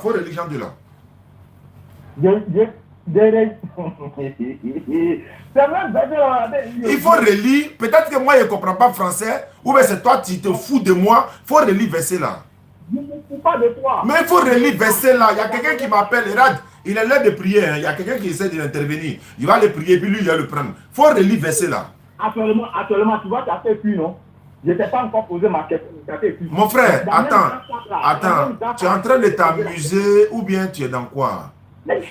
Il faut relire. Peut-être que moi je ne comprends pas français. Ou bien c'est toi qui te fous de moi. Il faut relire verset là. Je ne me fous pas de toi. Mais il faut relire verset là. Il y a quelqu'un qui m'appelle. Il est l'heure de prier. Il y a quelqu'un qui essaie d'intervenir. Il va le prier puis lui il va le prendre. Il faut relire verset là. Actuellement, tu vois, tu as fait plus, non? Je ne t'ai pas encore posé ma question. Mon frère, attends. Tu es en train de t'amuser ou bien tu es dans quoi?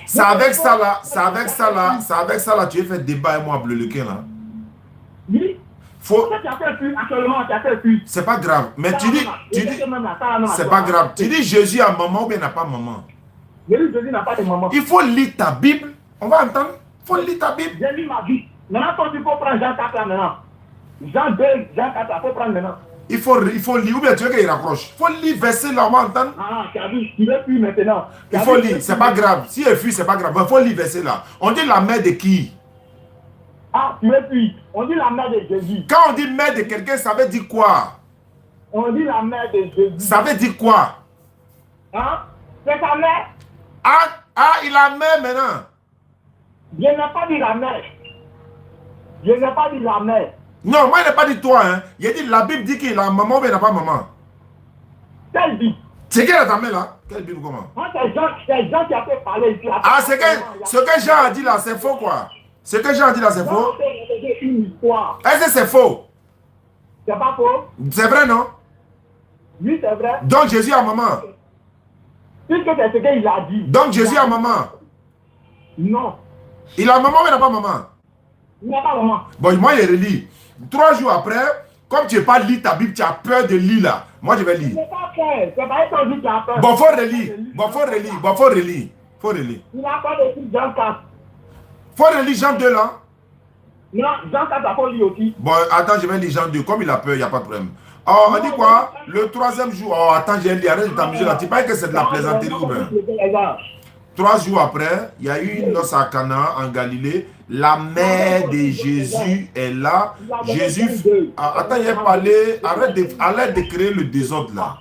C'est avec ça là, tu es fait débat et moi bleu le là. Oui. C'est pas grave. Mais tu dis, c'est pas grave. Tu dis Jésus a maman ou bien n'a pas maman? Jésus n'a pas de maman. Il faut lire ta Bible. On va entendre. Il faut lire ta Bible. J'ai lu ma Bible. Maintenant, quand tu peux prendre Jean 4 là maintenant. Jean 2, Jean 4 là, il faut prendre maintenant. Il faut lire, ou bien tu veux qu'il raccroche. Il faut lire verset là, on va entendre. Ah, tu as vu, tu veux plus maintenant. Il faut lire, c'est pas grave. Si elle fuit, c'est pas grave. Il faut lire verset là. On dit la mère de qui? Ah, tu veux plus. On dit la mère de Jésus. Quand on dit mère de quelqu'un, ça veut dire quoi? On dit la mère de Jésus. Ça veut dire quoi? Hein? C'est sa mère. Ah, il a mère maintenant. Je n'ai pas dit la mère. Je n'ai pas dit la mère. Non, moi, il n'a pas dit toi. Hein. Il a dit la Bible dit qu'il a maman, mais il n'a pas maman. Quelle Bible? C'est quelle ta mère là? Quelle Bible comment? Moi, c'est Jean qui a fait parler ici. Ah, ce que Jean a dit là, c'est faux quoi? Ce que Jean a dit là, c'est faux? C'est une histoire. Est-ce que c'est faux? C'est pas faux? C'est vrai, non? Oui, c'est vrai. Donc Jésus a maman. Puisque c'est ce qu'il a dit. Donc Jésus a maman. Non. Il a maman, mais il n'a pas maman. Il n'a pas maman. Bon, moi, il relit. 3 jours après, comme tu n'as pas lu ta Bible, tu as peur de lire là. Moi, je vais lire. C'est pas peur. C'est pas étant dit qu'il a peur. Bon, faut relire. Bon, faut relire. Bon, faut relire. Faut relire. Il n'a pas de Jean 4. Faut relire Jean 2 là. Non, Jean 4, il faut lire aussi. Bon, attends, je vais lire Jean 2. Comme il a peur, il n'y a pas de problème. Oh, on dit quoi? Le 3e jour. Oh, attends, j'ai lu. Arrête de t'amuser là. Tu parles que c'est de la plaisanterie ou bien? 3 jours après, il y a eu une noce à Cana en Galilée. La mère de Jésus est là. Jésus. Attends, il a parlé. Arrête de créer le désordre là.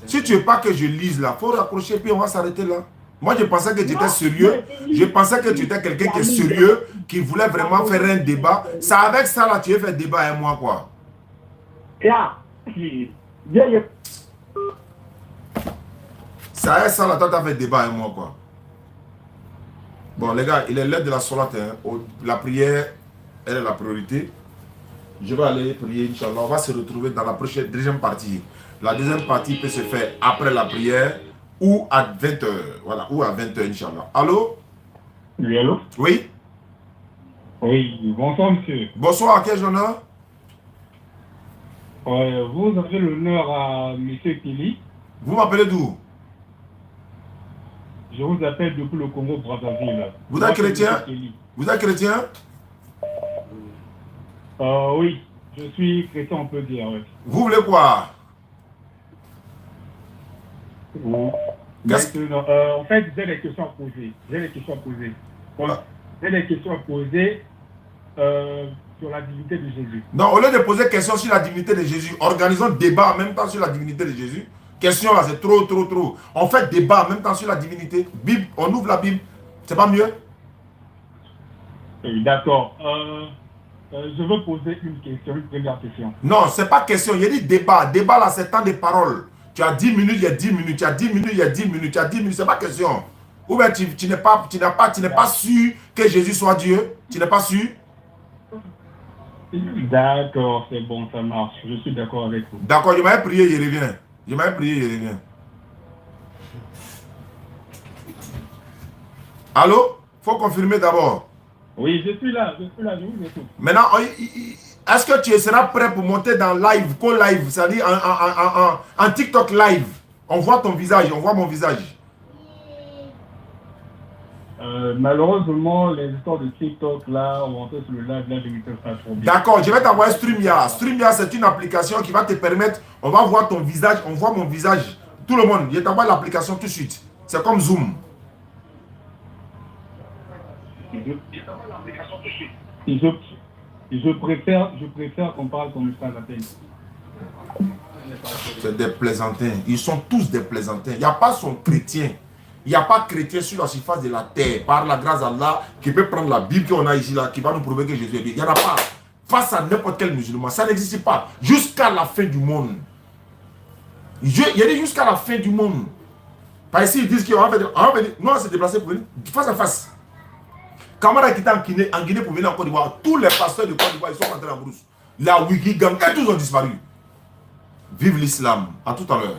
Si tu veux pas que je lise là, il faut raccrocher puis on va s'arrêter là. Moi, je pensais que tu étais sérieux. Je pensais que tu étais quelqu'un qui est sérieux, qui voulait vraiment faire un débat. C'est avec ça là, tu veux faire débat avec moi quoi. C'est avec ça là, toi, tu as fait débat avec moi quoi. Bon, les gars, il est l'heure de la solat. Hein. La prière, elle est la priorité. Je vais aller prier, Inch'Allah. On va se retrouver dans la deuxième partie. La deuxième partie peut se faire après la prière ou à 20h. Voilà, ou à 20h, Inch'Allah. Allô? Oui, allô? Oui? Oui, bonsoir, monsieur. Bonsoir, à quel honneur? Vous avez l'honneur à monsieur Kelly. Vous m'appelez d'où? Je vous appelle depuis le Congo Brazzaville. Vous êtes chrétien? Vous êtes chrétien? Oui, je suis chrétien, on peut dire. Oui. Vous voulez quoi? En fait, j'ai des questions à poser. J'ai des questions à poser sur la divinité de Jésus. Non, au lieu de poser question sur la divinité de Jésus, organisons débat en même temps sur la divinité de Jésus. Question là, c'est trop. On fait débat en même temps sur la divinité. Bible, on ouvre la Bible. C'est pas mieux? D'accord. Je veux poser une première question. Non, c'est pas question. Il y a dit débat. Débat là, c'est temps de parole. Tu as 10 minutes, il y a 10 minutes. Tu as 10 minutes, il y a 10 minutes. Tu as 10 minutes, c'est pas question. Ou bien tu n'es pas sûr que Jésus soit Dieu. Tu n'es pas sûr? D'accord, c'est bon, ça marche. Je suis d'accord avec vous. D'accord, je m'avais prié, je reviens. Allô? Faut confirmer d'abord. Oui, je suis là, je vous écoute. Maintenant, est-ce que tu seras prêt pour monter dans live, co-live, c'est-à-dire en TikTok live? On voit ton visage, on voit mon visage. Malheureusement, les histoires de TikTok, là, on rentre sur le live, là, je ne peux pas trop bien. D'accord, je vais t'envoyer StreamYard. StreamYard, c'est une application qui va te permettre, on va voir ton visage, on voit mon visage. Tout le monde, je t'envoie l'application tout de suite. C'est comme Zoom. Je préfère qu'on parle comme ça à la télé. C'est des plaisantins. Ils sont tous des plaisantins. Il n'y a pas son chrétien. Il n'y a pas chrétien sur la surface de la terre, par la grâce d'Allah, qui peut prendre la Bible qu'on a ici, là, qui va nous prouver que Jésus est Dieu. Il n'y en a pas. Face à n'importe quel musulman, ça n'existe pas. Jusqu'à la fin du monde. Il y a dit jusqu'à la fin du monde. Par ici, ils disent qu'on va venir. Nous, on s'est déplacé pour venir face à face. Kamara qui était en Guinée pour venir en Côte d'Ivoire, tous les pasteurs de Côte d'Ivoire, ils sont rentrés en brousse. La Wiki Gang, et tous ont disparu. Vive l'islam. À tout à l'heure.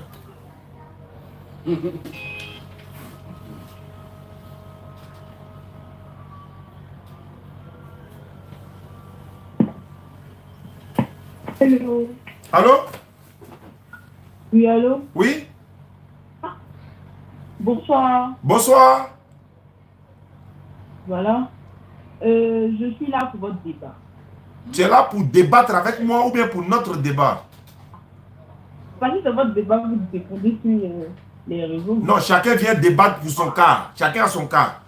Hello. Allô? Oui, allô? Oui? Bonsoir. Bonsoir. Voilà. Je suis là pour votre débat. Tu es là pour débattre avec moi ou bien pour notre débat? Parce que c'est votre débat, vous répondez sur les réseaux. Non, chacun vient débattre pour son cas. Chacun a son cas.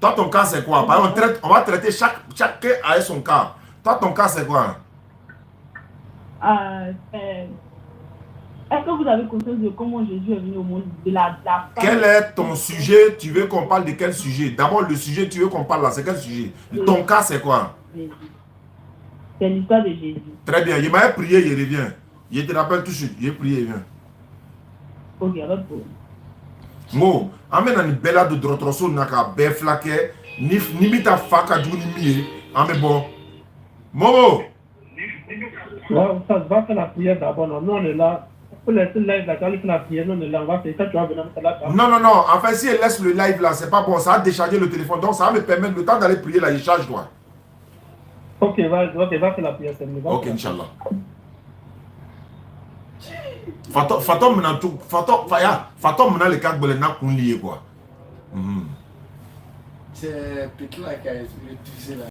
Toi, ton cas, c'est quoi? Par exemple, on va traiter chacun a son cas. Toi, ton cas, c'est quoi? Est-ce que vous avez conscience de comment Jésus est venu au monde, de la Quel est ton sujet? Tu veux qu'on parle de quel sujet? D'abord, le sujet, tu veux qu'on parle là, c'est quel sujet? Ton cas, c'est quoi? C'est l'histoire de Jésus. Très bien, il m'a prié, il revient. Je te rappelle tout de suite, il a prié, il vient. Ok, alors pour. Mo, amène une belle de drotroso naka beflake, ni bita faka du ni mie, amène bon. Momo! Ouais, ça va faire la prière d'abord. Nous, on est là. Pour laisser le live là, quand il fait la prière, nous, on est là. On va faire ça, tu vas venir là. Non, non, non. En fait, si elle laisse le live là, c'est pas bon. Ça va décharger le téléphone. Donc, ça va me permettre le temps d'aller prier là. Il charge, toi. Ok, va faire la prière. Ok, Inch'Allah. Fatom mena tout. Fatom mena le cadre de l'en quoi. C'est petit là qui a expliqué tout ça.